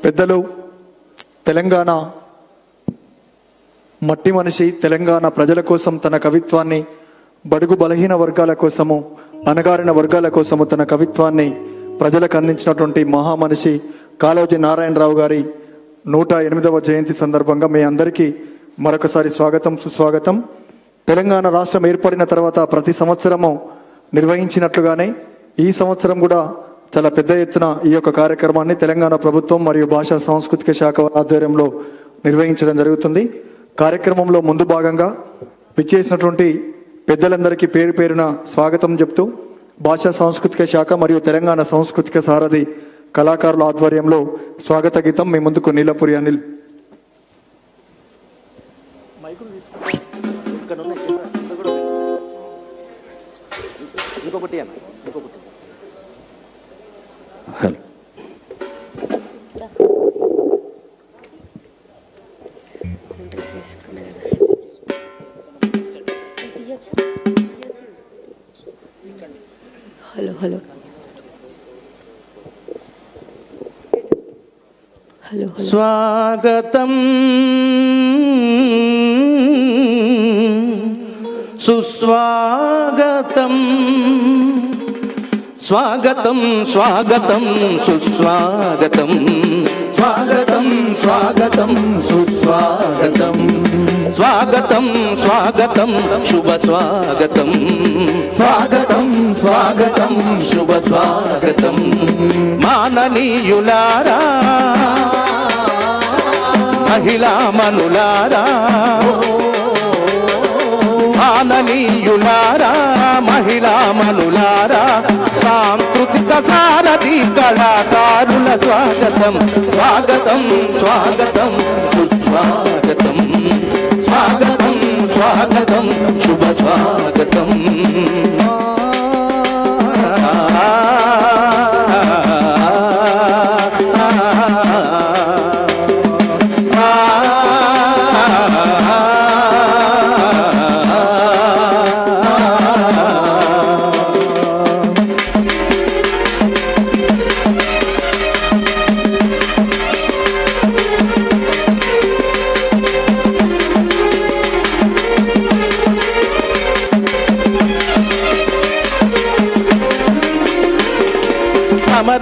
పెద్దలు తెలంగాణ మట్టి మనిషి తెలంగాణ ప్రజల కోసం తన కవిత్వాన్ని, బడుగు బలహీన వర్గాల కోసము, అణగారిన వర్గాల కోసము తన కవిత్వాన్ని ప్రజలకు అందించినటువంటి మహామనిషి కాళోజీ నారాయణరావు గారి 108వ జయంతి సందర్భంగా మీ అందరికీ మరొకసారి స్వాగతం, సుస్వాగతం. తెలంగాణ రాష్ట్రం ఏర్పడిన తర్వాత ప్రతి సంవత్సరము నిర్వహించినట్లుగానే ఈ సంవత్సరం కూడా చాలా పెద్ద ఎత్తున ఈ యొక్క కార్యక్రమాన్ని తెలంగాణ ప్రభుత్వం మరియు భాషా సాంస్కృతిక శాఖ ఆధ్వర్యంలో నిర్వహించడం జరుగుతుంది. కార్యక్రమంలో ముందు భాగంగా విచ్చేసినటువంటి పెద్దలందరికీ పేరు పేరున స్వాగతం చెప్తూ భాషా సాంస్కృతిక శాఖ మరియు తెలంగాణ సాంస్కృతిక సారథి కళాకారుల ఆధ్వర్యంలో స్వాగత గీతం మీ ముందుకు Neelapuri Anil. Hello hello hello స్వాగతం సుస్వాగతం, స్వాగతం స్వాగతం సుస్వాగతం, స్వాగతం స్వాగతం సుస్వాగతం, స్వాగతం స్వాగతం శుభ స్వాగతం, స్వాగతం స్వాగతం శుభ స్వాగతం. మాననీయులారా, మహిళా మనులారా, మాననీయులారా, మహిళా మనులారా, సాంస్కృతిక సారథి కళాకారుల స్వాగతం, స్వాగతం స్వాగతం సుస్వాగతం, స్వాగతం స్వాగతం శుభ స్వాగతం.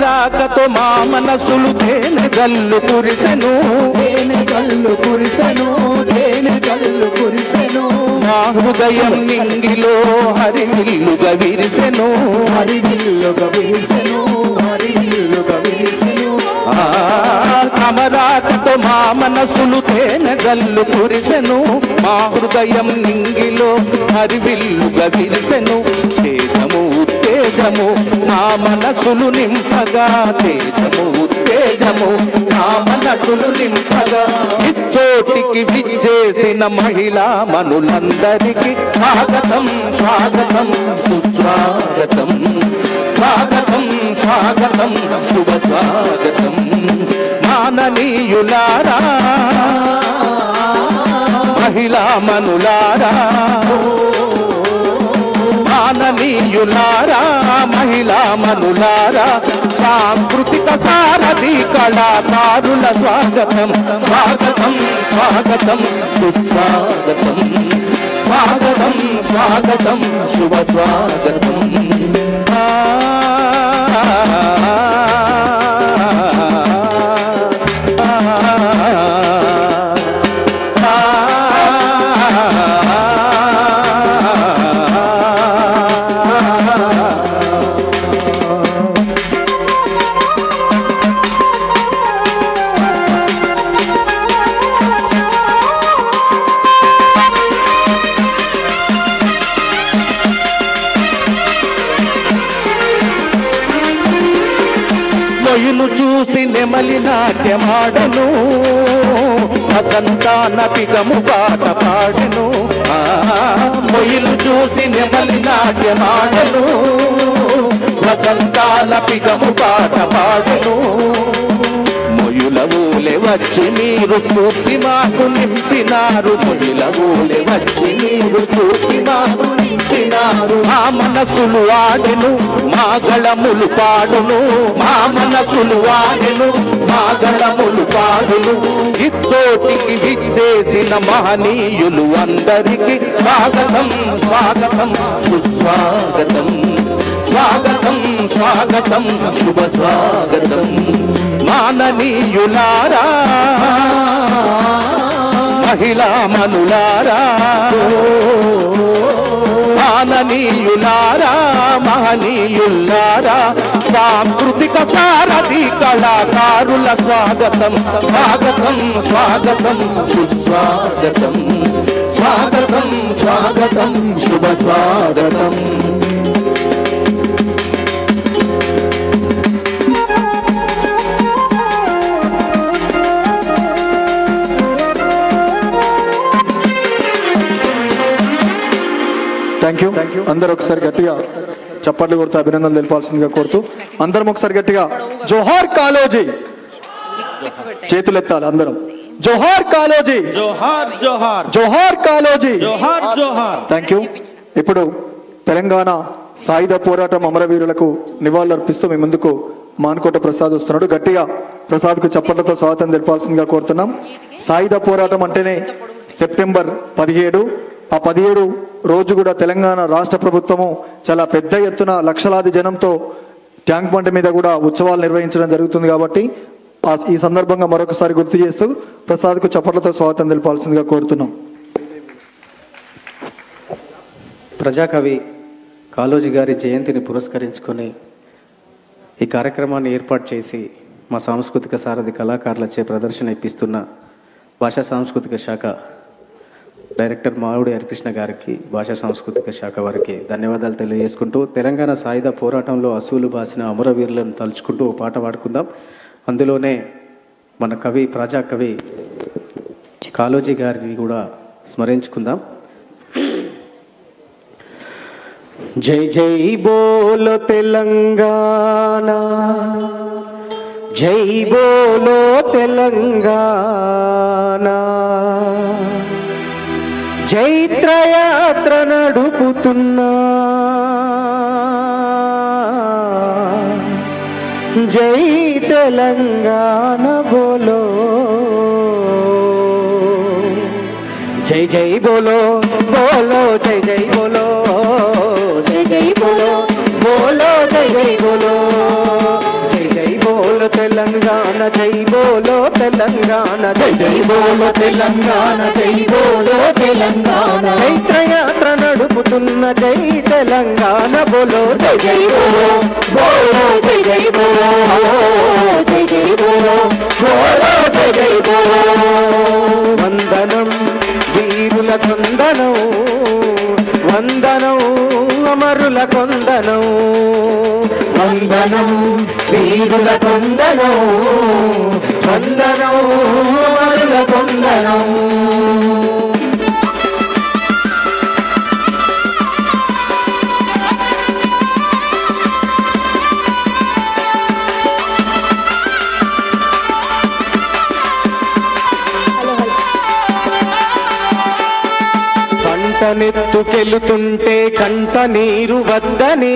రాకతో మా మనసులు తేనె గల్లు కురిసెను, తేనె గల్లు కురిసెను, తేనె గల్లు కురిసెను, మా హృదయం నింగిలో హరివిల్లుగా విరిసెను, హరివిల్లుగా విరిసెను, హరివిల్లుగా విరిసెను. అమరాకతో మా మనసులు తేనె గల్లు కురిసెను, మా హృదయం నింగిలో హరివిల్లుగా విరిసెను. తేజము ఉత్తేజము నా మనసులు నింపగా, తేజము ఉత్తేజము నా మనసులు నింపగా, ఇచ్చోటికి విచ్చేసిన మహిళా మనులందరికీ స్వాగతం స్వాగతం సుస్వాగతం, స్వాగతం స్వాగతం శుభ స్వాగతం. మాననీయులారా, మహిళా మనులారా, మాననీయులారా, మహిళా మనులారా, సాంస్కృతిక సారథి కళాకారుల స్వాగతం, స్వాగతం స్వాగతం సుస్వాగతం, స్వాగతం స్వాగతం శుభ స్వాగతం. మొయ్యను చూసి నెమలి నాట్యమాడను, వసంతాన పిగము పాట పాడెను. మొయ్యను చూసి నెమలి నాట్యమాడను, వసంతాల పిగము పాట పాడెను. మొయ్యుల ఊలె వచ్చి మీరు స్ఫూర్తి మాకు నింపినారు, పొడిల ఊలే వచ్చి మీరు స్ఫూర్తి మాకు నింపినారు. మా మనసులు ఆడెను మా గళములు పాడును, మా మనసులు ఆడెను మా గళములు పాడును. ఇచ్చోటికి విచ్చేసిన మహనీయులు అందరికీ స్వాగతం స్వాగతం సుస్వాగతం, స్వాగతం స్వాగతం శుభ స్వాగతం. మాననీయులారా మహిళా మనులారా, మాననీయులారా మహనీయులారా, సాంస్కృతిక సారథి కళాకారుల స్వాగతం స్వాగతం స్వాగతం సుస్వాగతం, స్వాగతం స్వాగతం శుభ స్వాగతం. Thank you. అందరూ ఒకసారి గట్టిగా చప్పట్లు కొడుతూ అభినందనలు తెలిపాల్సిందిగా కోరుతూ అందరం ఒకసారి గట్టిగా జోహార్ కాళోజీ, చేతులెత్తాలి అందరం. జోహార్ కాళోజీ, జోహార్ జోహార్ జోహార్ కాళోజీ. జోహార్ జోహార్. Thank you. ఇప్పుడు తెలంగాణ సాయుధ పోరాటం అమరవీరులకు నివాళులర్పిస్తూ మీ ముందుకు మాన్కోట ప్రసాద్ వస్తున్నాడు. గట్టిగా ప్రసాద్కు చప్పట్లతో స్వాగతం తెలిపాల్సిందిగా కోరుతున్నాం. సాయుధ పోరాటం అంటేనే సెప్టెంబర్ 17, ఆ 17 రోజు కూడా తెలంగాణ రాష్ట్ర ప్రభుత్వము చాలా పెద్ద ఎత్తున లక్షలాది జనంతో ట్యాంక్ బండ్ మీద కూడా ఉత్సవాలు నిర్వహించడం జరుగుతుంది. కాబట్టి ఈ సందర్భంగా మరొకసారి గుర్తు చేస్తూ ప్రసాద్కు చప్పట్లతో స్వాగతం తెలిపాల్సిందిగా కోరుతున్నాం. ప్రజాకవి కాళోజీ గారి జయంతిని పురస్కరించుకొని ఈ కార్యక్రమాన్ని ఏర్పాటు చేసి మా సాంస్కృతిక సారథి కళాకారులచే ప్రదర్శన ఇప్పిస్తున్న భాషా సాంస్కృతిక శాఖ డైరెక్టర్ మావుడి హరికృష్ణ గారికి, భాషా సాంస్కృతిక శాఖ వారికి ధన్యవాదాలు తెలియజేసుకుంటూ తెలంగాణ సాయుధ పోరాటంలో అసువులు బాసిన అమరవీరులను తలుచుకుంటూ ఓ పాట పాడుకుందాం. అందులోనే మన కవి ప్రజాకవి కాళోజీ గారిని కూడా స్మరించుకుందాం. జై జై బోలో తెలంగాణ, జై బోలో తెలంగాణ, జైత్రయాత్ర నడుపుతున్నా జై తెలంగాణ బోలో, జై జై బోలో బోలో, జై జై బోలో, జై జై బోలో బోలో, జై జై బోలో, జై జై బోలో తెలంగాణ, జై బోలో తెలంగాణ, జై జై బోలో తెలంగాణ, జై బోలో తెలంగాణ, చైత్రయాత్ర నడుపుతున్న జై తెలంగాణ బోలో, జై జై బోలో బోలో, జై జై బోలో, జై జై బోలో బోలో, జై జై బోలో. వందనం వీరుల కొందనం, వందనం అమరుల కొందనం, వందనం వీరుల కొందనం, వందనం అమరుల కొందనం. పంటనెత్తుకెళుతుంటే కంట నీరు వద్దని,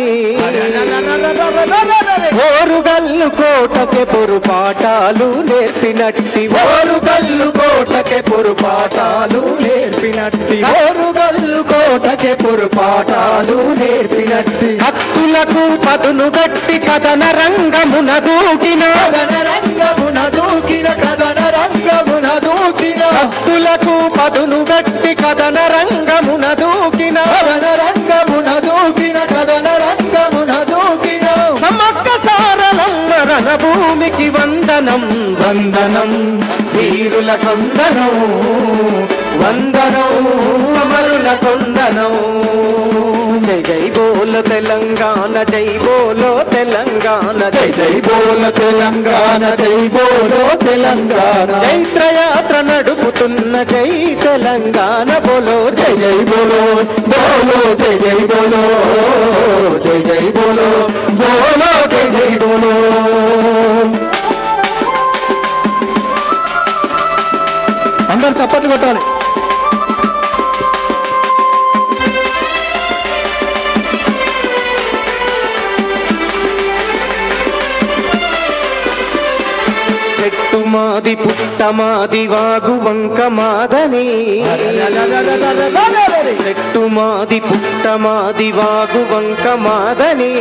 ఓరుగల్లు కోటకే పొరుపాటాలు నేర్పినట్టి, ఓరుగల్లు కోటకే పొరుపాటాలు నేర్పినట్టి, ఓరుగల్లు కోటకే పొరుపాటాలు నేర్పినట్టి, హత్తులకు పదును గట్టి కథన రంగమున దూకిన, కథన రంగమున దూకిన, కథన రంగమున దూకిన, హత్తులకు పదును గట్టి కథన రంగమున దూకిన, కథన రంగమున దూకిన, కథన రంగమున దూకిన, సమక్క సారలమ్మ రణభూమికి వందనం, వందనం వీరుల కొందనం, వందనం అమరుల కొందనం. జై జై బోలో తెలంగాణ, జై బోలో తెలంగాణ, జై జై బోలో తెలంగాణ, జై బోలో తెలంగాణ, చైత్రయాత్ర నడుపుతున్న జై తెలంగాణ బోలో, జై జై బోలో బోలో, జై జై బోలో, జై జై బోలో బోలో, జై జై బోలో. చప్పట్లు కొట్టాలి. చెట్టు మాది పుట్ట మాది వాగు వంక మాదని చెట్టు మాది పుట్ట మాది వాగు వంక మాదని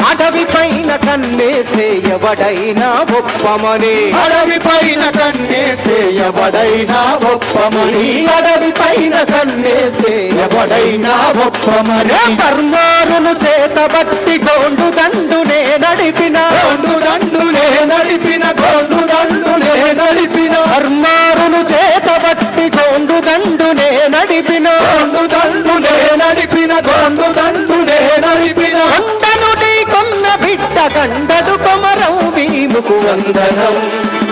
అడవి పైన కన్నేస్తే ఎవడైనా ఒప్పమని అడవి పైన కన్నేస్తే ఎవడైనా ఒప్పమని అడవి పైన కన్నేస్తే ఎవడైనా ఒప్పమని కర్మారును చేతబట్టి గోండు దండునే నడిపిన గోండు దండునే నడిపిన గోండు దండునే నడిపిన కర్మారును చేతబట్టి గోండు దండునే నడిపిన గోండు దండునే నడిపిన గోండు దండునే నడిపిన కొండను కొన్న బిడ్డ కండడు కొమరం భీముకు వందనం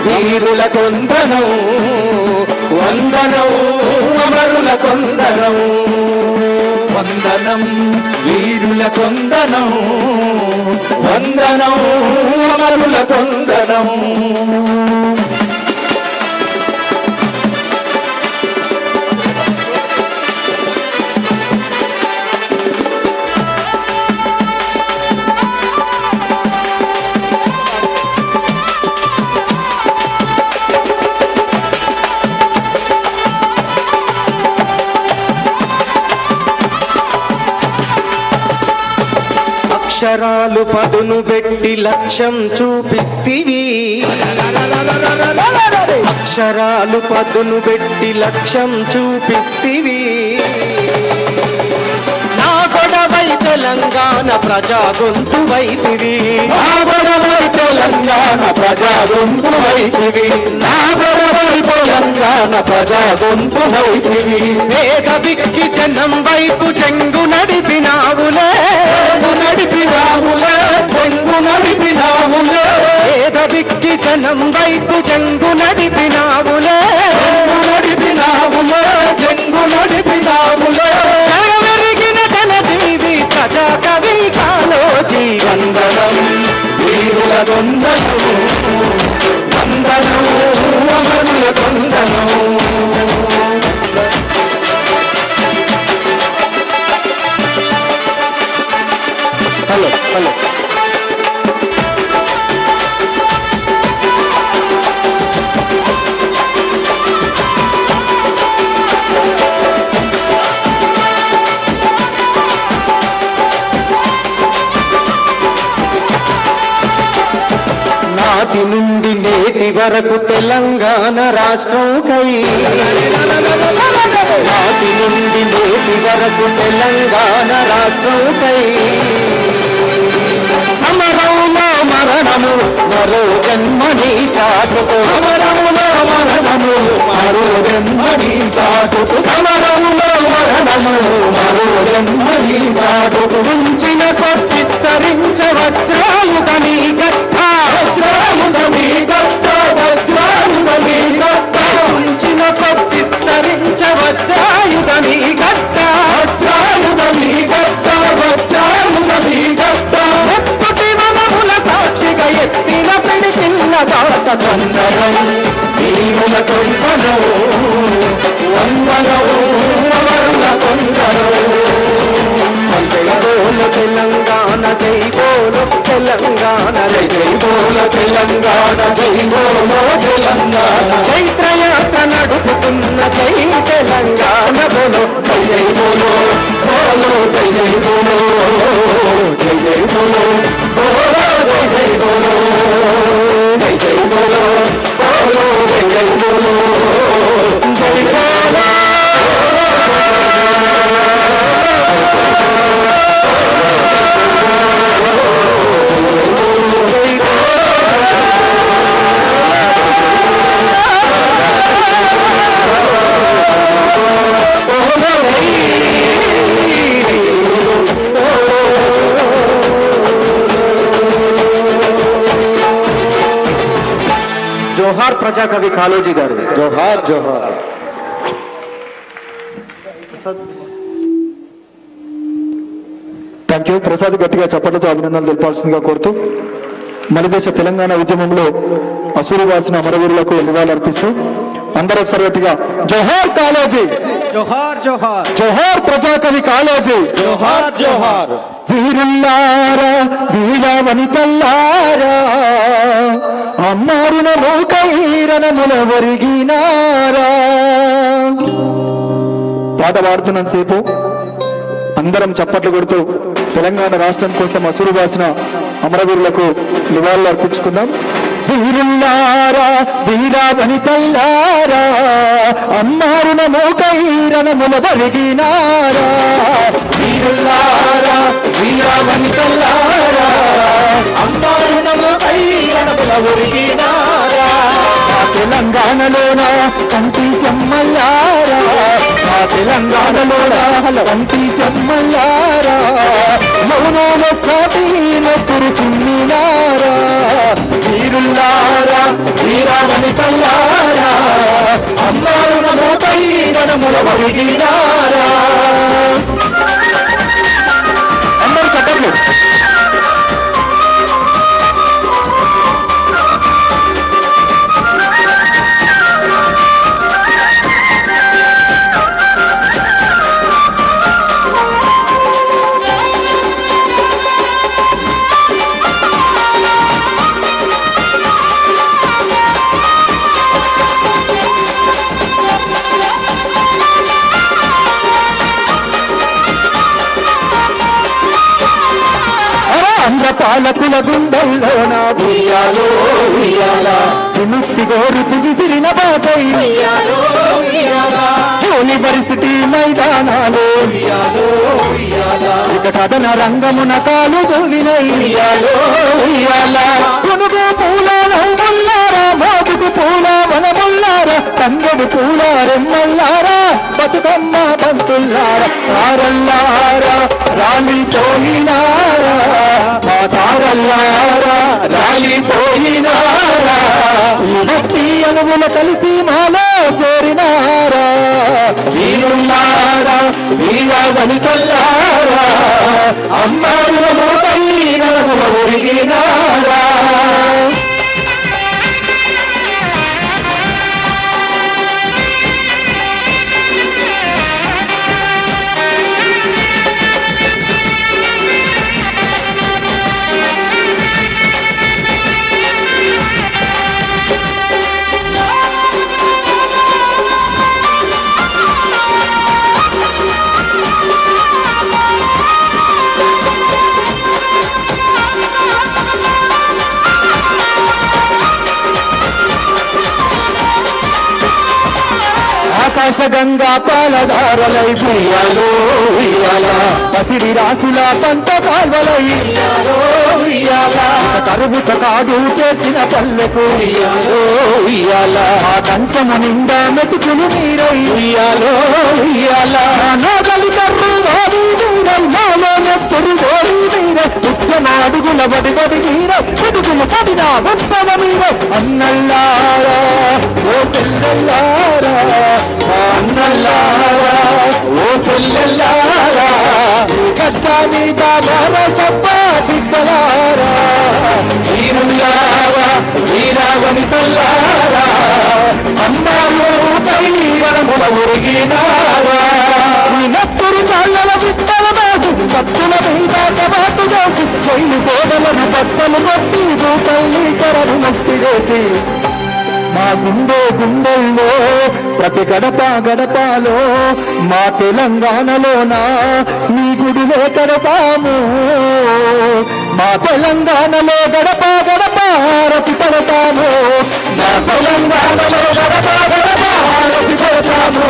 వీరుల కొందనం వందనం అమరుల కొందనం వందనం వీరుల కొందనం వందనం అమరుల కొందనం. అక్షరాలు పదును పెట్టి లక్ష్యం చూపిస్తివి అక్షరాలు పదును పెట్టి లక్ష్యం చూపిస్తివి నా గొడవై తెలంగాణ ప్రజా గొంతువైతివి నా గొడవై తెలంగాణ ప్రజా గొంతువైతివి నా గొడవై తెలంగాణ ప్రజా గొంతువైతివి వేద విక్కి జనం వైపు చెంగు నడిపినావులే నడిపినాములే చెంగు నడిపినాములే వేద విక్కి జనం వైపు చెంగు నడిపినావులే నడిపినాములే చెంగు నడిపినాములే జగమెరిగిన జన జీవి ప్రజా కవి కాలోజీ వందనం వీరుల వందనం వందనం అమరుల వందనం. హలో హలో నాటి నుండి నేటి వరకు తెలంగాణ రాష్ట్రం కై నాటి నుండి నేటి వరకు తెలంగాణ రాష్ట్రం కై సమరంలో మరణము మరో జన్మని చాటుకు సమరములో మరణము మరో జన్మని చాటుకు సమరములో మరణము మరో జన్మని చాటుకు ఉంచిన కొద్దిస్తరించ వజ్రాయుధని గట్ట వజ్రాయుధని గట్ట వజ్రాయుధని గట్ట ఉంచిన కొద్దిస్తరించ వజ్రాయుధని గట్ట వజ్రాయుధని గట్ట వజ్రాయుధని గట్ట ఎప్పటి మనముల సాక్షిగా ఎత్తిన పిడికిల్ల దాత వందనం వీరుల కొందనం వందనం అమరుల కొందనం. బోలు తెలంగాణ జై బోలు తెలంగాణ జై జై బోల తెలంగాణ జై బోలో తెలంగాణ చైత్రయాత్ర నడుపుతున్న జై తెలంగాణ బోలో జై జై బోలో బోలో జై జై బోలో జై జై బోలో బోలో జై జై బోలో జై జై బోలో బోలో జై జై బోలో జై బోలో. జోహార్ ప్రజాకవి కాళోజీ గారు. జోహార్ జోహార్. Thank you. ప్రసాద్ గట్టిగా చప్పట్లతో అభినందనలు తెలపాల్సిందిగా కోరుతూ మలిదేశ తెలంగాణ ఉద్యమంలో అసూరివాసిన అమరవీరులకు నివాళులర్పిస్తూ అందరూ ఒకసారిగా జోహార్ కాళోజీ, జోహార్ జోహార్, జోహార్ ప్రజాకవి కాళోజీ, జోహార్ జోహార్. వీరుల్లారా వీర వనితల్లారా అమ్మారున మూకైరణముల ఒరిగినారా. పాట పాడుతున్నంతసేపు అందరం చప్పట్లు కొడుతూ తెలంగాణ రాష్ట్రం కోసం అసూరువాసిన అమరవీరులకు నివాళులు అర్పించుకుందాం. వీరుల్లారా వీర వనితల్లారా అమ్మారున మూకైరణముల ఒరిగినారా. వీరుల్లారా వీర వనితల్లారా అమ్మారున మూకైరణముల ఒరిగినారా. తెలంగాణలోన కంటి చెమ్మల్లారా, మా తెలంగాణలోన కంటి చెమ్మల్లారా మౌనాల చాటి నొప్పురు చుమ్మినారా. వీరుల్లారా వీరావనితల్లారా అమ్మారున మోపైరణముల ఒరిగినారా. అందరూ చప్పట్లు. ఆంధ్ర పాలకుల గుండెల్లోన ఉయ్యాలో ఉయ్యాల విముక్తి కోరుతూ విసిరిన బాటై ఉయ్యాలో ఉయ్యాల యూనివర్సిటీ మైదానాలు ఉయ్యాలో ఉయ్యాల ఇక కథన రంగమున కాలు దువ్వినై ఉయ్యాలో ఉయ్యాల కొనుగు పూల నవ్వుల్లారా మోగుకు పూల వనముల్లారా తంగడు పూల రెమ్మల్లారా బతుకమ్మ బంతుల్లారా రారల్లారా రాలిపోయినారా మా తారల్లారా రాలిపోయినారా. భక్తి అనువుల కలిసి మాలో చేరినారా. వీరుల్లారా వీర వనితల్లారా అమ్మారుల మోపైరణముల ఒరిగినారా. ఆకాశ గంగా పాలధారలై ఉయ్యాలో ఉయ్యాల పసిడి రాసుల పంట కాల్వలై ఉయ్యాలో ఉయ్యాల కరువుత కాడు చేర్చిన పల్లెకు ఉయ్యాలో ఉయ్యాల ఆ కంచము నిండా మెతుకులు మీరై ఉయ్యాలో ఉయ్యాల నాగలి కర్రు వాడి మీరై నాలో నెత్తురు గోడి మీరై ఉత్తమ అడుగుల బడి బడి మీరై మెతుకులు పడిన ఉత్తమ మీరై అన్నల్లారా ఓ చెల్లెల్లారా అన్నల్లారా ఓ చెల్లెల్లారా గడ్డ మీద సప్ప బిడ్డలారా. వీరుల్లారా వీరావనితల్లారా అమ్మాలు పైరణముల ఒరిగినారా. నప్పురు చాళ్ళల బిడ్డల బాసు కత్తుల మీద కబాటు దాసు జైలు కోడలను బట్టలు కొట్టి తల్లి కరను నొప్పి చేసి మా గుండె గుండెల్లో ప్రతి గడప గడపాలో మా తెలంగాణలోన మీ గుడిలే కడతాము. మా తెలంగాణలో గడప గడప రతి పడతాము. మా తెలంగాణలో గడప గడప రతి పడతాము.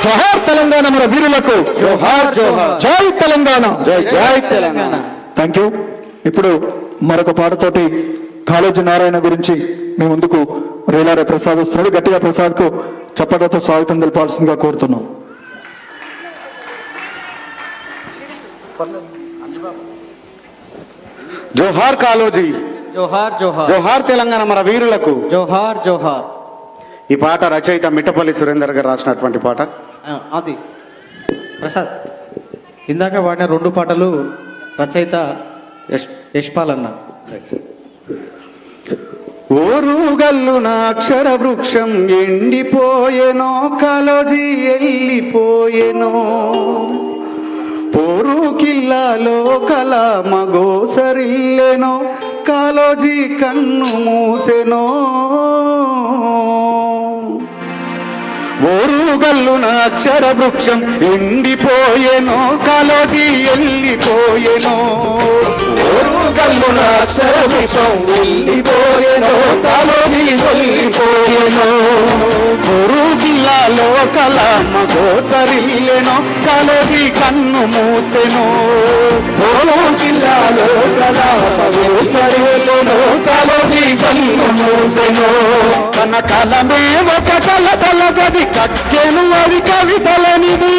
జోహార్ తెలంగాణ మన వీరులకు జోహార్ జోహార్, జై తెలంగాణ. జై జై తెలంగాణ. Thank you. ఇప్పుడు మరొక పాటతోటి కాళోజీ నారాయణ గురించి మీ ముందుకు రేలారే ప్రసాద్ వస్తున్నాడు. గట్టిగా ప్రసాద్కు చప్పట్లతో స్వాగతం తెలపాల్సిందిగా కోరుతున్నాం. జోహార్ కాలోజీ, జోహార్ జోహార్, జోహార్ తెలంగాణ మన వీరులకు. జోహార్ జోహార్. ఈ పాట రచయిత మిట్టపల్లి సురేందర్ గారు రాసినటువంటి పాట. అది ప్రసాద్, ఇందాక వాడిన 2 పాటలు రచయిత యశ్పాల్ అన్న. ఓరుగల్లున అక్షర వృక్షం ఎండిపోయెనో, కాలోజీ ఎల్లిపోయెనో. పోరు కిల్లాలో కల మగోసరిల్లెనో, కాలోజీ కన్ను మూసెనో. ఓరుగల్లున అక్షర వృక్షం ఎండిపోయెనో, కాలోజీ ఎల్లిపోయెనో. ఓరుగల్లున అక్షర వృక్షం వెళ్ళిపోయెనో, కాలోజీ వెళ్ళిపోయెనో. పోరు కిల్లాలో కల మగోసరిల్లెనో, కాలోజీ కన్ను మూసెనో. ఓరు జిల్లాలో కళాపవేసరిల్లెనో, కాలోజీ కన్ను మూసెనో. తన కలమే ఒక కల తలగది కక్కెను అది కవితలనిది.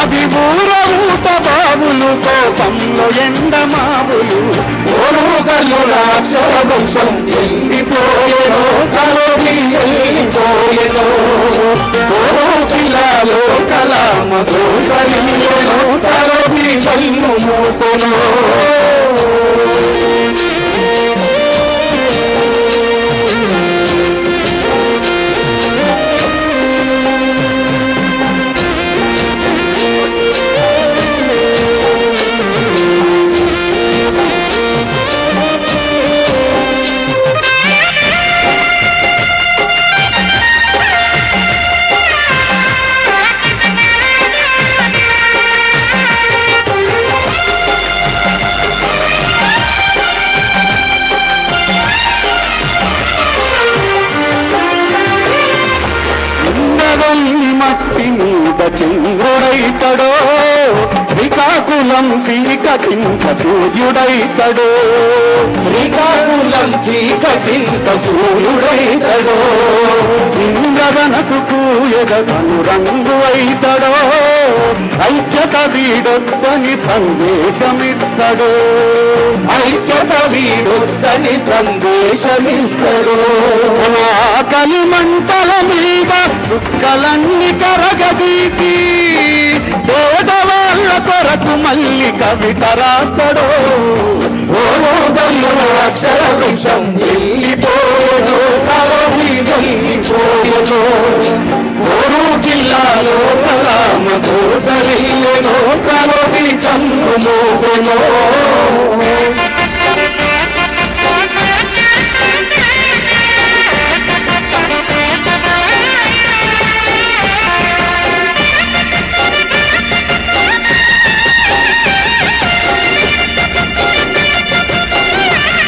అది ఊర ఊట బావులు, కోపంలో ఎండమావులు. ఓరుగల్లున అక్షర వృక్షం వెళ్ళిపోయెనో, కాలోజీ వెళ్ళిపోయెనో. ఓరు జిల్లాలో కళామధుసరిల్లెనో, కాలోజీ కన్ను మూసెనో. మట్టి మీద చంద్రుడైతడో, శ్రీకాకుళం చీకటింక సూర్యుడైతడో. శ్రీకాకుళం చీకటింక సూర్యుడైతడో. ఇంద్రధనసుకు ఎదగను రంగు అయితడో, ఐక్యత వీడొద్దని సందేశమిస్తడో. ఐక్యత వీడొద్దని సందేశమిస్తడో. ఆకలి మంటల మీద చుక్కలన్నీ కరగదీసి, పేదవాళ్ళ కొరకు మళ్ళీ కవిత రాస్తడో. ఓరుగల్లున అక్షర వృక్షం వెళ్ళిపోయెనో, కాలోజీ వెళ్ళిపోయెనో. ఓరు జిల్లాలో కళామధుసరిల్లెనో, కాలోజీ కన్ను మూసెనో.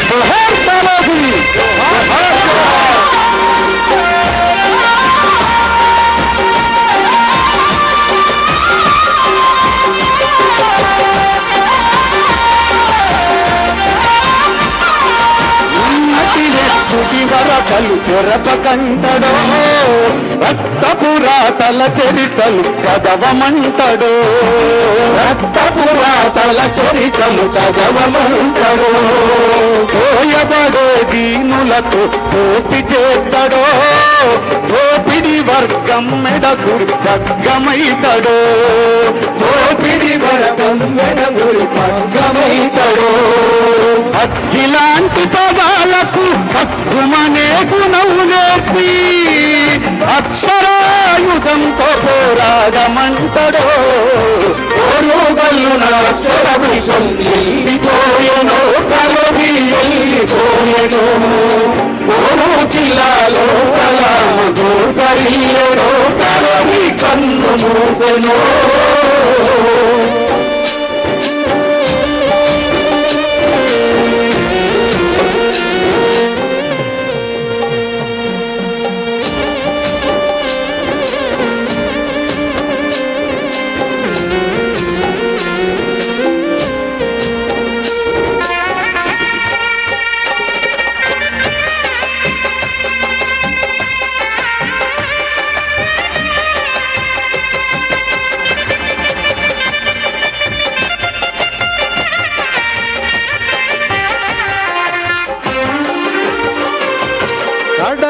జోహార్ కాలోజీ, జోహార్ జోహార్. వరకలు చెరపకంటడో, రక్తపురాతల చరితలు చదవమంటడో. రక్తపురాతల చరితలు చదవమంటడో. పోయబడే దీనులకు దోస్తి చేస్తడో, దోపిడి వర్గం మెడగురి ఖడ్గమైతడో. దోపిడి వర్గం మెడగురి ఖడ్గమైతడో. ఇలాంటి పదాలకు హక్కుమనే గుణం నేర్పి, అక్షరాయుధంతో పోరాడమంటడో. ఓరుగల్లున అక్షర వృక్షం వెళ్ళిపోయెనో, కాలోజీ వెళ్ళిపోయెనో. ఓరు జిల్లాలో కళామధుసరిల్లెనో, కాలోజీ కన్ను మూసెనో.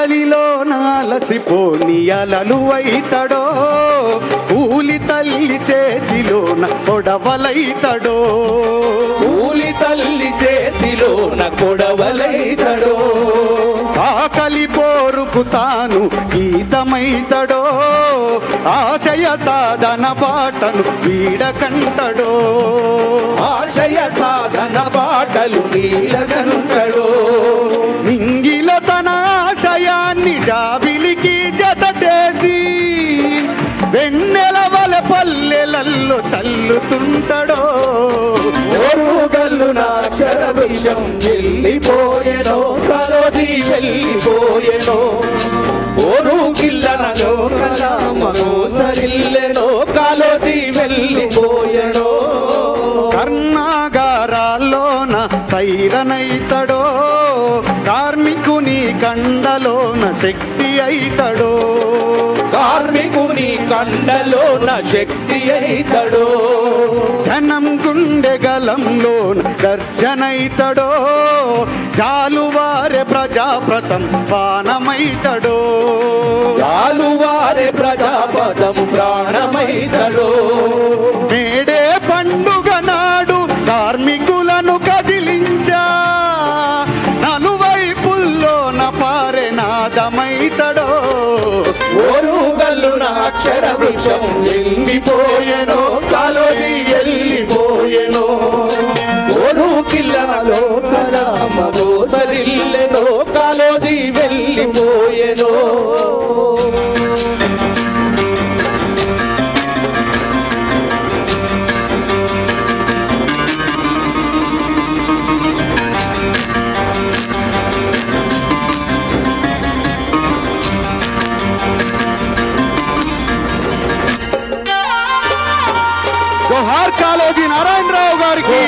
ఆకలిలో నాలసిపోని అలలు అయితడో కూలి తల్లి చేతిలోన కొడవలైతడో కూలి తల్లి చేతిలోన కొడవలైతడో ఆకలి పోరుకు తాను గీతమైతడో ఆశయ సాధన బాటను వీడకంటడో ఆశయ సాధన బాటలు నీలగనుంటడో నింగిల తన ఆశయాన్ని జాబిలికి జత చేసి వెన్నెలవల పల్లెలల్లో చల్లుతుంటడో ఓరుగల్లు నాక్షర విషం వెళ్ళిపోయెనో కాలోజీ వెళ్ళిపోయెనో ఓరు గిల్లనలో కలామలో సరిల్లెనో కాలోజీ వెళ్ళిపోయెనో కర్ణాగారాల్లోన సైరనైతడో కార్మికుని కండలోన శక్తి అయితడో కార్మికుని కండలోన శక్తి అయితడో జనం గుండె గలంలోన గర్జనైతడో జాలువారె ప్రజాప్రతం పానమైతడో చాలువారే ప్రజాపదం ప్రాణమైతడో మేడే పండుగ నాడు కార్మికులను కదిలించా నలువైపుల్లోన పారెనాదమైతడో ఓరుగల్లు నాక్షర వృక్షం వెళ్ళిపోయెనో కాలోజీ వెళ్ళిపోయెనో ఓరు కిల్లనలో కలామలో సరిల్లెనో కాలోజీ వెళ్ళిపోయెనో జోహార్ కాళోజీ నారాయణరావు గారికి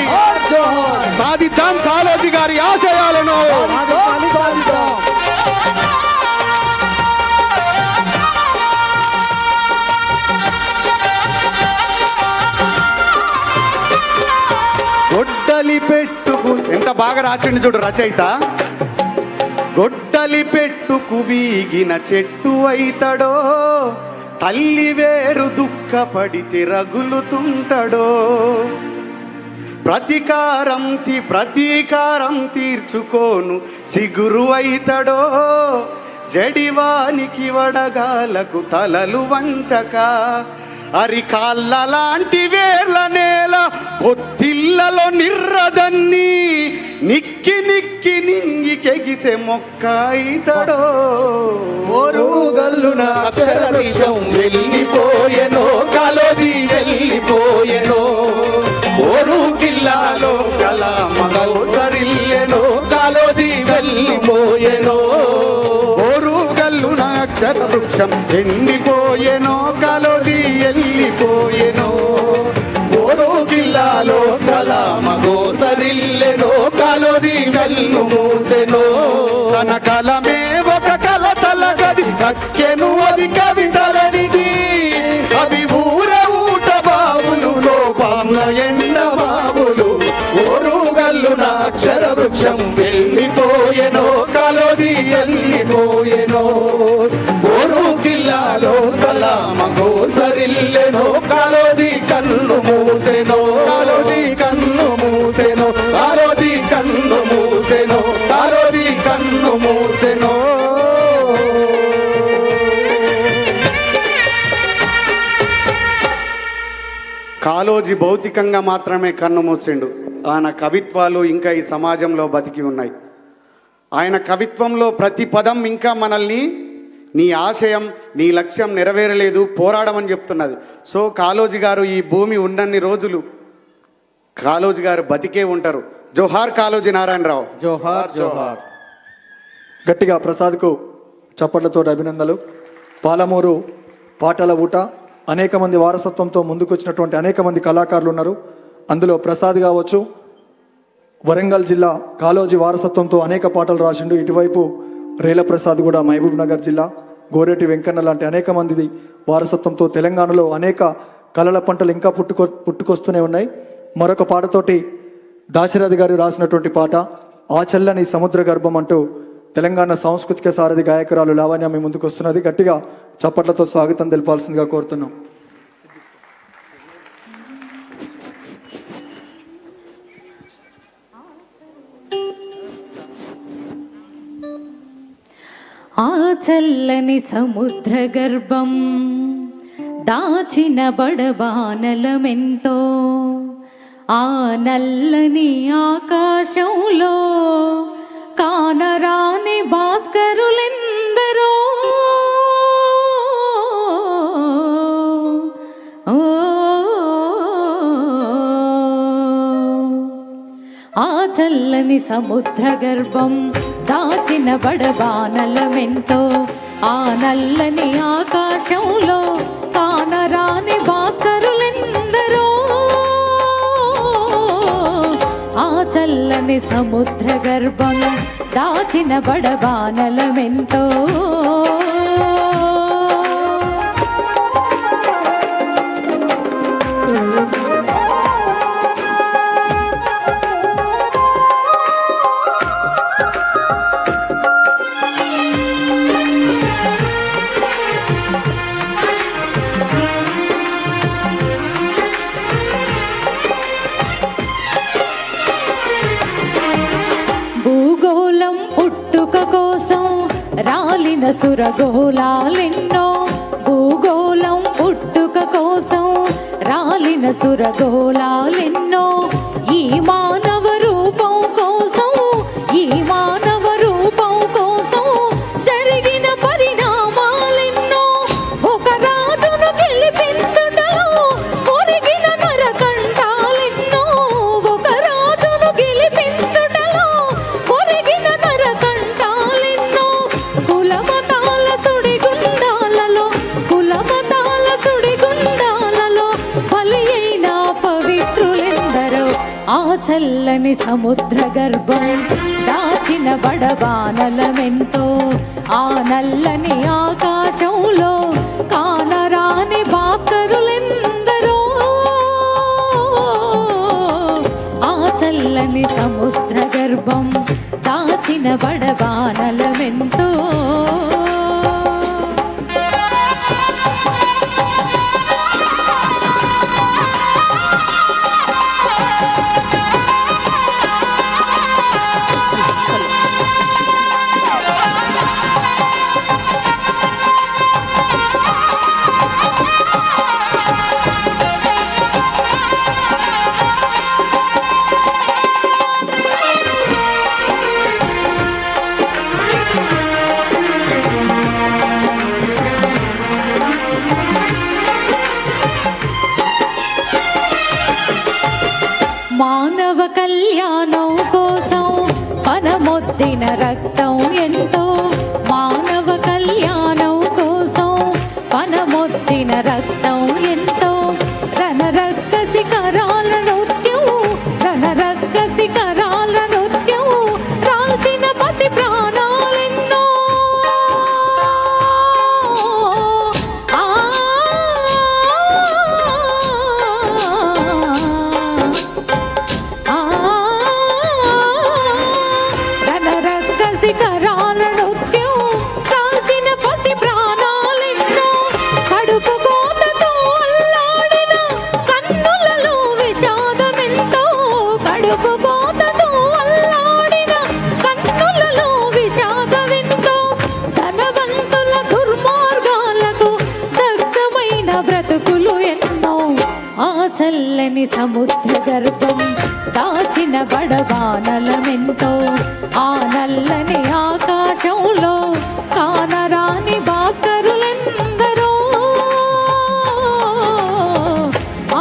సాధిద్దాం కాళోజీ గారి ఆశయాలను గొడ్డలి పెట్టుకు ఎంత బాగా రాసిండు చూడు రచయిత గొడ్డలి పెట్టుకు వీగిన చెట్టు అయితడో తల్లి వేరు దుఃఖపడితే రగులుతుంటడో ప్రతీకారం తీర్చుకోను చిగురు అయితడో జడివానికి వడగాలకు తలలు వంచక అరికాళ్ళ లాంటి వేర్ల నేల పొత్తిళ్ళలో నిర్రదన్ని నిక్కి నిక్కి నింగికెగిసే మొక్క అయితడో ఓరుగల్లు నాక్షర విషం వెళ్ళిపోయెనో కాలోజీ వెళ్ళిపోయెనో ఓరు కిల్లాలో కలామలో సరిల్లెనో కాలోజీ వెళ్ళిపోయెనో ఓరుగల్లు నాక్షర వృక్షం ఎండిపోయెనో కాలోజీ వెళ్ళిపోయెనో ఓరు కిల్లాలో కలామలో సరిల్లెనో కాలోజీ వెల్లు మూసెనో తన కలమే ఒక కలతల గది కక్కెను అది కవితలనిది అవి ఊట బాబులు లోపంల ఎండ బాబులు ఓరుగల్లు నాక్షర వృక్షం వెళ్ళిపోయెనో కాలోజీ వెళ్ళిపోయెనో ఓరు కిల్లాలో కలామగో సరిల్లెనో కాలోజీ కన్ను మూసెనో కాలోజీ కన్ను మూసెనో కాలోజీ కన్ను మూసెనో కాలోజీ కన్ను మూసెనో కాళోజీ భౌతికంగా మాత్రమే కన్ను మూసిండు ఆయన కవిత్వాలు ఇంకా ఈ సమాజంలో బతికి ఉన్నాయి ఆయన కవిత్వంలో ప్రతి పదం ఇంకా మనల్ని నీ ఆశయం నీ లక్ష్యం నెరవేరలేదు పోరాడమని చెప్తున్నది. సో కాళోజీ గారు ఈ భూమి ఉన్నన్ని రోజులు కాళోజీ గారు బతికే ఉంటారు. జోహార్ కాళోజీ నారాయణరావు. జోహార్ జోహార్. గట్టిగా ప్రసాద్కు చప్పట్లతో అభినందనలు. పాలమూరు పాటల ఊట అనేక మంది వారసత్వంతో ముందుకొచ్చినటువంటి అనేక మంది కళాకారులు ఉన్నారు. అందులో ప్రసాద్ కావచ్చు, వరంగల్ జిల్లా కాళోజీ వారసత్వంతో అనేక పాటలు రాసిండు. ఇటువైపు రేల ప్రసాద్ కూడా మహబూబ్ నగర్ జిల్లా, గోరేటి వెంకన్న లాంటి అనేక మంది వారసత్వంతో తెలంగాణలో అనేక కళల పంటలు ఇంకా పుట్టుకొస్తూనే ఉన్నాయి. మరొక పాటతోటి దాశరథి గారు రాసినటువంటి పాట ఆ చల్లని సముద్ర గర్భం అంటూ తెలంగాణ సాంస్కృతిక సారథి గాయకురాలు లావణ్య మీ ముందుకు వస్తున్నది. గట్టిగా చప్పట్లతో స్వాగతం తెలపాల్సిందిగా కోరుతున్నాం. ఆ చల్లని సముద్ర గర్భం దాచిన బడబానలమెంతో, ఆ నల్లని ఆకాశంలో కానరాని భాస్కరులెందరో. ఆ చల్లని సముద్ర గర్భం దాచిన బడబానలమెంతో, ఆ నల్లని ఆకాశంలో కానరాని భాస్కరులెందరో. ఆ చల్లని సముద్ర గర్భం దాచిన బడబానలమెంతో. భూగోళం పుట్టుక కోసం రాలిన సురగోళాలెన్నో, భూగోళం పుట్టుక కోసం రాలిన సురగోళాలెన్నో. ఈ మానవ రూపం కోసం, ఈ మానవ రూపం కోసం జరిగిన పరిణామాలెన్నో. ఒక రాజును గెలిపించుటలో ఒరిగిన నరకంఠాలెన్నో, ఒక రాజును గెలిపించుటలో ఒరిగిన నరకంఠాలెన్నో. కులమతాల సుడిగుండాలలో, కులమతాల సుడిగుండాలలో బలి అయిన పవిత్రులెందరో. ఆ చల్లని సముద్ర గర్భం దాచిన బడబానలమెంతో, ఆ నల్లని ఆకాశంలో కానరాని భాస్కరులెందరో. ఆ చల్లని సముద్ర గర్భం దాచిన బడబానలమెంతో. మానవ కళ్యాణం కోసం పనమొద్దిన రక్తం ఎంతో, మానవ కళ్యాణం కోసం పనమొద్దిన రక్తం ఎంతో. రణరక్త శిఖరాల నృత్యం, రణరక్త శిఖరాల నృత్యం రాల్చిన పసి ప్రాణాలెన్నో. రణరక్త శిఖరాల నృత్యం రాల్చిన పసి ప్రాణాలెన్నో. కడుపు కోతతో అల్లాడిన కన్నులలో విషాదమెంతో, కడుపు కోతతో అల్లాడిన కన్నులలో విషాదమెంతో. ధనవంతుల దుర్మార్గాలకు దగ్ధమైన బ్రతుకులు ఎన్నో. ఆ చల్లని సముద్ర గర్భం దాచిన బడబానలమెంతో, ఆ నల్లని ఆకాశంలో కానరాని భాస్కరులెందరో.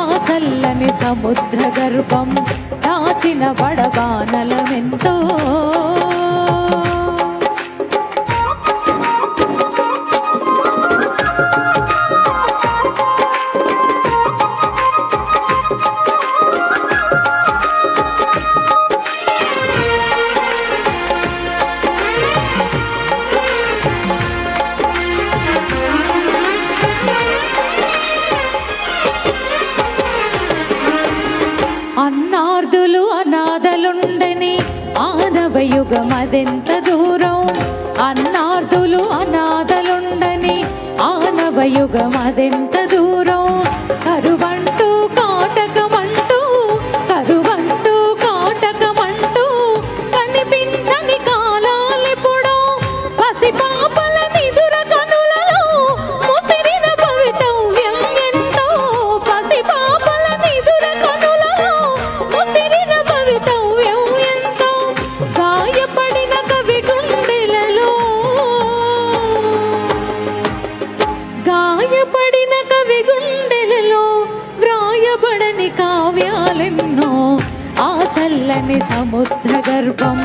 ఆ చల్లని సముద్ర గర్భం దాచిన బడబానలమెంతో. అన్నార్థులు అనాథలుండని ఆనవ యుగమదెంత దూరం. అన్నార్థులు అనాథలుండని ఆనవయుగమదెంత దూరం కరువంటూ కాటకమంటూ కరువంటూ కాటకమంటూ కనిపించని కాలాలెప్పుడో పసిపాపల నిదుర కనులలో ముసిరిన భవితవ్యం ఎంతో పసిపాపల నిదుర కనులలో ముసిరిన భవితవ్యం ఎంతో గాయపడిన కవి గుండెలలో గాయపడిన కవి గుండెలలో వ్రాయబడని కావ్యాలెన్నో ఆ చల్లని సముద్ర గర్భం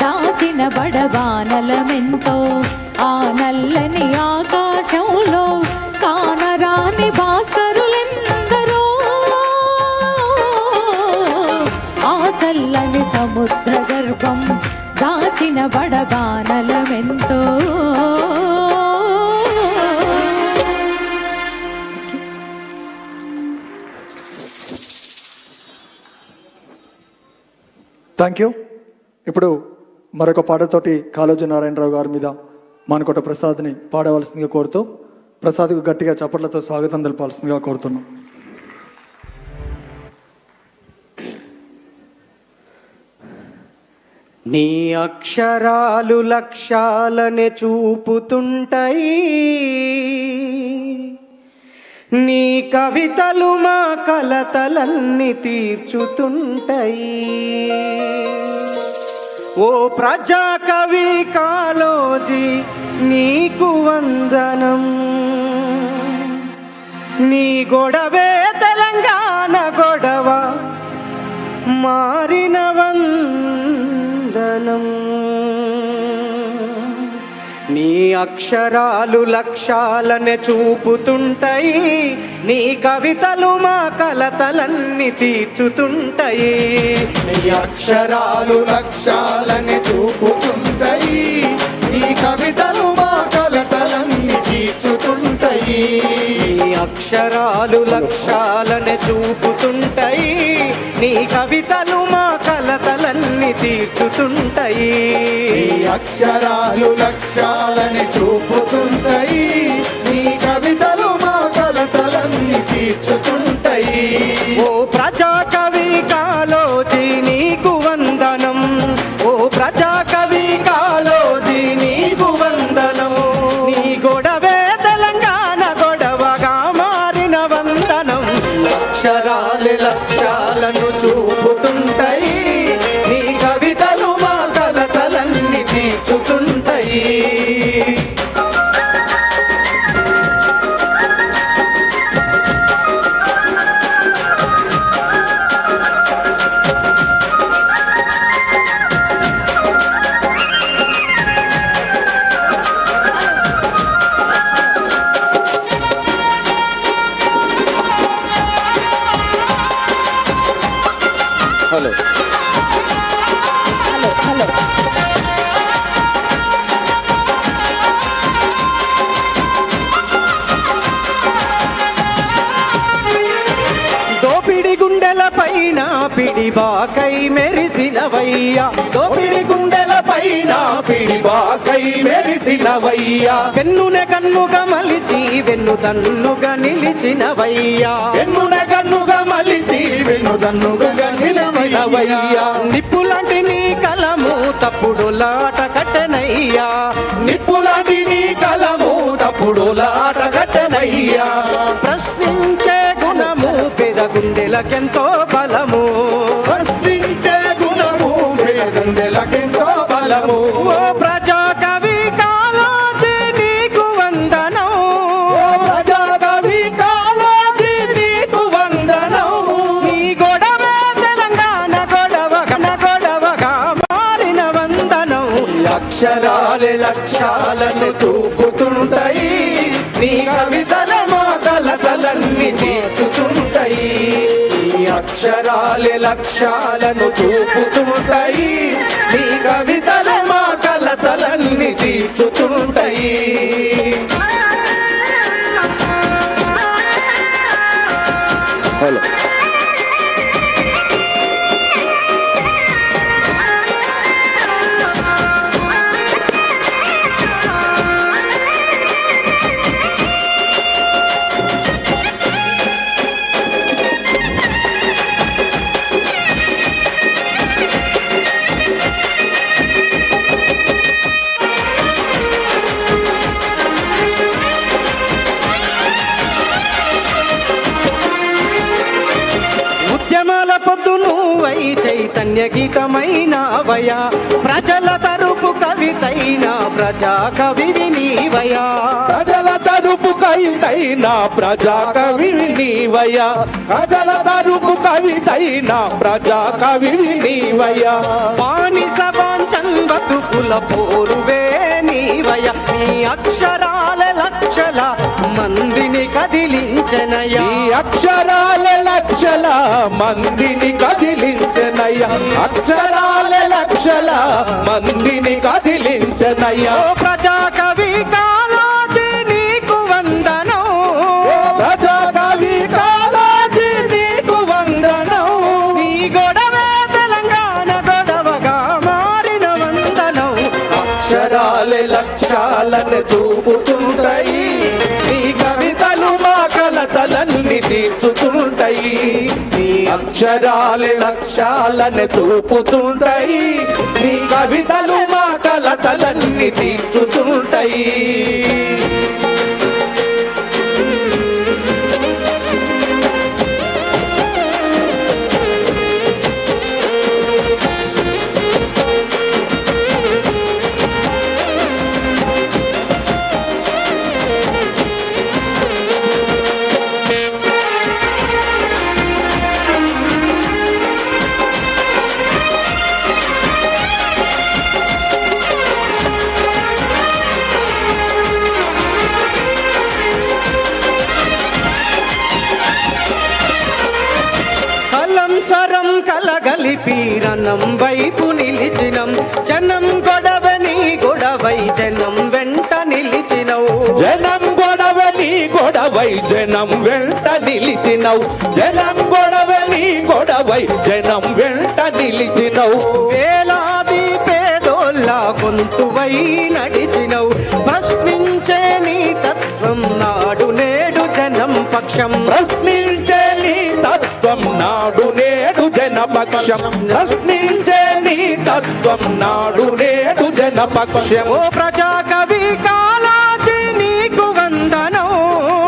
దాచిన బడబానలమెంతో ఆ నల్లని ఆకాశంలో కానరాని భాస్కరులెందరో ఆ చల్లని సముద్ర గర్భం దాచిన బడబానలమెంతో థ్యాంక్ యూ. ఇప్పుడు మరొక పాటతోటి కాళోజీ నారాయణరావు గారి మీద మానుకోట ప్రసాద్ని పాడవలసిందిగా కోరుతూ ప్రసాద్కు గట్టిగా చప్పట్లతో స్వాగతం తెలపాల్సిందిగా కోరుతున్నాం. నీ అక్షరాలు లక్ష్యాలనే చూపుతుంటాయి, నీ కవితలు మా కలతలన్నీ తీర్చుతుంటాయి. ఓ ప్రజాకవి కాళోజీ నీకు వందనం, నీ గొడవే తెలంగాణ గొడవ మారిన వందనం. నీ అక్షరాలు లక్ష్యాలనే చూపుతుంటాయి, నీ కవితలు మా కలతలన్నీ తీర్చుతుంటాయి. నీ అక్షరాలు లక్ష్యాలని చూపుతుంటాయి, నీ కవితలు మా కలతలన్నీ తీర్చుతుంటాయి. నీ అక్షరాలు లక్ష్యాలనే చూపుతుంటాయి, నీ కవితలు మా కలతలన్నీ తీర్చుతుంటాయి. నీ అక్షరాలు లక్ష్యాలని చూపుతుంటాయి, నీ కవితలు మా కలతలన్నీ తీర్చుతుంటాయి. ఓ ప్రజాకవి కాళోజీ నీకు వందనం, ఓ ప్రజాకవి కాళోజీ నీకు వందనం. నీ గొడవే తెలంగాణ గొడవగా మారిన వందనం. అక్షరాలు లక్ష్యాలను చూపుతుంటాయి, నీ కవితలు మా కలతలన్నీ తీర్చుతుంటాయి. హలో దోపిడి గుండెల పైన పిడిబాకై మెరిసినవయ్యా, దోపిడి గుండెల పైన పిడిబాకై మెరిసినవయ్యా, వెన్నునే కన్నుగా మలిచి వెన్ను దన్నుగా నిలిచినవయ్యా, వెన్నున కన్నుగా మలిచి వెన్నుదన్నుగా నిలవయ్యా. నిప్పులాంటి నీ కలము తప్పుడు లాట కట్టనయ్యా, నిప్పులాంటి నీ కలము తప్పుడు లాట కట్టనయ్యా. ప్రశ్నించే గుణము పేద గుండెలకెంతో బలము, ప్రశ్నించే గుణము గుండెలకెంతో బలము. ఓ ప్రజాకవి కాళోజీ నీకు వందనం, ఓ ప్రజాకవి కాళోజీ నీకు వందనం. నీ గొడవే తెలంగాణ గొడవగా మారిన వందనం. అక్షరాలే లక్ష్యాలను చూపుతుంటాయి, నీ కవితల మా కలతలన్నీ తీర్చుతుంటాయి. నీ అక్షరాలే లక్ష్యాలను చూపుతుంటాయి, నీ కవితల మా కలతలన్నీ తీర్చుతుంటాయి. హలో పుణ్యగీతమైనవయా ప్రజల తరపు కవితైన ప్రజా కవివి నీవయా ప్రజల తరపు కవితైన ప్రజా కవివి నీవయ్యా ప్రజల తరపు కవితైన ప్రజా కవివి నీవయ్యా బానిస వాంఛన్ బతుకుల పోరువే నీవయా నీ అక్షరాల లక్షల మందిని కదిలించనయా ఈ అక్షరాల లక్షల మందిని కదిలించనయ్యా అక్షరాల లక్షల మందిని కదిలించనయ్యా ఓ ప్రజా కవి కాళోజీ నీకు వందనం ప్రజా కవి కాళోజీ నీకు వందనం నీ గొడవే తెలంగాణ గొడవగా మారిన వందనం అక్షరాల లక్ష్యాలను చూపుతుంటాయి నీ కవితలు మా కలతలన్నీ తీర్చుతుంటాయి నీ అక్షరాల లక్ష్యాలను చూపుతుంటాయి నీ కవితలు మా కలతలన్నీ తీర్చుతుంటాయి కలం స్వరం కలగలిపి రణం వైపు నిలిచినం జనం గొడవని గొడవై జనం వెంట నిలిచినవు జనం గొడవని గొడవై జనం వెంట నిలిచినవు జనం గొడవని గొడవై జనం వెంట నిలిచినవు వేలాది పేదోళ్ళ గొంతువై నడిచినవు ప్రశ్నించే నీ తత్వం నాడు నేడు జనం పక్షం ప్రశ్నించే నీ తత్వం నాడు నేడు జనపక్షం ప్రశ్నించే నీ తత్వం నాడు నేడు జనపక్షం ఓ ప్రజా కవి కాళోజీ నీకు వందనం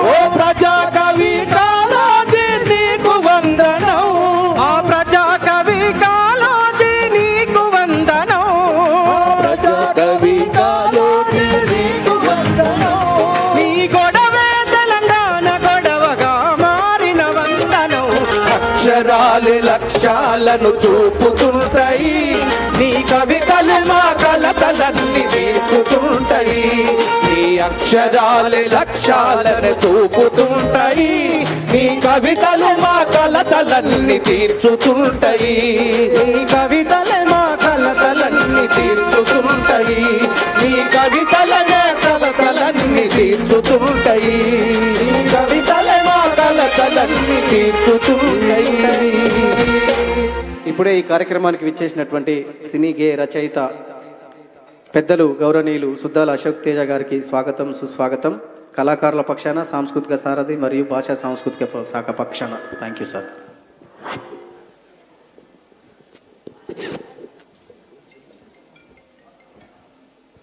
ఓ ప్రజా కవి కాళోజీ నీకు వందనం ఆ ప్రజా కవి కాళోజీ నీకు వందనం ప్రజా కవి కాళోజీ నీకు వందనం నీ గొడవే తెలంగాణ గొడవగా మారిన వందనం అక్షరాల లక్ష్యాలను చూపుతుంటాయి నీ కవితలు మా కలతలన్నీ తీర్చుతుంటాయి నీ అక్షరాల లక్ష్యాలను చూపుతుంటాయి నీ కవితలు మా కలతలన్నీ తీర్చుతుంటాయి నీ కవితలే మా కలతలన్నీ తీర్చుతుంటాయి నీ కవితలనే కలతలన్నీ తీర్చుతుంటాయి నీ కవితలే మా కలతలన్నీ తీర్చుతుంటాయి ఇప్పుడే ఈ కార్యక్రమానికి విచ్చేసినటువంటి సినీ గేయ రచయిత పెద్దలు గౌరవనీయులు సుద్దాల అశోక్ తేజ గారికి స్వాగతం సుస్వాగతం కళాకారుల పక్షాన సాంస్కృతిక సారథి మరియు భాషా సాంస్కృతిక శాఖ పక్షాన thank you sir.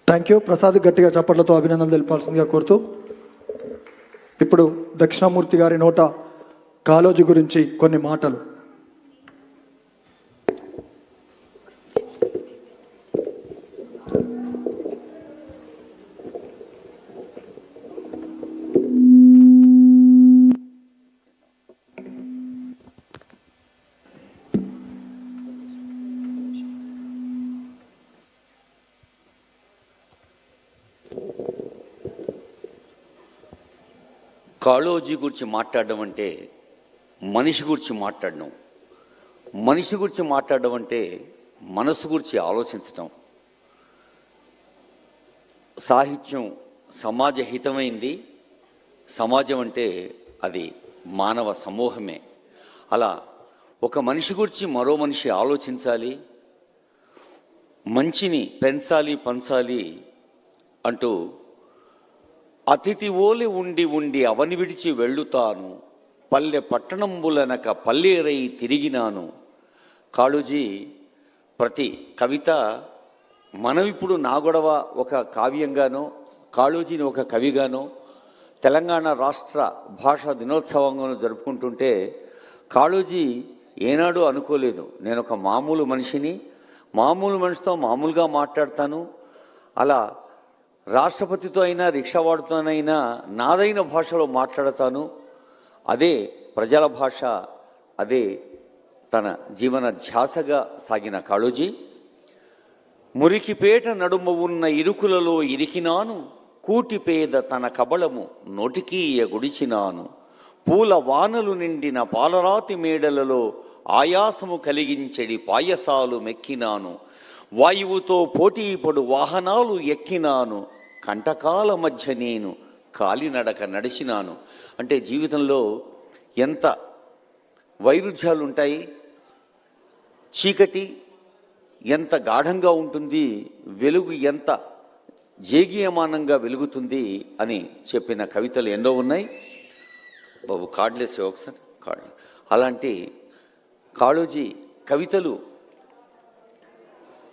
Thank you. Prasad గట్టిగా చప్పట్లతో అభినందనలు తెలపాల్సిందిగా కోరుతూ ఇప్పుడు దక్షిణామూర్తి గారి నోట కాళోజీ గురించి కొన్ని మాటలు. కాళోజీ గురించి మాట్లాడడం అంటే మనిషి గురించి మాట్లాడడం, మనిషి గురించి మాట్లాడడం అంటే మనసు గురించి ఆలోచించటం. సాహిత్యం సమాజ హితమైంది. సమాజం అంటే అది మానవ సమూహమే. అలా ఒక మనిషి గురించి మరో మనిషి ఆలోచించాలి, మంచిని పెంచాలి, పంచాలి అంటూ అతిథి ఓలి ఉండి ఉండి అవని విడిచి వెళ్ళుతాను, పల్లె పట్టణంబులనక పల్లెరై తిరిగినాను. కాళోజీ ప్రతి కవిత మనమిప్పుడు నా గొడవ ఒక కావ్యంగానో, కాళోజీని ఒక కవిగానో, తెలంగాణ రాష్ట్ర భాషా దినోత్సవంగానో జరుపుకుంటుంటే కాళోజీ ఏనాడు అనుకోలేదు. నేను ఒక మామూలు మనిషిని, మామూలు మనిషితో మామూలుగా మాట్లాడతాను. అలా రాష్ట్రపతితో అయినా రిక్షావాడితోనైనా నాదైన భాషలో మాట్లాడతాను. అదే ప్రజల భాష, అదే తన జీవన ధ్యాసగా సాగిన కాళోజీ. మురికిపేట నడుమ ఉన్న ఇరుకులలో ఇరికినాను, కూటిపేద తన కబళము నోటికి గుడిచినాను, పూల వానలు నిండిన పాలరాతి మేడలలో ఆయాసము కలిగించెడి పాయసాలు మెక్కినాను, వాయువుతో పోటీపడు వాహనాలు ఎక్కినాను, కంటకాల మధ్య నేను కాలినడక నడిచినాను. అంటే జీవితంలో ఎంత వైరుధ్యాలు ఉంటాయి, చీకటి ఎంత గాఢంగా ఉంటుంది, వెలుగు ఎంత జేగీయమానంగా వెలుగుతుంది అని చెప్పిన కవితలు ఎన్నో ఉన్నాయి. బాబు కార్డులేసి ఒకసారి కార్డు. అలాంటి కాళోజీ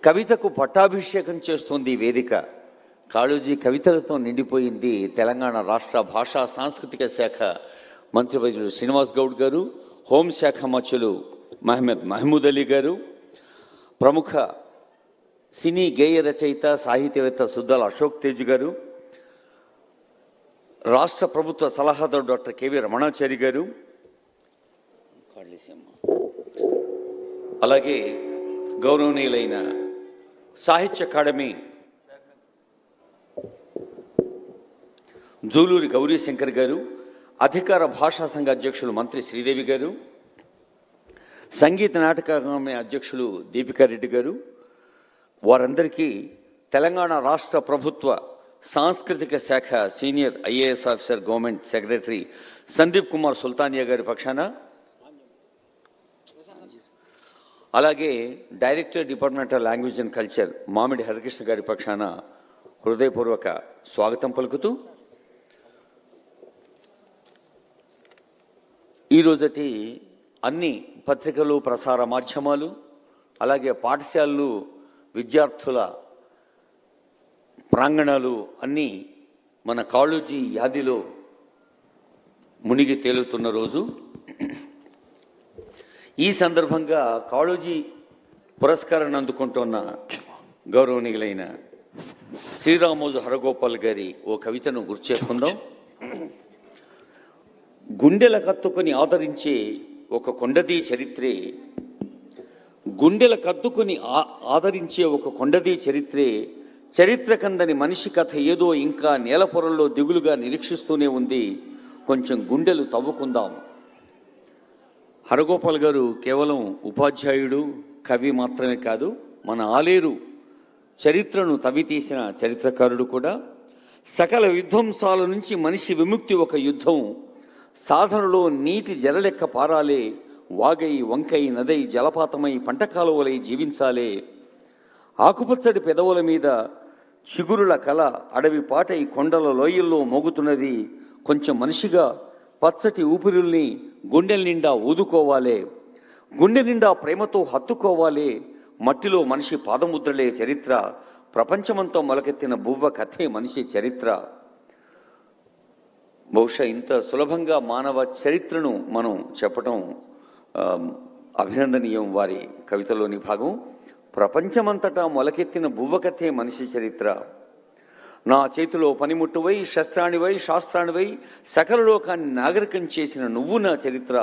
కవితకు పట్టాభిషేకం చేస్తుంది ఈ వేదిక. కాళోజీ కవితలతో నిండిపోయింది తెలంగాణ రాష్ట్ర భాషా సాంస్కృతిక శాఖ మంత్రివర్యులు శ్రీనివాస్ గౌడ్ గారు, హోంశాఖ మంత్రులు మహమూద్ అలీ గారు, ప్రముఖ సినీ గేయ రచయిత సాహిత్యవేత్త సుద్దాల అశోక్ తేజ్ గారు, రాష్ట్ర ప్రభుత్వ సలహాదారు డాక్టర్ కెవి రమణాచారి గారు, అలాగే గౌరవనీయులైన సాహిత్య అకాడమీ జూలూరి గౌరీశంకర్ గారు, అధికార భాషా సంఘ అధ్యక్షులు మంత్రి శ్రీదేవి గారు, సంగీత నాటక అకాడమీ అధ్యక్షులు దీపికారెడ్డి గారు, వారందరికీ తెలంగాణ రాష్ట్ర ప్రభుత్వ సాంస్కృతిక శాఖ senior IAS officer government secretary Sandeep Kumar Sultania గారి పక్షాన, అలాగే director department of language and culture మామిడి హరికృష్ణ గారి పక్షాన హృదయపూర్వక స్వాగతం పలుకుతూ, ఈరోజటి అన్ని పత్రికలు, ప్రసార మాధ్యమాలు, అలాగే పాఠశాలలు, విద్యార్థుల ప్రాంగణాలు అన్నీ మన కాళోజీ యాదిలో మునిగి తేలుతున్న రోజు. ఈ సందర్భంగా కాళోజీ పురస్కారాన్ని అందుకుంటున్న గౌరవనీయులైన శ్రీరామోజు హరగోపాల్ గారి ఓ కవితను గుర్తు చేసుకుందాం. గుండెల కత్తుకొని ఆదరించే ఒక కొండదీ చరిత్రే, గుండెల కత్తుకొని ఆదరించే ఒక కొండదీ చరిత్రే, చరిత్ర కందని మనిషి కథ ఏదో ఇంకా నేలపొరల్లో దిగులుగా నిరీక్షిస్తూనే ఉంది, కొంచెం గుండెలు తవ్వుకుందాం. హరగోపాల్ గారు కేవలం ఉపాధ్యాయుడు, కవి మాత్రమే కాదు, మన ఆలేరు చరిత్రను తవ్వితీసిన చరిత్రకారుడు కూడా. సకల విధ్వంసాల నుంచి మనిషి విముక్తి ఒక యుద్ధం, సాధనలో నీటి జలలెక్క పారాలే, వాగై వంకై నదై జలపాతమై పంటకాలువలై జీవించాలే, ఆకుపచ్చడి పెదవుల మీద చిగురుల కల అడవి పాటై కొండల లోయల్లో మోగుతున్నది, కొంచెం మనిషిగా పచ్చటి ఊపిరుల్ని గుండెల నిండా ఊదుకోవాలే, గుండె నిండా ప్రేమతో హత్తుకోవాలే, మట్టిలో మనిషి పాదముద్రలే చరిత్ర, ప్రపంచమంతా మొలకెత్తిన బువ్వ కథే మనిషి చరిత్ర. బహుశా ఇంత సులభంగా మానవ చరిత్రను మనం చెప్పటం అభినందనీయం. వారి కవితలోని భాగం, ప్రపంచమంతటా మొలకెత్తిన బువ్వ కథే మనిషి చరిత్ర, నా చేతిలో పనిముట్టువై శస్త్రానివై శాస్త్రానివై సకల లోకాన్ని నాగరికం చేసిన నువ్వు నా చరిత్ర,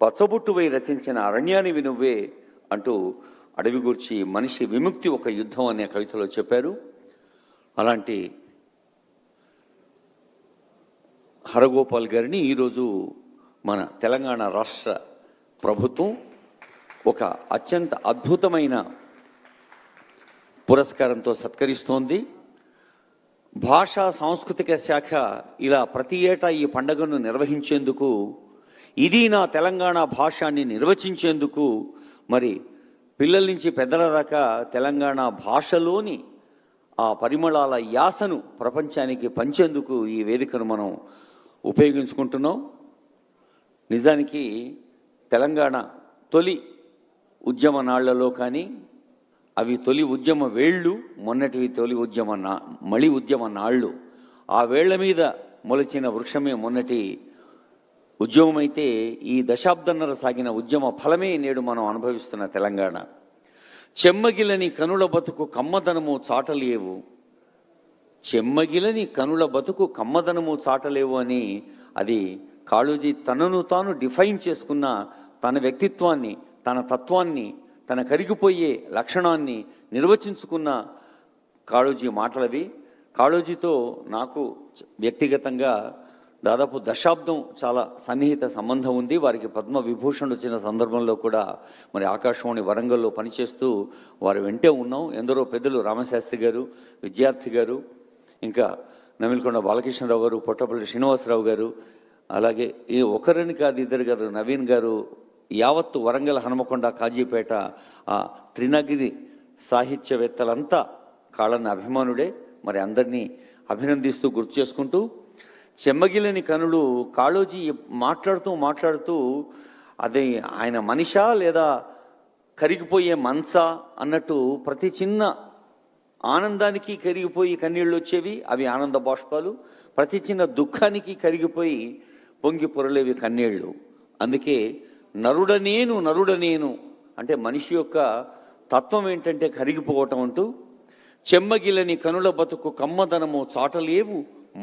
పచ్చబొట్టువై రచించిన అరణ్యానివి నువ్వే అంటూ అడవి గూర్చి మనిషి విముక్తి ఒక యుద్ధం అనే కవితలో చెప్పారు. అలాంటి హరగోపాల్ గారిని ఈరోజు మన తెలంగాణ రాష్ట్ర ప్రభుత్వం ఒక అత్యంత అద్భుతమైన పురస్కారంతో సత్కరిస్తోంది. భాషా సాంస్కృతిక శాఖ ఇలా ప్రతి ఏటా ఈ పండుగను నిర్వహించేందుకు, ఇది నా తెలంగాణ భాషని నిర్వచించేందుకు, మరి పిల్లల నుంచి పెద్దల దాకా తెలంగాణ భాషలోని ఆ పరిమళాల యాసను ప్రపంచానికి పంచేందుకు ఈ వేదికను మనం ఉపయోగించుకుంటున్నాం. నిజానికి తెలంగాణ తొలి ఉద్యమ నాళ్లలో కానీ, అవి తొలి ఉద్యమ వేళ్ళు, మొన్నటివి తొలి మళి ఉద్యమ నాళ్ళు, ఆ వేళ్ల మీద మొలిచిన వృక్షమే మొన్నటి ఉద్యమం అయితే ఈ దశాబ్దన్నర సాగిన ఉద్యమ ఫలమే నేడు మనం అనుభవిస్తున్న తెలంగాణ. చెమ్మగిలని కనుల బతుకు కమ్మదనము చాటలేవు, చెమ్మగిలని కనుల బతుకు కమ్మదనము చాటలేవు అని అది కాళోజీ తనను తాను డిఫైన్ చేసుకున్న తన వ్యక్తిత్వాన్ని, తన తత్వాన్ని, తన కరిగిపోయే లక్షణాన్ని నిర్వచించుకున్న కాళోజీ మాటలవి. కాళోజీతో నాకు వ్యక్తిగతంగా దాదాపు దశాబ్దం చాలా సన్నిహిత సంబంధం ఉంది. వారికి పద్మ విభూషణ్ వచ్చిన సందర్భంలో కూడా మరి ఆకాశవాణి వరంగల్లో పనిచేస్తూ వారు వెంటే ఉన్నాం. ఎందరో పెద్దలు, రామశాస్త్రి గారు, విద్యార్థి గారు, ఇంకా నమిల్కొండ బాలకృష్ణరావు గారు, పొట్టపల్లి శ్రీనివాసరావు గారు, అలాగే ఈ ఒకరిని కాదు ఇద్దరు గారు, నవీన్ గారు, యావత్తు వరంగల్, హనుమకొండ, కాజీపేట ఆ త్రినగిరి సాహిత్యవేత్తలంతా కాళ్ళని అభిమానుడే. మరి అందరినీ అభినందిస్తూ గుర్తు చేసుకుంటూ, చెమ్మగిలని కనులు కాళోజీ మాట్లాడుతూ అది ఆయన మనిషా లేదా కరిగిపోయే మనసా అన్నట్టు ప్రతి చిన్న ఆనందానికి కరిగిపోయి కన్నీళ్ళు వచ్చేవి, అవి ఆనంద బాష్పాలు. ప్రతి చిన్న దుఃఖానికి కరిగిపోయి పొంగి పొరలేవి కన్నీళ్ళు. అందుకే నరుడనేను అంటే మనిషి యొక్క తత్వం ఏంటంటే కరిగిపోవటం అంటూ, చెమ్మగిలని కనుల బతుకు కమ్మదనము చాటలేవు,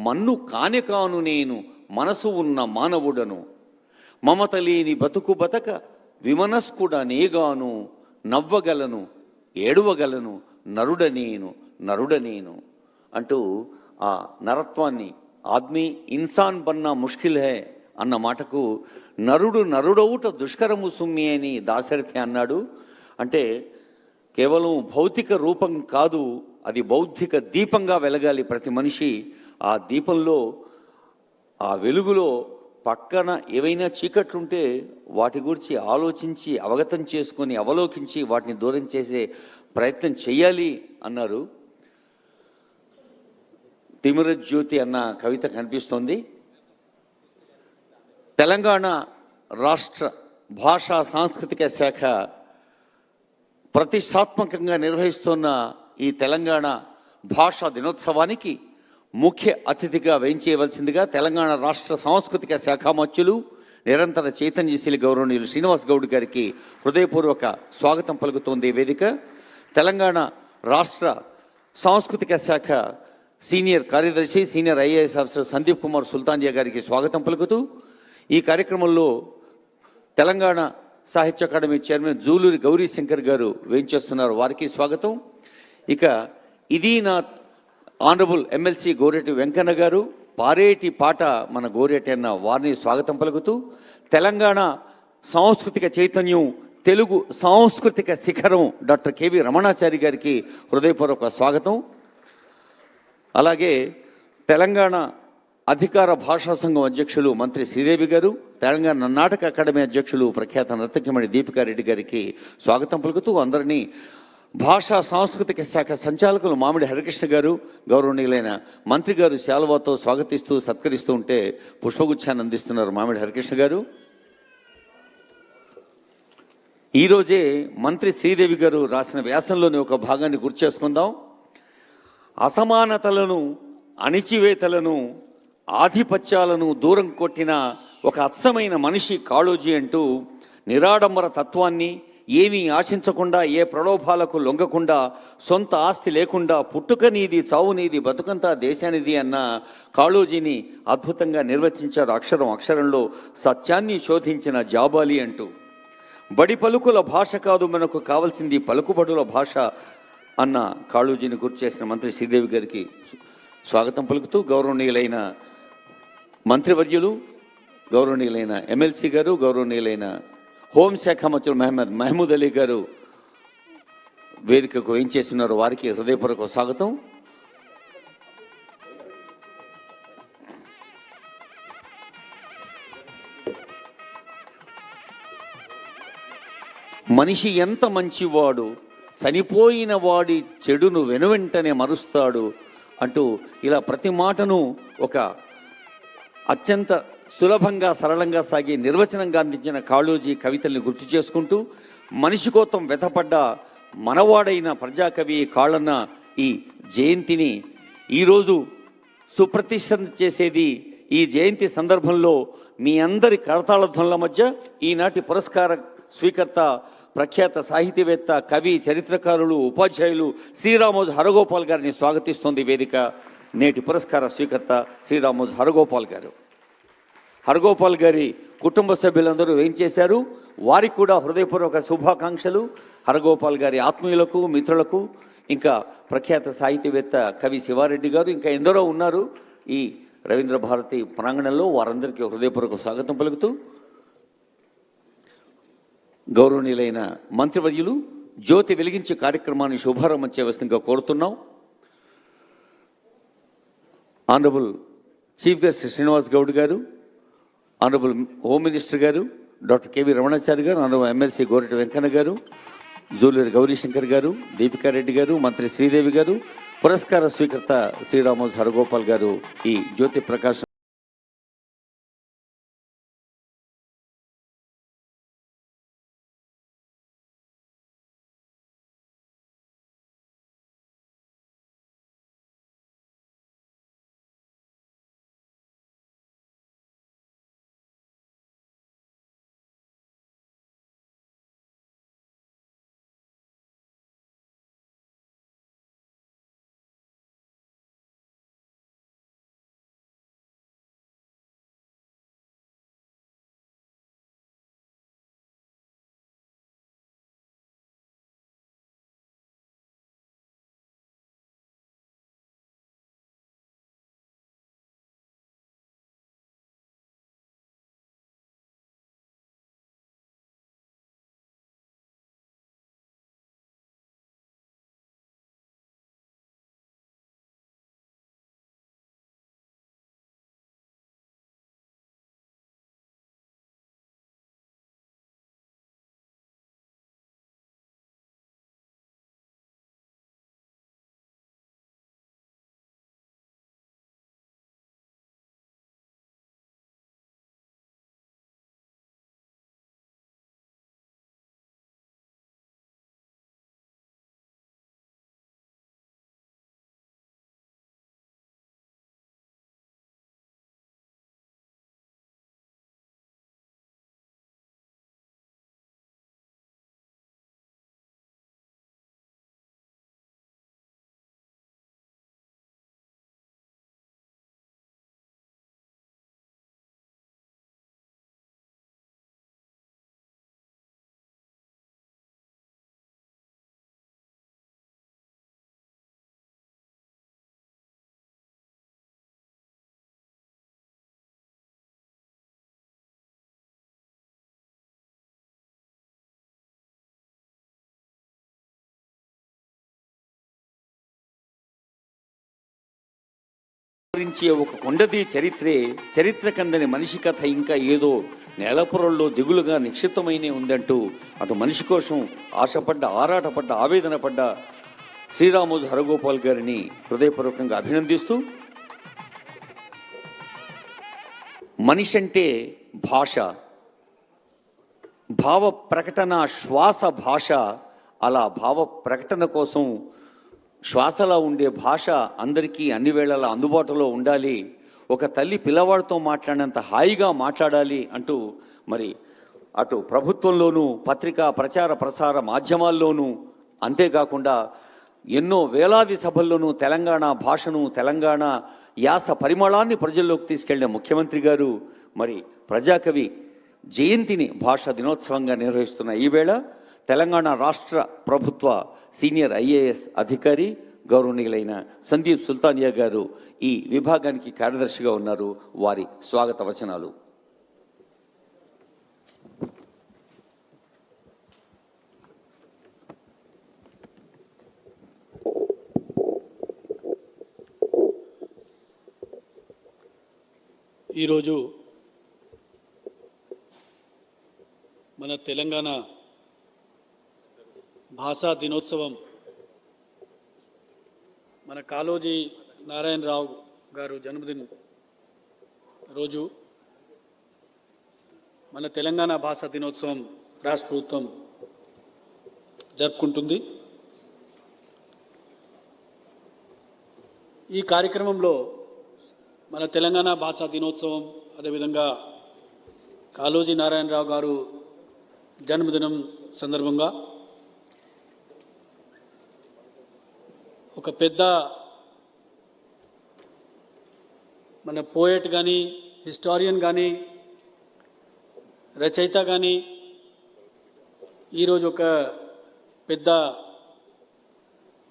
మన్ను కాను నేను మనసు ఉన్న మానవుడను, మమత లేని బతుకు బతక విమనస్కుడనేగాను, నవ్వగలను ఏడవగలను నరుడనేను అంటూ ఆ నరత్వాన్ని, ఆద్మీ ఇన్సాన్ బన్నా ముష్కిల్ హై అన్న మాటకు నరుడవుట దుష్కరము సుమ్మి అని దాశరథి అన్నాడు. అంటే కేవలం భౌతిక రూపం కాదు, అది బౌద్ధిక దీపంగా వెలగాలి ప్రతి మనిషి. ఆ దీపంలో, ఆ వెలుగులో పక్కన ఏవైనా చీకట్లుంటే వాటి గురించి ఆలోచించి, అవగతం చేసుకొని, అవలోకించి వాటిని దూరం చేసే ప్రయత్నం చేయాలి అన్నారు. తిమిరజ్యోతి అన్న కవిత కనిపిస్తోంది. తెలంగాణ రాష్ట్ర భాషా సాంస్కృతిక శాఖ ప్రతిష్టాత్మకంగా నిర్వహిస్తున్న ఈ తెలంగాణ భాషా దినోత్సవానికి ముఖ్య అతిథిగా వేయించేయవలసిందిగా తెలంగాణ రాష్ట్ర సాంస్కృతిక శాఖామత్యులు, నిరంతర చైతన్యశీలి గౌరవనీయులు శ్రీనివాస్ గౌడ్ గారికి హృదయపూర్వక స్వాగతం పలుకుతోంది వేదిక. తెలంగాణ రాష్ట్ర సాంస్కృతిక శాఖ సీనియర్ కార్యదర్శి, senior IAS officer Sandeep Kumar Sultania గారికి స్వాగతం పలుకుతూ, ఈ కార్యక్రమంలో తెలంగాణ సాహిత్య అకాడమీ చైర్మన్ జూలూరి గౌరీశంకర్ గారు వేయించేస్తున్నారు, వారికి స్వాగతం. ఇక ఇది నా ఆనరబుల్ ఎమ్మెల్సీ గోరేటి వెంకన్న గారు, పారేటి పాట మన గోరేటి అన్న వారిని స్వాగతం పలుకుతూ, తెలంగాణ సాంస్కృతిక చైతన్యం, తెలుగు సాంస్కృతిక శిఖరం డాక్టర్ కెవి రమణాచారి గారికి హృదయపూర్వక స్వాగతం. అలాగే తెలంగాణ అధికార భాషా సంఘం అధ్యక్షులు మంత్రి శ్రీదేవి గారు, తెలంగాణ నాటక అకాడమీ అధ్యక్షులు ప్రఖ్యాత నర్తకిమణి దీపికారెడ్డి గారికి స్వాగతం పలుకుతూ, అందరినీ భాషా సాంస్కృతిక శాఖ సంచాలకులు మామిడి హరికృష్ణ గారు, గౌరవనీయులైన మంత్రి గారు శాలువాతో స్వాగతిస్తూ సత్కరిస్తూ ఉంటే పుష్పగుచ్ఛాన్ని అందిస్తున్నారు మామిడి హరికృష్ణ గారు. ఈరోజే మంత్రి శ్రీదేవి గారు రాసిన వ్యాసంలోని ఒక భాగాన్ని గుర్తు చేసుకుందాం. అసమానతలను, అణిచివేతలను, ఆధిపత్యాలను దూరం కొట్టిన ఒక అచ్చమైన మనిషి కాళోజీ అంటూ, నిరాడంబర తత్వాన్ని, ఏమీ ఆశించకుండా, ఏ ప్రలోభాలకు లొంగకుండా, సొంత ఆస్తి లేకుండా, పుట్టుక నీది చావు నీది బతుకంతా దేశానిది అన్న కాళోజీని అద్భుతంగా నిర్వచించారు. అక్షరం అక్షరంలో సత్యాన్ని శోధించిన జాబాలి అంటూ, బడి పలుకుల భాష కాదు మనకు కావాల్సింది పలుకుబడుల భాష అన్న కాళోజీని గుర్తు చేసిన మంత్రి శ్రీదేవి గారికి స్వాగతం పలుకుతూ, గౌరవనీయులైన మంత్రివర్యులు, గౌరవనీయులైన ఎమ్మెల్సీ గారు, గౌరవనీయులైన హోంశాఖ మంత్రులు మహమూద్ అలీ గారు వేదికకు వేయించేస్తున్నారు, వారికి హృదయపూర్వక స్వాగతం. మనిషి ఎంత మంచివాడు, చనిపోయిన వాడి చెడును వెనువెంటనే మరుస్తాడు అంటూ ఇలా ప్రతి మాటను ఒక అత్యంత సులభంగా, సరళంగా సాగి నిర్వచనంగా అందించిన కాళోజీ కవితల్ని గుర్తు చేసుకుంటూ, మనిషి కోసం వెతపడ్డ మనవాడైన ప్రజాకవి కాళన్న ఈ జయంతిని ఈరోజు సుప్రతిష్ఠ చేసేది ఈ జయంతి సందర్భంలో మీ అందరి కరతాళధ్వనుల మధ్య ఈనాటి పురస్కార స్వీకర్త ప్రఖ్యాత సాహితీవేత్త, కవి, చరిత్రకారులు, ఉపాధ్యాయులు శ్రీరామోజు హరగోపాల్ గారిని స్వాగతిస్తోంది వేదిక. నేటి పురస్కార స్వీకర్త శ్రీరామోజు హరగోపాల్ గారు. హరగోపాల్ గారి కుటుంబ సభ్యులందరూ ఏం చేశారు, వారికి కూడా హృదయపూర్వక శుభాకాంక్షలు. హరగోపాల్ గారి ఆత్మీయులకు, మిత్రులకు, ఇంకా ప్రఖ్యాత సాహితీవేత్త కవి శివారెడ్డి గారు, ఇంకా ఎందరో ఉన్నారు ఈ రవీంద్ర భారతి ప్రాంగణంలో. వారందరికీ హృదయపూర్వక స్వాగతం పలుకుతూ గౌరవనీయులైన మంత్రివర్యులు జ్యోతి వెలిగించే కార్యక్రమాన్ని శుభారంభం చేయవలసిందిగా కోరుతున్నాం. Honourable chief guest Srinivas Goud గారు, ఆనరబుల్ హోమ్ మినిస్టర్ గారు డాక్టర్ కెవి రమణాచారి గారు, ఆనరబుల్ ఎమ్మెల్సీ గోరెటి వెంకన్న గారు, జూలూరి గౌరీశంకర్ గారు, దీపికారెడ్డి గారు, మంత్రి శ్రీదేవి గారు, పురస్కార స్వీకర్త శ్రీరామోజు హరగోపాల్ గారు ఈ జ్యోతి ప్రకాశం గురించి ఒక కొండది చరిత్ర కందని మనిషి కథ ఇంకా ఏదో నేలపురంలో దిగులుగా నిక్షిప్తమైనే ఉందంటూ అటు మనిషి కోసం ఆశపడ్డ, ఆరాటపడ్డ, ఆవేదన పడ్డ శ్రీరామోజు హరగోపాల్ గారిని హృదయపూర్వకంగా అభినందిస్తూ, మనిషి అంటే భాష, భావ ప్రకటన, శ్వాస భాష. అలా భావ ప్రకటన కోసం శ్వాసలా ఉండే భాష అందరికీ అన్ని వేళలా అందుబాటులో ఉండాలి. ఒక తల్లి పిల్లవాడితో మాట్లాడినంత హాయిగా మాట్లాడాలి అంటూ మరి అటు ప్రభుత్వంలోనూ, పత్రికా ప్రచార ప్రసార మాధ్యమాల్లోనూ, అంతేకాకుండా ఎన్నో వేలాది సభల్లోనూ తెలంగాణ భాషను, తెలంగాణ యాస పరిమళాన్ని ప్రజల్లోకి తీసుకెళ్లిన ముఖ్యమంత్రి గారు మరి ప్రజాకవి జయంతిని భాషా దినోత్సవంగా నిర్వహిస్తున్న ఈ వేళ తెలంగాణ రాష్ట్ర ప్రభుత్వ సీనియర్ ఐఏఎస్ అధికారి గౌరవనీయులైన సందీప్ సుల్తానియా గారు ఈ విభాగానికి కార్యదర్శిగా ఉన్నారు. వారి స్వాగత వచనాలు. ఈరోజు మన తెలంగాణ భాషా దినోత్సవం, మన కాళోజీ నారాయణరావు గారు జన్మదిన రోజు మన తెలంగాణ భాషా దినోత్సవం రాష్ట్ర ప్రభుత్వం జరుపుకుంటుంది. ఈ కార్యక్రమంలో మన తెలంగాణ భాషా దినోత్సవం, అదేవిధంగా కాళోజీ నారాయణరావు గారు జన్మదినం సందర్భంగా ఒక పెద్ద మన పోయట్ కానీ, హిస్టారియన్ కానీ, రచయిత కానీ ఈరోజు ఒక పెద్ద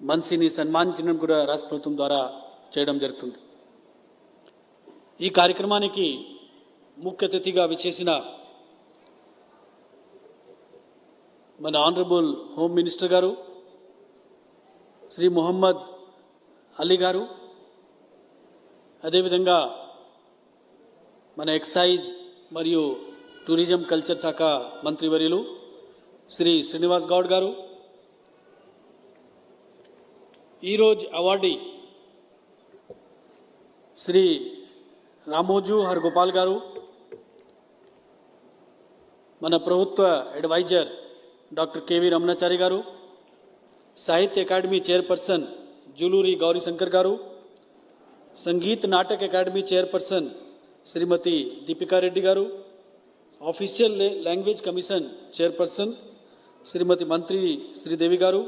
మనిషిని సన్మానించడం కూడా రాష్ట్ర ప్రభుత్వం ద్వారా చేయడం జరుగుతుంది. ఈ కార్యక్రమానికి ముఖ్య అతిథిగా విచ్చేసిన మన ఆనరబుల్ హోమ్ మినిస్టర్ గారు శ్రీ మొహమ్మద్ అలీ గారు, అదేవిధంగా మన ఎక్సైజ్ మరియు టూరిజం కల్చర్ శాఖ మంత్రివర్యులు శ్రీ శ్రీనివాస్ గౌడ్ గారు, ఈరోజు అవార్డీ శ్రీ రామోజు హర్గోపాల్ గారు, మన ప్రభుత్వ అడ్వైజర్ డాక్టర్ కేవి రమణాచారి గారు, సాహిత్య అకాడమీ చైర్పర్సన్ జూలూరి గౌరీశంకర్ గారు, సంగీత్ నాటక అకాడమీ చైర్పర్సన్ శ్రీమతి దీపికా రెడ్డి గారు, ఆఫీషియల్ లాంగ్వేజ్ కమిషన్ చైర్పర్సన్ శ్రీమతి మంత్రి శ్రీదేవి గారు,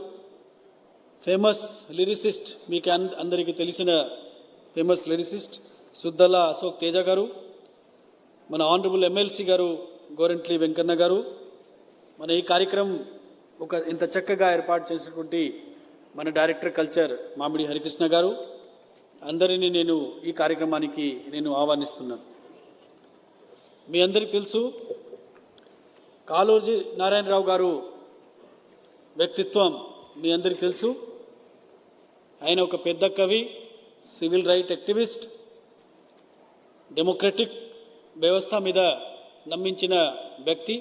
ఫేమస్ లిరిసిస్ట్, మీకు అందరికీ తెలిసిన ఫేమస్ లిరిసిస్ట్ సుద్దల అశోక్ తేజ గారు, మన ఆనరబుల్ ఎమ్మెల్సీ గారు గోరంట్లి వెంకన్న గారు, మన ఈ కార్యక్రమం ఇంత చక్కగా ఏర్పాటు చేసినటువంటి మన డైరెక్టర్ కల్చర్ మామిడి హరికృష్ణ గారు, అందరినీ నేను ఈ కార్యక్రమానికి ఆహ్వానిస్తున్నాను. మీ అందరికీ తెలుసు, కాళోజీ నారాయణరావు గారు వ్యక్తిత్వం మీ అందరికీ తెలుసు. ఆయన ఒక పెద్ద కవి, సివిల్ రైట్ యాక్టివిస్ట్, డెమోక్రటిక్ వ్యవస్థ మీద నమ్మించిన వ్యక్తి.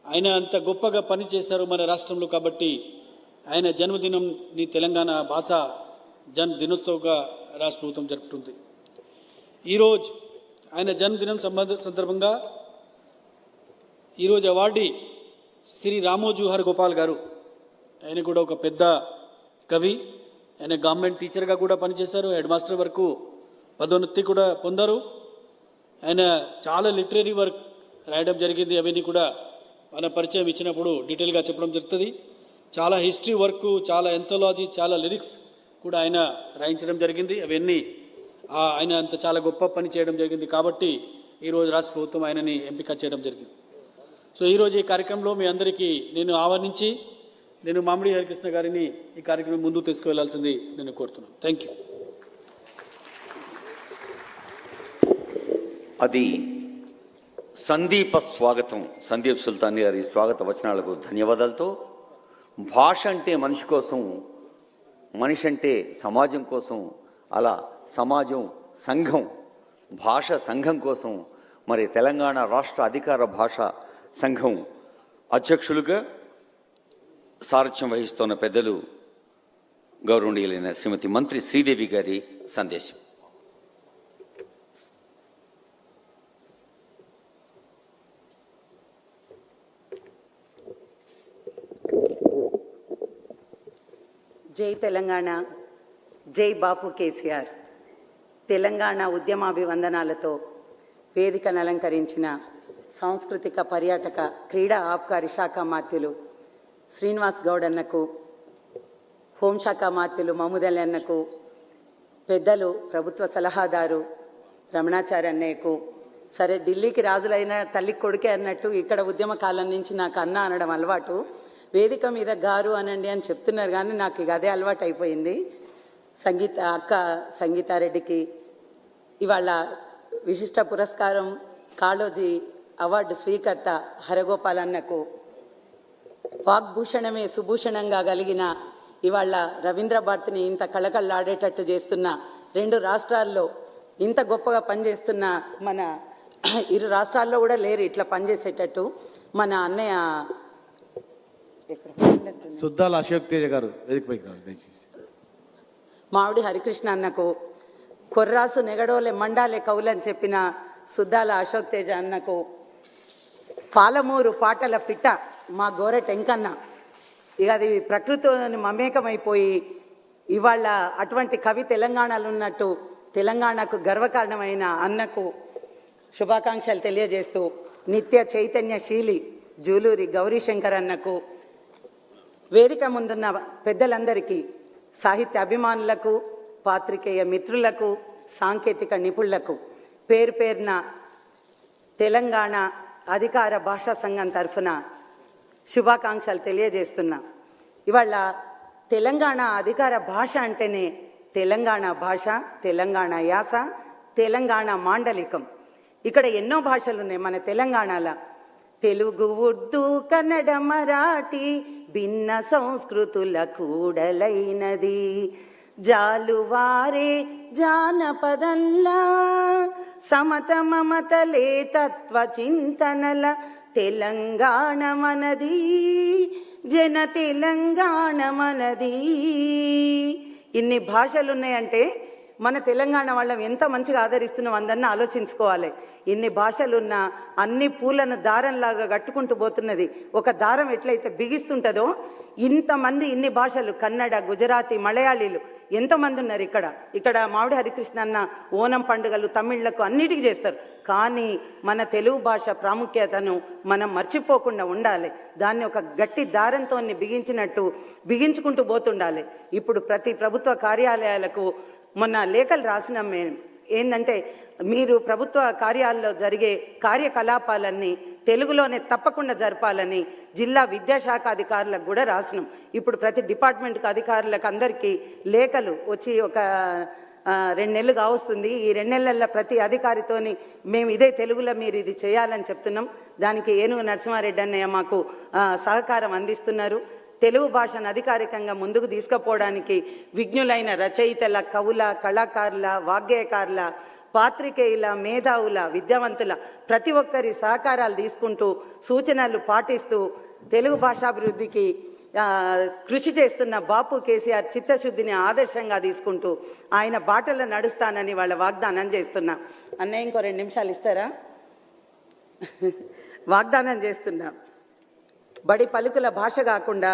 ఆయన అంత గొప్పగా పనిచేశారు మన రాష్ట్రంలో. కాబట్టి ఆయన జన్మదినంని తెలంగాణ భాష దినోత్సవంగా రాష్ట్ర ప్రభుత్వం జరుపుతుంది. ఈరోజు ఆయన జన్మదినం సందర్భంగా ఈరోజు అవార్డీ శ్రీ రామోజు హర్గోపాల్ గారు, ఆయన కూడా ఒక పెద్ద కవి. ఆయన గవర్నమెంట్ టీచర్గా కూడా పనిచేశారు, హెడ్ మాస్టర్ వరకు పదోన్నతి కూడా పొందారు. ఆయన చాలా లిటరీ వర్క్ రాయడం జరిగింది, అవన్నీ కూడా మన పరిచయం ఇచ్చినప్పుడు డీటెయిల్గా చెప్పడం జరుగుతుంది. చాలా హిస్టరీ వర్క్, చాలా ఎంథాలజీ, చాలా లిరిక్స్ కూడా ఆయన రాయించడం జరిగింది. అవన్నీ ఆయన అంత చాలా గొప్ప పని చేయడం జరిగింది. కాబట్టి ఈరోజు రాష్ట్ర ప్రభుత్వం ఆయనని ఎంపిక చేయడం జరిగింది. సో ఈరోజు ఈ కార్యక్రమంలో మీ అందరికీ ఆహ్వానించి మామిడి హరికృష్ణ గారిని ఈ కార్యక్రమం ముందుకు తీసుకువెళ్లాల్సింది నేను కోరుతున్నాను. Thank you. అది సందీప స్వాగతం. సందీప్ సుల్తాన్ గారి స్వాగత వచనాలకు ధన్యవాదాలతో, భాష అంటే మనిషి కోసం, మనిషి అంటే సమాజం కోసం, అలా సమాజం సంఘం, భాష సంఘం కోసం మరి తెలంగాణ రాష్ట్ర అధికార భాషా సంఘం అధ్యక్షులుగా సారథ్యం వహిస్తున్న పెద్దలు గౌరవనీయులైన శ్రీమతి మంత్రి శ్రీదేవి గారి సందేశం. జై తెలంగాణ, జై బాపు కేసీఆర్. తెలంగాణ ఉద్యమాభివందనాలతో వేదికను అలంకరించిన సాంస్కృతిక పర్యాటక క్రీడా ఆబ్కారీ శాఖ మాత్యులు శ్రీనివాస్ గౌడ్ అన్నకు, హోంశాఖ మాత్యులు మహమూద్ అన్నకు, పెద్దలు ప్రభుత్వ సలహాదారు రమణాచారి అన్నయ్యకు, సరే ఢిల్లీకి రాజులైన తల్లి కొడుకే అన్నట్టు ఇక్కడ ఉద్యమ కాలం నుంచి నాకు అన్న అనడం అలవాటు. వేదిక మీద గారు అనండి అని చెప్తున్నారు కానీ నాకు ఇక అదే అలవాటు అయిపోయింది. అక్క సంగీతారెడ్డికి ఇవాళ విశిష్ట పురస్కారం కాళోజీ అవార్డు స్వీకర్త హరగోపాల్ అన్నకు, వాగ్భూషణమే సుభూషణంగా కలిగిన ఇవాళ రవీంద్ర భారతిని ఇంత కళకళలాడేటట్టు చేస్తున్న, 2 రాష్ట్రాల్లో ఇంత గొప్పగా పనిచేస్తున్న, మన ఇరు రాష్ట్రాల్లో కూడా లేరు ఇట్లా పనిచేసేటట్టు మన అన్నయ్య సుద్దాల అశోక్ తేజ గారు వేదికపైకి రావాలి దయచేసి. మామిడి హరికృష్ణ అన్నకు, కొర్రాసు నెగడోలే మండాలే కవులని చెప్పిన సుద్దాల అశోక్ తేజ అన్నకు, పాలమూరు పాటల పిట్ట మా గోరెట్ ఎంకన్న, ఇక అది ప్రకృతిని మమేకమైపోయి ఇవాళ అటువంటి కవి తెలంగాణలో ఉన్నట్టు తెలంగాణకు గర్వకారణమైన అన్నకు శుభాకాంక్షలు తెలియజేస్తూ, నిత్య చైతన్యశీలి జూలూరి గౌరీశంకర్ అన్నకు, వేదిక ముందున్న పెద్దలందరికీ, సాహిత్య అభిమానులకు, పాత్రికేయ మిత్రులకు, సాంకేతిక నిపుణులకు పేరు పేరున తెలంగాణ అధికార భాషా సంఘం తరఫున శుభాకాంక్షలు తెలియజేస్తున్నా. ఇవాళ తెలంగాణ అధికార భాష అంటేనే తెలంగాణ భాష, తెలంగాణ యాస, తెలంగాణ మాండలికం. ఇక్కడ ఎన్నో భాషలు ఉన్నాయి మన తెలంగాణలో. తెలుగు, ఉర్దూ, కన్నడ, మరాఠీ భిన్న సంస్కృతుల కూడలైనది. జాలువారే జానపదంలా సమత మమతలే తత్వ చింతనల తెలంగాణ మనది, జన తెలంగాణ మనది. ఇన్ని భాషలు ఉన్నాయంటే మన తెలంగాణ వాళ్ళం ఎంత మంచిగా ఆదరిస్తున్నాం అందరినీ ఆలోచించుకోవాలి. ఇన్ని భాషలున్న అన్ని పూలను దారంలాగా కట్టుకుంటూ పోతున్నది. ఒక దారం ఎట్లయితే బిగిస్తుంటుందో ఇంతమంది ఇన్ని భాషలు, కన్నడ, గుజరాతీ, మలయాళీలు ఎంతమంది ఉన్నారు ఇక్కడ మామిడి హరికృష్ణ అన్న ఓనం పండుగలు తమిళ్లకు అన్నిటికీ చేస్తారు. కానీ మన తెలుగు భాష ప్రాముఖ్యతను మనం మర్చిపోకుండా ఉండాలి. దాన్ని ఒక గట్టి దారంతో బిగించినట్టు బిగించుకుంటూ పోతుండాలి. ఇప్పుడు ప్రతి ప్రభుత్వ కార్యాలయాలకు మొన్న లేఖలు రాసినాం మేము. ఏంటంటే మీరు ప్రభుత్వ కార్యాలయాల్లో జరిగే కార్యకలాపాలన్నీ తెలుగులోనే తప్పకుండా జరపాలని జిల్లా విద్యాశాఖ అధికారులకు కూడా రాసినాం. ఇప్పుడు ప్రతి డిపార్ట్మెంట్కి అధికారులకు అందరికీ లేఖలు వచ్చి ఒక 2 నెలలు కావస్తుంది. ఈ 2 నెలల్లో ప్రతి అధికారితోని మేము ఇదే తెలుగులో మీరు ఇది చేయాలని చెప్తున్నాం. దానికి ఏనుగు నరసింహారెడ్డి అన్నయ్య మాకు సహకారం అందిస్తున్నారు. తెలుగు భాషను అధికారికంగా ముందుకు తీసుకుపోవడానికి విజ్ఞులైన రచయితల, కవుల, కళాకారుల, వాగ్గేయకారుల, పాత్రికేయుల, మేధావుల, విద్యావంతుల ప్రతి ఒక్కరి సహకారాలు తీసుకుంటూ సూచనలు పాటిస్తూ తెలుగు భాషాభివృద్ధికి కృషి చేస్తున్న బాపు కేసీఆర్ చిత్తశుద్ధిని ఆదర్శంగా తీసుకుంటూ ఆయన బాటలో నడుస్తానని వాళ్ళ వాగ్దానం చేస్తున్నా. అన్నయ్య ఇంకో 2 నిమిషాలు ఇస్తారా? వాగ్దానం చేస్తున్నా. బడి పలుకుల భాష కాకుండా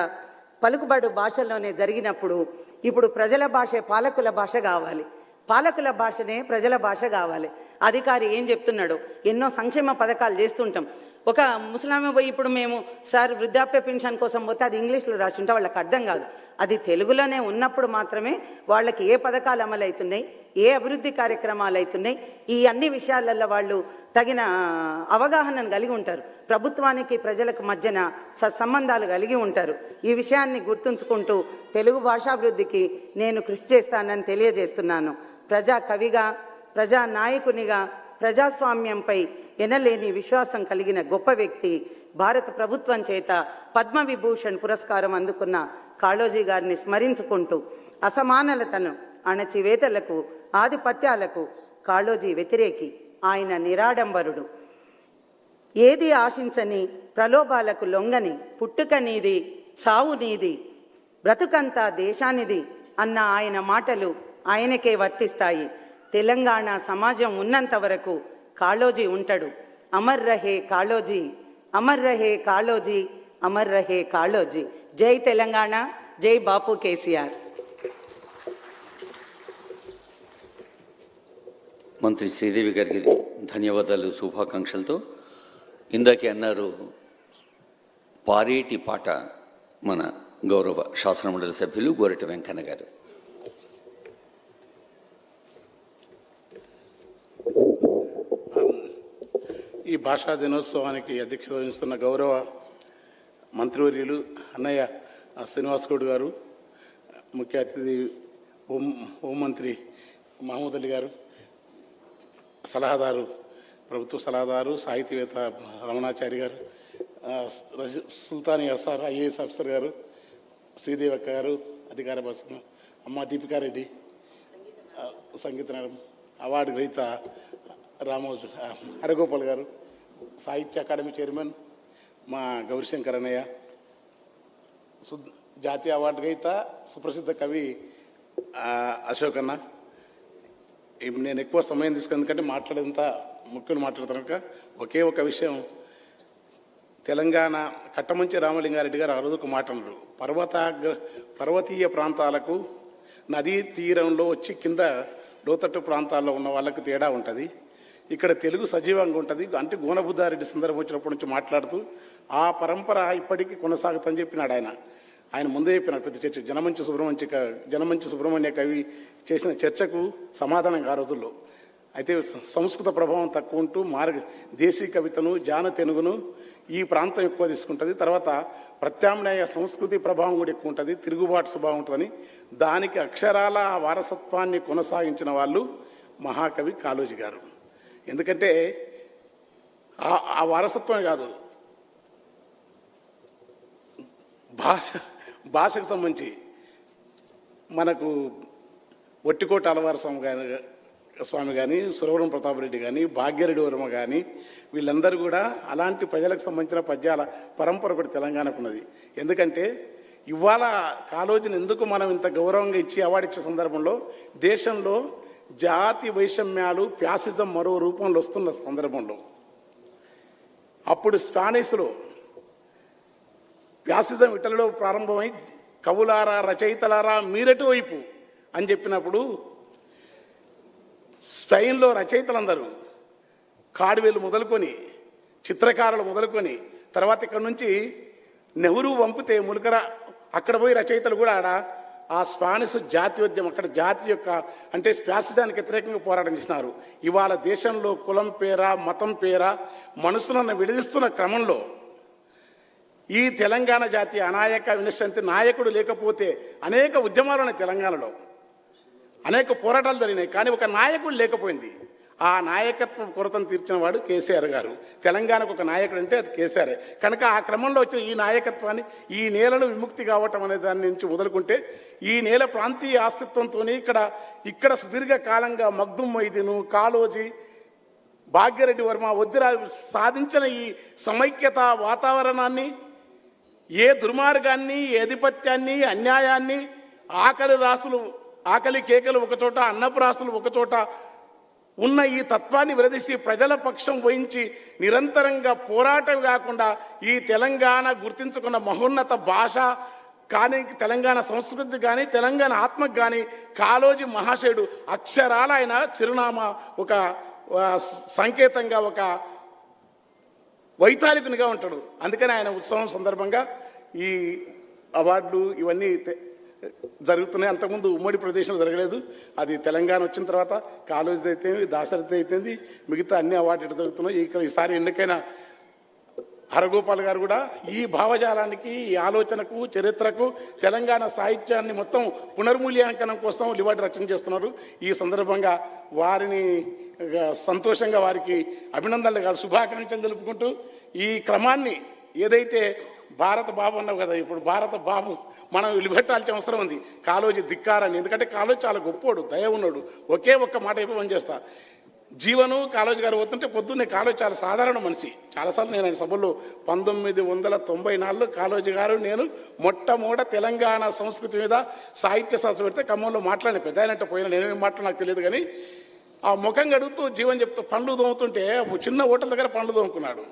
పలుకుబడు భాషలోనే జరిగినప్పుడు ఇప్పుడు ప్రజల భాషే పాలకుల భాష కావాలి, పాలకుల భాషనే ప్రజల భాష కావాలి. అధికారి ఏం చెప్తున్నాడు? ఎన్నో సంక్షేమ పథకాలు చేస్తుంటాం. ఒక ముసలామె పోయి ఇప్పుడు మేము సార్ వృద్ధాప్య పెన్షన్ కోసం పోతే అది ఇంగ్లీష్లో రాస్తుంటే వాళ్ళకి అర్థం కాదు. అది తెలుగులోనే ఉన్నప్పుడు మాత్రమే వాళ్ళకి ఏ పథకాలు అమలవుతున్నాయి, ఏ అభివృద్ధి కార్యక్రమాలు అవుతున్నాయి, ఈ అన్ని విషయాలలో వాళ్ళు తగిన అవగాహనను కలిగి ఉంటారు. ప్రభుత్వానికి ప్రజలకు మధ్యన సత్సంబంధాలు కలిగి ఉంటారు. ఈ విషయాన్ని గుర్తుంచుకుంటూ తెలుగు భాషాభివృద్ధికి నేను కృషి చేస్తానని తెలియజేస్తున్నాను. ప్రజా కవిగా, ప్రజా నాయకునిగా, ప్రజాస్వామ్యంపై ఎనలేని విశ్వాసం కలిగిన గొప్ప వ్యక్తి, భారత ప్రభుత్వం చేత పద్మవిభూషణ్ పురస్కారం అందుకున్న కాళోజీ గారిని స్మరించుకుంటూ అసమానతలను, అణచివేతలకు, ఆధిపత్యాలకు కాళోజీ వ్యతిరేకి, ఆయన నిరాడంబరుడు, ఏది ఆశించని, ప్రలోభాలకు లొంగని, పుట్టుక నీది చావు నీది, బ్రతుకంతా దేశానిది అన్న ఆయన మాటలు ఆయనకే వర్తిస్తాయి. తెలంగాణ సమాజం ఉన్నంత వరకు కాళోజీ ఉంటాడు. అమర్ రహే కాళోజీ, అమర్ రహే కాళోజీ, అమర్ రహే కాళోజీ. జై తెలంగాణ, జై బాపు కేసీఆర్. మంత్రి శ్రీదేవి గారికి ధన్యవాదాలు, శుభాకాంక్షలతో. ఇందాకే అన్నారు పారేటి పాట మన గౌరవ శాసనమండలి సభ్యులు గోరటి వెంకన్న గారు. ఈ భాషా దినోత్సవానికి అధ్యక్షత వహిస్తున్న గౌరవ మంత్రివర్యులు అన్నయ్య శ్రీనివాస్ గౌడ్ గారు, ముఖ్య అతిథి హోంమంత్రి మహమూద్ అలీ గారు, సలహాదారు, ప్రభుత్వ సలహాదారు, సాహితీవేత్త రమణాచారి గారు, సుల్తానీ అసార్ ఐఏఎస్ ఆఫీసర్ గారు, శ్రీదేవి అక్క గారు, అధికార భాష అమ్మ దీపికారెడ్డి, సంగీత అవార్డు గ్రహీత రామోజు హరగోపాల్ గారు, సాహిత్య అకాడమీ చైర్మన్ మా గౌరీశంకర్ అన్నయ్య, జాతీయ అవార్డు గ్రహీత సుప్రసిద్ధ కవి అశోక్ అన్న. నేను ఎక్కువ సమయం తీసుకుని ఎందుకంటే మాట్లాడేంత ముఖ్యం మాట్లాడుతాను కనుక ఒకే ఒక విషయం. తెలంగాణ కట్టమంచి రామలింగారెడ్డి గారు ఆ రోజు ఒక మాట అన్నారు, పర్వతీయ ప్రాంతాలకు నదీ తీరంలో వచ్చి కింద లోతట్టు ప్రాంతాల్లో ఉన్న వాళ్ళకి తేడా ఉంటుంది. ఇక్కడ తెలుగు సజీవంగా ఉంటుంది. అంటే గోనబుద్ధారెడ్డి సందర్భం వచ్చినప్పటి నుంచి మాట్లాడుతూ ఆ పరంపర ఇప్పటికీ కొనసాగుతుందని చెప్పినాడు ఆయన. ఆయన ముందే చెప్పినాడు పెద్ద చర్చ జనమంచి సుబ్రహ్మణ్య కవి చేసిన చర్చకు సమాధానం ఆ రోజుల్లో. అయితే సంస్కృత ప్రభావం తక్కువ ఉంటూ దేశీ కవితను జాన తెనుగును ఈ ప్రాంతం ఎక్కువ తీసుకుంటుంది. తర్వాత ప్రత్యామ్నాయ సంస్కృతి ప్రభావం కూడా ఎక్కువ ఉంటుంది, తిరుగుబాటు స్వభావం ఉంటుందని దానికి అక్షరాల ఆ వారసత్వాన్ని కొనసాగించిన వాళ్ళు మహాకవి కాళోజీ గారు. ఎందుకంటే ఆ వారసత్వమే కాదు, భాషకు సంబంధించి మనకు ఒట్టికోట అలవారు స్వామి కానీ సురవరం ప్రతాపరెడ్డి కానీ భాగ్యరెడ్డి వర్మ కానీ వీళ్ళందరూ కూడా అలాంటి ప్రజలకు సంబంధించిన పద్యాల పరంపర ఒకటి తెలంగాణకు ఉన్నది. ఎందుకంటే ఇవాళ కాళోజీని ఎందుకు మనం ఇంత గౌరవంగా ఇచ్చి అవార్డు ఇచ్చే సందర్భంలో దేశంలో జాతి వైషమ్యాలు ప్యాసిజం మరో రూపంలో వస్తున్న సందర్భంలో అప్పుడు స్పానిష్లో ప్యాసిజం ఇటలీలో ప్రారంభమై కవులారా రచయితలారా మీరటి వైపు అని చెప్పినప్పుడు స్పెయిన్లో రచయితలందరూ కాడువేలు మొదలుకొని చిత్రకారులు మొదలుకొని తర్వాత ఇక్కడ నుంచి నెహ్రూ పంపితే ములకర అక్కడ పోయి రచయితలు కూడా ఆడ ఆ స్పానిష్ జాతీయోద్యమం అక్కడ జాతి యొక్క అంటే ప్యాసిజానికి వ్యతిరేకంగా పోరాటం చేసినారు. ఇవాళ దేశంలో కులం పేర మతం పేర మనుషులను విడదీస్తున్న క్రమంలో ఈ తెలంగాణ జాతి అనాయక వినశ్యంతి నాయకుడు లేకపోతే అనేక ఉద్యమాలు ఉన్నాయి తెలంగాణలో, అనేక పోరాటాలు జరిగినాయి, కానీ ఒక నాయకుడు లేకపోయింది. ఆ నాయకత్వ కొరతను తీర్చిన వాడు కేసీఆర్ గారు. తెలంగాణకు ఒక నాయకుడు అంటే అది కేసీఆర్. కనుక ఆ క్రమంలో వచ్చిన ఈ నాయకత్వాన్ని ఈ నేలను విముక్తి కావటం అనే దాని నుంచి మొదలుకుంటే ఈ నేల ప్రాంతీయ అస్తిత్వంతో ఇక్కడ సుదీర్ఘ కాలంగా మగ్దుం మొయిదీను కాళోజీ భాగ్యరెడ్డి వర్మ వద్దిరాజు సాధించిన ఈ సమైక్యత వాతావరణాన్ని ఏ దుర్మార్గాన్ని ఆధిపత్యాన్ని అన్యాయాన్ని ఆకలి కేకలు ఒకచోట అన్నపు రాసులు ఒకచోట ఉన్న ఈ తత్వాన్ని విడదీసి ప్రజల పక్షం వహించి నిరంతరంగా పోరాటం కాకుండా ఈ తెలంగాణ గుర్తించుకున్న మహోన్నత భాష కానీ తెలంగాణ సంస్కృతి కానీ తెలంగాణ ఆత్మకు కానీ కాళోజీ మహాశయుడు అక్షరాల ఆయన చిరునామా ఒక సంకేతంగా ఒక వైతాళికునిగా ఉంటాడు. అందుకని ఆయన ఉత్సవం సందర్భంగా ఈ అవార్డులు ఇవన్నీ జరుగుతున్నాయి. అంతకుముందు ఉమ్మడి ప్రదేశంలో జరగలేదు. అది తెలంగాణ వచ్చిన తర్వాత కాళోజీ అయితేంది దాశరథి అయితేంది మిగతా అన్ని అవార్డులు జరుగుతున్నాయి. ఈసారి ఎన్నికైన హరగోపాల్ గారు కూడా ఈ భావజాలానికి ఈ ఆలోచనకు చరిత్రకు తెలంగాణ సాహిత్యాన్ని మొత్తం పునర్మూల్యాంకనం కోసం లివార్డు రచన చేస్తున్నారు. ఈ సందర్భంగా వారిని సంతోషంగా వారికి అభినందనలు కాదు శుభాకాంక్షలు తెలుపుకుంటూ ఈ క్రమాన్ని ఏదైతే భారత బాబు అన్నావు కదా, ఇప్పుడు భారత బాబు మనం నిలబెట్టాల్సిన అవసరం ఉంది కాళోజీ ధిక్కారాన్ని. ఎందుకంటే కాళోజీ చాలా గొప్పోడు, దయ ఉన్నాడు. ఒకే ఒక్క మాట అయిపోయి పనిచేస్తా జీవను కాళోజీ గారు పోతుంటే పొద్దున్నే కాళోజీ చాలా సాధారణ మనిషి. చాలాసార్లు నేను ఆయన సభలో 1994లో కాళోజీ గారు నేను మొట్టమొదట తెలంగాణ సంస్కృతి మీద సాహిత్య శాస్త్రం పెడితే ఖమ్మంలో మాట్లాడిన పెద్ద ఆయనంటే పోయినా నేనేమి మాట్లాడినా నాకు తెలియదు, కానీ ఆ ముఖం గడుగుతూ జీవన్ చెప్తూ పండ్లు తోముతుంటే చిన్న హోటల్ దగ్గర పండ్లు తోముకున్నాడు.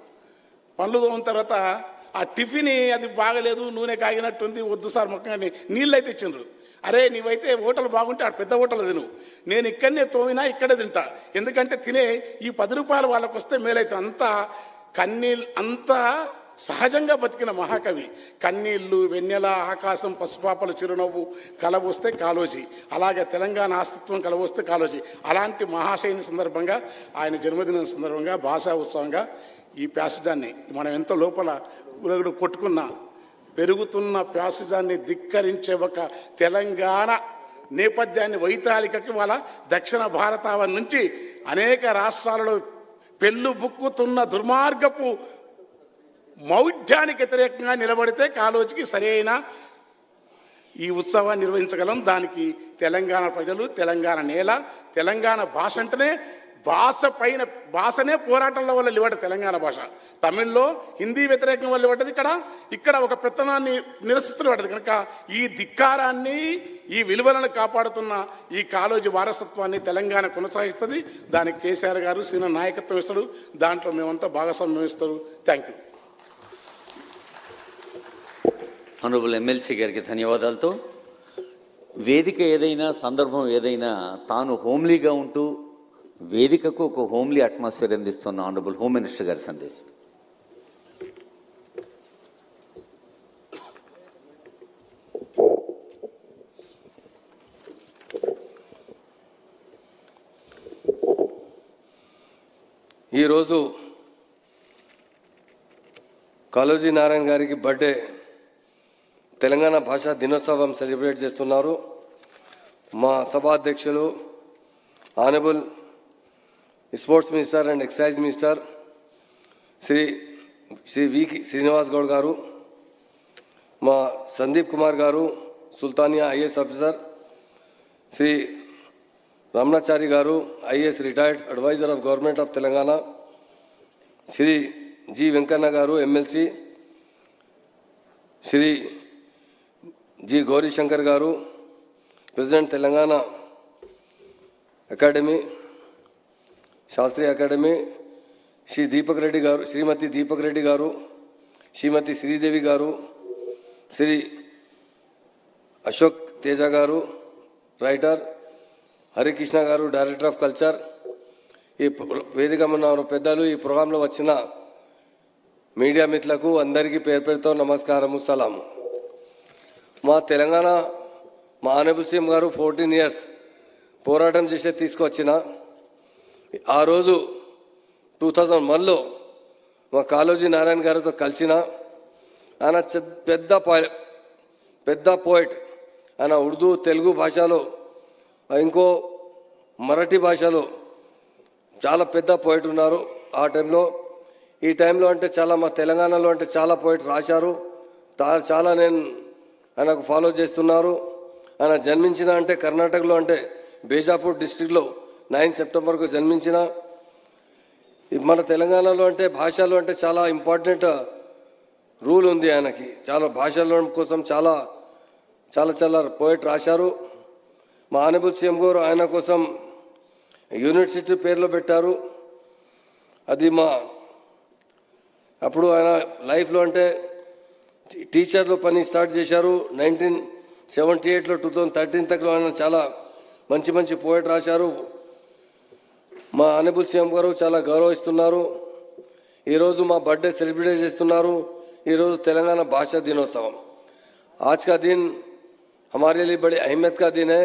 పండ్లు తోమిన తర్వాత ఆ టిఫిన్ అది బాగలేదు, నూనె కాగినట్టుంది, వద్దు సార్ ముఖంగా నీళ్ళు అయితే ఇచ్చిండ్రు. అరే నీవైతే హోటల్ బాగుంటే ఆ పెద్ద హోటల్ తిను, నేను ఇక్కడనే తోమినా ఇక్కడే తింటా, ఎందుకంటే తినే ఈ 10 రూపాయలు వాళ్ళకు వస్తే మేలైతే. అంతా సహజంగా బతికిన మహాకవి. కన్నీళ్ళు వెన్నెల ఆకాశం పసుపాపల చిరునవ్వు కలబోస్తే కాళోజీ, అలాగే తెలంగాణ అస్తిత్వం కలబోస్తే కాళోజీ. అలాంటి మహాశయుని సందర్భంగా ఆయన జన్మదినం సందర్భంగా భాషా ఉత్సవంగా ఈ ప్యాసిజాన్ని మనం ఎంత లోపల ఉరగుడు కొట్టుకున్నా పెరుగుతున్న ప్యాసిజాన్ని ధిక్కరించే ఒక తెలంగాణ నేపథ్యాన్ని వైతాళికకి వాళ్ళ దక్షిణ భారతావనం నుంచి అనేక రాష్ట్రాలలో పెళ్ళు బుక్కుతున్న దుర్మార్గపు మౌఢ్యానికి వ్యతిరేకంగా నిలబడితే కాళోజీకి సరైన ఈ ఉత్సవాన్ని నిర్వహించగలం. దానికి తెలంగాణ ప్రజలు, తెలంగాణ నేల, తెలంగాణ భాష అంటేనే భాషనే పోరాటంలో వల్ల నిలబడ్డ తెలంగాణ భాష. తమిళ్లో హిందీ వ్యతిరేకం వల్ల నిలబడ్డది, ఇక్కడ ఒక పెత్తనాన్ని నిరసిస్తూ పడ్డది. కనుక ఈ ధిక్కారాన్ని ఈ విలువలను కాపాడుతున్న ఈ కాళోజీ వారసత్వాన్ని తెలంగాణ కొనసాగిస్తుంది. దానికి కేసీఆర్ గారు సీన నాయకత్వం ఇస్తాడు, దాంట్లో మేమంతా భాగస్వామ్యం ఇస్తారు. Thank you. ఆనరబుల్ ఎమ్మెల్సీ గారికి ధన్యవాదాలతో వేదిక ఏదైనా సందర్భం ఏదైనా తాను హోమ్లీగా ఉంటూ వేదికకు ఒక హోమ్లీ అట్మాస్ఫియర్ అందిస్తున్న ఆనరబుల్ హోమ్ మినిస్టర్ గారి సందేశం. ఈరోజు కాళోజీ నారాయణ గారికి బర్త్డే తెలంగాణ భాషా దినోత్సవం సెలబ్రేట్ చేస్తున్నారు. మా సభాధ్యక్షులు honourable sports minister and excise minister Shri V Srinivas Goud garu, మా Sandeep Kumar garu Sultania IAS officer, Shri Ramanachari garu IAS retired advisor of government of Telangana, Shri G Venkanna garu MLC, Shri G Gaurishankar garu president Telangana academy శాస్త్రీయ అకాడమీ, శ్రీ దీపక్ రెడ్డి గారు, శ్రీమతి దీపక్ రెడ్డి గారు, శ్రీమతి శ్రీదేవి గారు, శ్రీ అశోక్ తేజ గారు రైటర్, హరికృష్ణ గారు డైరెక్టర్ ఆఫ్ కల్చర్, ఈ వేదిక ఉన్న పెద్దలు, ఈ ప్రోగ్రాంలో వచ్చిన మీడియా మిత్రులకు అందరికీ పేరు పేరుతో నమస్కారము, సలాము. మా తెలంగాణ మా ఆనరబుల్ సీఎం గారు 14 years పోరాటం చేసే తీసుకొచ్చిన ఆ రోజు 2001లో మా కాళోజీ నారాయణ గారితో కలిసిన ఆయన పెద్ద పోయిట్. ఆయన ఉర్దూ తెలుగు భాషలో ఇంకో మరాఠీ భాషలో చాలా పెద్ద పోయిట్ ఉన్నారు ఆ టైంలో. ఈ టైంలో అంటే చాలా మా తెలంగాణలో అంటే చాలా పోయిట్ రాశారు. చాలా నేను ఆయనకు ఫాలో చేస్తున్నారు. ఆయన జన్మించిన అంటే కర్ణాటకలో అంటే బేజాపూర్ డిస్టిక్లో 9 సెప్టెంబర్కు జన్మించిన. మన తెలంగాణలో అంటే భాషలో అంటే చాలా ఇంపార్టెంట్ రూల్ ఉంది ఆయనకి. చాలా భాషల కోసం చాలా చాలా చాలా పోయిట్ రాశారు. మా ఆనరబుల్ సీఎం గారు ఆయన కోసం యూనివర్సిటీ పేర్లో పెట్టారు. అది మా అప్పుడు ఆయన లైఫ్లో అంటే టీచర్లో పని స్టార్ట్ చేశారు 1978లో. 2013 తక్కువ ఆయన చాలా మంచి మంచి పోయిట్ రాశారు. మా ఆనరబుల్ సీఎం గారు చాలా గౌరవిస్తున్నారు. ఈరోజు మా బర్త్డే సెలబ్రేట్ చేస్తున్నారు. ఈరోజు తెలంగాణ భాషా దినోత్సవం. आज का दिन हमारे लिए बड़े अहमियत का दिन है,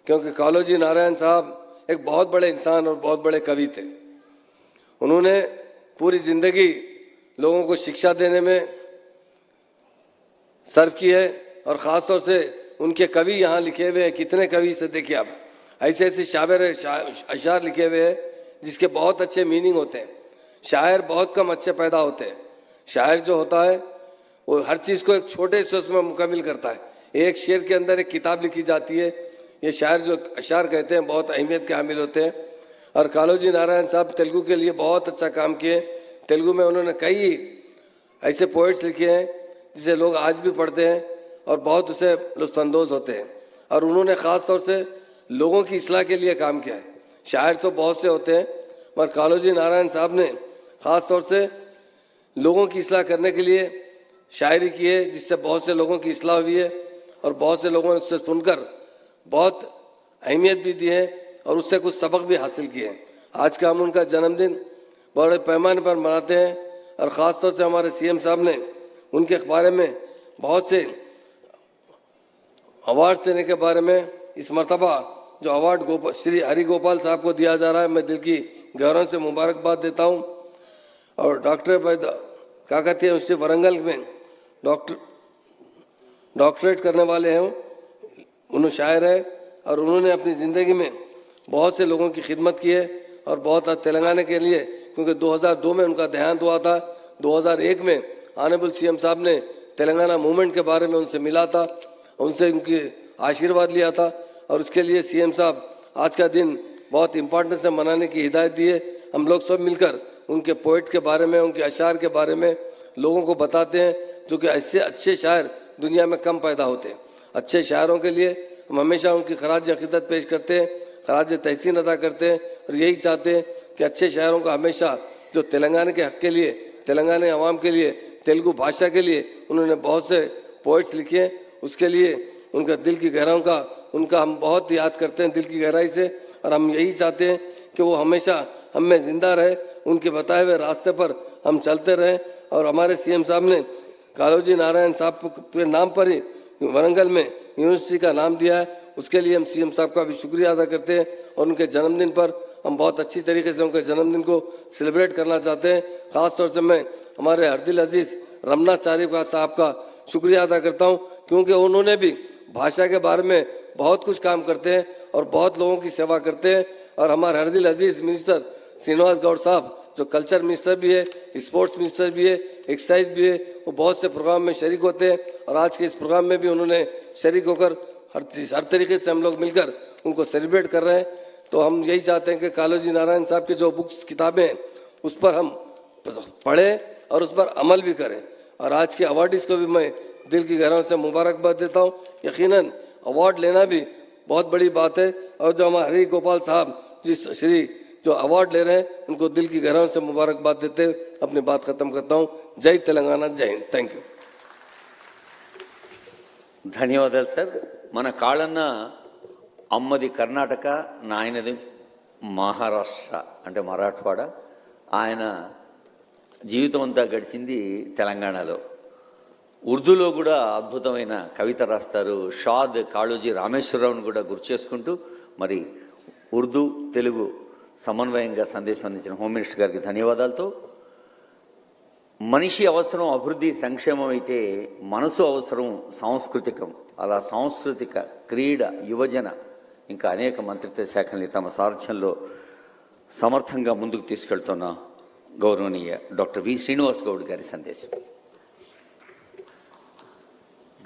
क्योंकि कालोजी नारायण साहब एक बहुत बड़े इंसान और बहुत बड़े कवि थे. उन्होंने पूरी जिंदगी लोगों को शिक्षा देने में सर्व की है, और ख़ास तौर से उनके कवि यहाँ लिखे हुए हैं. कितने कवि से देखिए आप, ऐसे ऐसे अशार लिखे हुए हैं जिसके बहुत अच्छे मीनिंग होते हैं. शायर बहुत कम अच्छे पैदा होते हैं. शायर जो होता है वो हर चीज़ को एक छोटे से उसमें मुकम्मिल करता है. एक शेर के अंदर एक किताब लिखी जाती है. ये शायर जो अशार कहते हैं बहुत अहमियत के हामिल होते हैं. और कालोजी नारायण साहब तेलुगु के लिए बहुत अच्छा काम किए. तेलुगु में उन्होंने कई ऐसे पोइट्स लिखे हैं जिसे लोग आज भी पढ़ते हैं और बहुत उसे लुत्फानंदोज होते हैं. और उन्होंने ख़ास तौर से लोगों की इस्लाह के लिए काम किया है. शायर तो बहुत से होते हैं, मगर कालोजी नारायण साहब ने ख़ास तौर से लोगों की इस्लाह करने के लिए शायरी की है, जिससे बहुत से लोगों की इस्लाह हुई है और बहुत से लोगों ने उससे सुनकर बहुत अहमियत भी दी है और उससे कुछ सबक भी हासिल किए हैं. आज का हम उनका जन्मदिन बड़े पैमाने पर मनाते हैं. और ख़ास तौर से हमारे सीएम साहब ने उनके बारे में बहुत से अवार्ड देने के बारे में इस मरतबा जो अवार्ड श्री हरि गोपाल साहब को दिया जा रहा है, मैं दिल की गौरव से मुबारकबाद देता हूँ. और डॉक्टर काकतीय यूनिवर्सिटी वरंगल में डॉक्टरेट करने वाले हैं. उन्होंने शायर है और उन्होंने अपनी ज़िंदगी में बहुत से लोगों की खिदमत की है और बहुत तेलंगाना के लिए, क्योंकि 2002 में उनका देहांत हुआ था. 2001 में ऑनरेबल सीएम साहब ने तेलंगाना मूवमेंट के बारे में उनसे मिला था, उनसे उनकी आशीर्वाद लिया था. और उसके लिए सीएम साहब आज का दिन बहुत इम्पोर्टेंस से मनाने की हिदायत दी है. हम लोग सब मिलकर उनके पोइट के बारे में, उनके अशार के बारे में लोगों को बताते हैं, जो कि ऐसे अच्छे शायर दुनिया में कम पैदा होते हैं. अच्छे शायरों के लिए हम हमेशा उनकी खराज अक़ीदत पेश करते हैं, खराज तहसीन अदा करते हैं. और यही चाहते हैं कि अच्छे शायरों को हमेशा जो तेलंगाना के हक़ के लिए, तेलंगाना आवाम के लिए, तेलुगु भाषा के लिए उन्होंने बहुत से पोइट्स लिखे हैं. उसके लिए उनका दिल की गहराइयों का उनका हम बहुत याद करते हैं दिल की गहराई से, और हम यही चाहते हैं कि वो हमेशा हम में जिंदा रहे, उनके बताए हुए रास्ते पर हम चलते रहें। और हमारे सीएम साहब ने कालोजी नारायण साहब के नाम पर ही वरंगल में यूनिवर्सिटी का नाम दिया है, उसके लिए हम सीएम साहब का भी शुक्रिया अदा करते हैं। और उनके जन्मदिन पर हम बहुत अच्छी तरीके से उनके जन्मदिन को सेलिब्रेट करना चाहते हैं। ख़ासतौर से मैं हमारे हरदिल अजीज़ रमनाचारी साहब का शुक्रिया अदा करता हूं, क्योंकि उन्होंने भी भाषा के बारे में बहुत कुछ काम करते हैं और बहुत लोगों की सेवा करते हैं। और हमारे हरदिल अजीज़ मिनिस्टर श्रीनिवास गौड़ साहब जो कल्चर मिनिस्टर भी है, स्पोर्ट्स मिनिस्टर भी है, एक्साइज भी है, वो बहुत से प्रोग्राम में शरीक होते हैं। और आज के इस प्रोग्राम में भी उन्होंने शरीक होकर हर तरीके से हम लोग मिलकर उनको सेलिब्रेट कर रहे हैं। तो हम यही चाहते हैं कि कालोजी नारायण साहब की जो बुक्स किताबें हैं उस पर हम पढ़ें और उस पर अमल भी करें। और आज के अवार्डीज़ को भी मैं दिल की गहराइयों से मुबारकबाद देता हूँ। यकीनन अवार्ड लेना भी बहुत बड़ी बात है, और जो हमारे हरि गोपाल साहब श्री जो अवार्ड ले रहे हैं उनको दिल की गहराइयों से मुबारकबाद देते अपनी बात खत्म करता हूँ। जय तेलंगाना, जय हिंद, థ్యాంక్ యూ। ధన్యవాదాలు సార్. మన కాళన్న అమ్మది కర్ణాటక, నాయనది మహారాష్ట్ర అంటే మరాఠవాడ. ఆయన జీవితం అంతా గడిచింది తెలంగాణలో. ఉర్దూలో కూడా అద్భుతమైన కవిత రాస్తారు. షాద్ కాళోజీ రామేశ్వరరావును కూడా గుర్తు చేసుకుంటూ మరి ఉర్దూ తెలుగు సమన్వయంగా సందేశం అందించిన హోమ్ మినిస్టర్ గారికి ధన్యవాదాలతో, మనిషి అవసరం అభివృద్ధి సంక్షేమం అయితే మనసు అవసరం సాంస్కృతికం. అలా సాంస్కృతిక, క్రీడ, యువజన ఇంకా అనేక మంత్రిత్వ శాఖల్ని తమ సారథ్యంలో సమర్థంగా ముందుకు తీసుకెళ్తున్న గౌరవనీయ డాక్టర్ వి శ్రీనివాస్ గౌడ్ గారి సందేశం.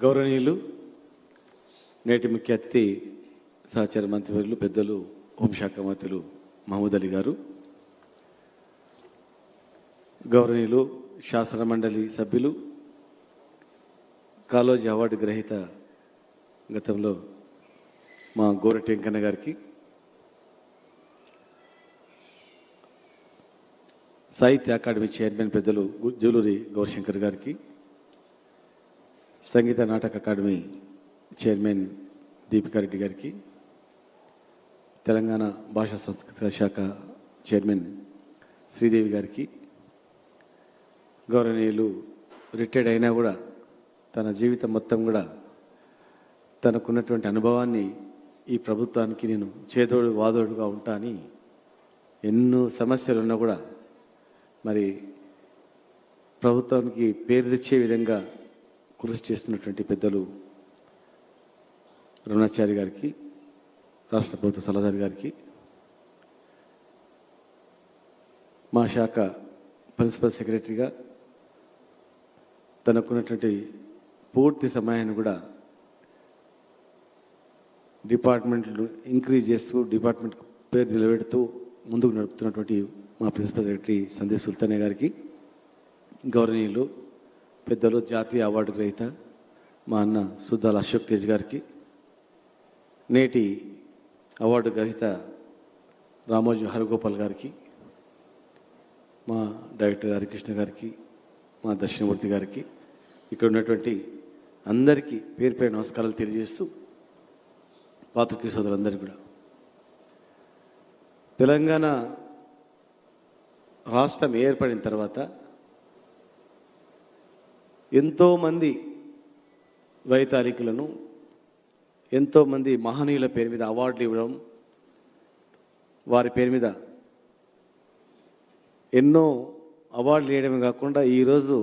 గౌరవనీయులు, నేటి ముఖ్య అతిథి సహచర మంత్రివర్యులు పెద్దలు హోంశాఖ మంత్రులు మహమూద్ అలీ గారు, గౌరవనీయులు శాసన మండలి సభ్యులు, కాలోజీ అవార్డు గ్రహీత గతంలో మా గోరటి వెంకన్న గారికి, సాహిత్య అకాడమీ చైర్మన్ పెద్దలు జూలూరి గౌరశంకర్ గారికి, సంగీత నాటక అకాడమీ చైర్మన్ దీపికారెడ్డి గారికి, తెలంగాణ భాషా సంస్కృతి శాఖ చైర్మన్ శ్రీదేవి గారికి, గౌరవనీయులు రిటైర్డ్ అయినా కూడా తన జీవితం మొత్తం కూడా తనకున్నటువంటి అనుభవాన్ని ఈ ప్రభుత్వానికి నేను చేదోడు వాదోడుగా ఉంటా అని ఎన్నో సమస్యలు ఉన్నా కూడా మరి ప్రభుత్వానికి పేరు తెచ్చే విధంగా కృషి చేస్తున్నటువంటి పెద్దలు రమణాచారి గారికి, రాష్ట్ర ప్రభుత్వ సలహాదారు గారికి, మా శాఖ ప్రిన్సిపల్ సెక్రటరీగా తనకున్నటువంటి పూర్తి సమయాన్ని కూడా డిపార్ట్మెంట్లు ఇంక్రీజ్ చేస్తూ డిపార్ట్మెంట్ పేరు నిలబెడుతూ ముందుకు నడుపుతున్నటువంటి మా ప్రిన్సిపల్ సెక్రటరీ సందేశ్ సుల్తానే గారికి, గౌరవనీయులు పెద్దలు జాతీయ అవార్డు గ్రహీత మా అన్న సుద్దాల అశోక్ తేజ్ గారికి, నేటి అవార్డు గ్రహీత రామోజీ హరగోపాల్ గారికి, మా డైరెక్టర్ హరికృష్ణ గారికి, మా దక్షిణమూర్తి గారికి, ఇక్కడ ఉన్నటువంటి అందరికీ పేరు పేరు నమస్కారాలు తెలియజేస్తూ, పాత్రికేయ సోదరులందరికీ కూడా తెలంగాణ రాష్ట్రం ఏర్పడిన తర్వాత ఎంతోమంది వైతాళికులను, ఎంతోమంది మహనీయుల పేరు మీద అవార్డులు ఇవ్వడం, వారి పేరు మీద ఎన్నో అవార్డులు ఇవ్వడమే కాకుండా ఈరోజు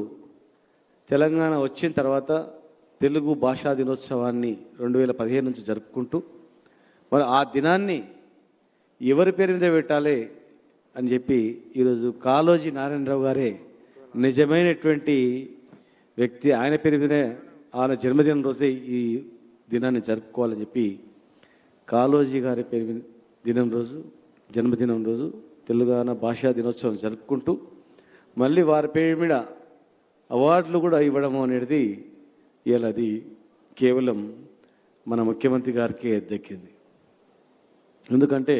తెలంగాణ వచ్చిన తర్వాత తెలుగు భాషా దినోత్సవాన్ని 2015 నుంచి జరుపుకుంటూ మరి ఆ దినాన్ని ఎవరి పేరు మీద పెట్టాలి అని చెప్పి ఈరోజు కాళోజీ నారాయణరావు గారే నిజమైనటువంటి వ్యక్తి, ఆయన పేరు మీదనే ఆయన జన్మదినం రోజే ఈ దినాన్ని జరుపుకోవాలని చెప్పి కాళోజీ గారి పేరు దినం రోజు, జన్మదినం రోజు తెలంగాణ భాషా దినోత్సవం జరుపుకుంటూ మళ్ళీ వారి పేరు మీద అవార్డులు కూడా ఇవ్వడం అనేది ఇవాళ అది కేవలం మన ముఖ్యమంత్రి గారికే దక్కింది. ఎందుకంటే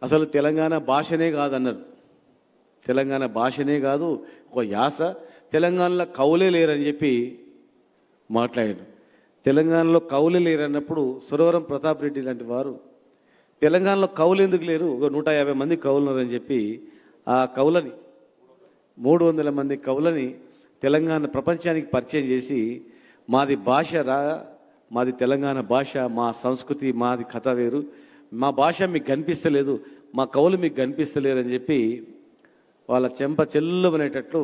అసలు తెలంగాణ భాషనే కాదన్నారు, తెలంగాణ భాషనే కాదు ఒక యాస, తెలంగాణలో కవులే లేరని చెప్పి మాట్లాడారు. తెలంగాణలో కవులు లేరన్నప్పుడు సురవరం ప్రతాప్ రెడ్డి లాంటి వారు తెలంగాణలో కవులు ఎందుకు లేరు, ఒక 150 మంది కవులు ఉన్నారని చెప్పి ఆ కవులని 300 మంది కవులని తెలంగాణ ప్రపంచానికి పరిచయం చేసి మాది భాష మాది తెలంగాణ భాష, మా సంస్కృతి, మాది కథ వేరు, మా భాష మీకు కనిపిస్తలేదు, మా కవులు మీకు కనిపిస్తలేరు అని చెప్పి వాళ్ళ చెంప చెల్లుమనేటట్లు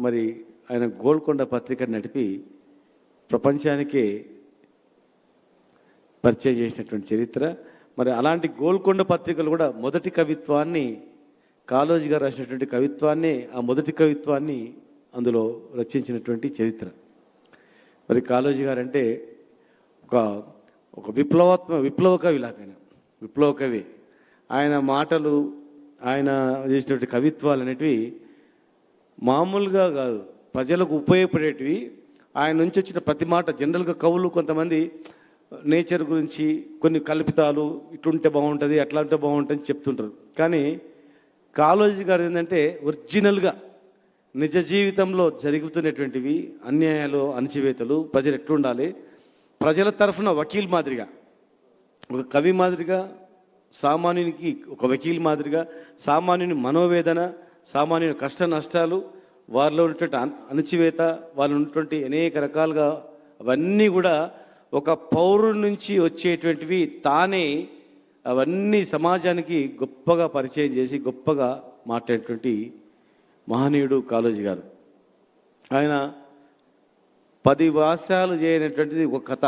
మరి ఆయన గోల్కొండ పత్రిక నడిపి ప్రపంచానికే పరిచయం చేసినటువంటి చరిత్ర. మరి అలాంటి గోల్కొండ పత్రికలు కూడా మొదటి కవిత్వాన్ని కాళోజీ గారు రాసినటువంటి కవిత్వాన్ని, ఆ మొదటి కవిత్వాన్ని అందులో రచించినటువంటి చరిత్ర. మరి కాళోజీ గారు అంటే ఒక విప్లవ కవి లాగా, విప్లవ కవి. ఆయన మాటలు, ఆయన చేసినటువంటి కవిత్వాలు అనేటివి మామూలుగా కాదు, ప్రజలకు ఉపయోగపడేటివి. ఆయన నుంచి వచ్చిన ప్రతి మాట జనరల్గా కవులు కొంతమంది నేచర్ గురించి కొన్ని కల్పితాలు, ఇట్లుంటే బాగుంటుంది, అట్లా ఉంటే బాగుంటుంది చెప్తుంటారు. కానీ కాళోజీ గారు ఏంటంటే ఒరిజినల్గా నిజ జీవితంలో జరుగుతున్నటువంటివి, అన్యాయాలు, అణచివేతలు, ప్రజలు ఎట్లుండాలి, ప్రజల తరఫున వకీల్ మాదిరిగా, ఒక కవి మాదిరిగా, సామాన్యునికి ఒక వకీల్ మాదిరిగా, సామాన్యుని మనోవేదన, సామాన్యుని కష్ట నష్టాలు, వారిలో ఉన్నటువంటి అణచివేత, వాళ్ళు ఉన్నటువంటి అనేక రకాలుగా అవన్నీ కూడా ఒక పౌరుడి నుంచి వచ్చేటువంటివి తానే అవన్నీ సమాజానికి గొప్పగా పరిచయం చేసి గొప్పగా మాట్లాడేటువంటి మహనీయుడు కాళోజీ గారు. ఆయన 10 భాషలు చేయనటువంటిది ఒక కథ,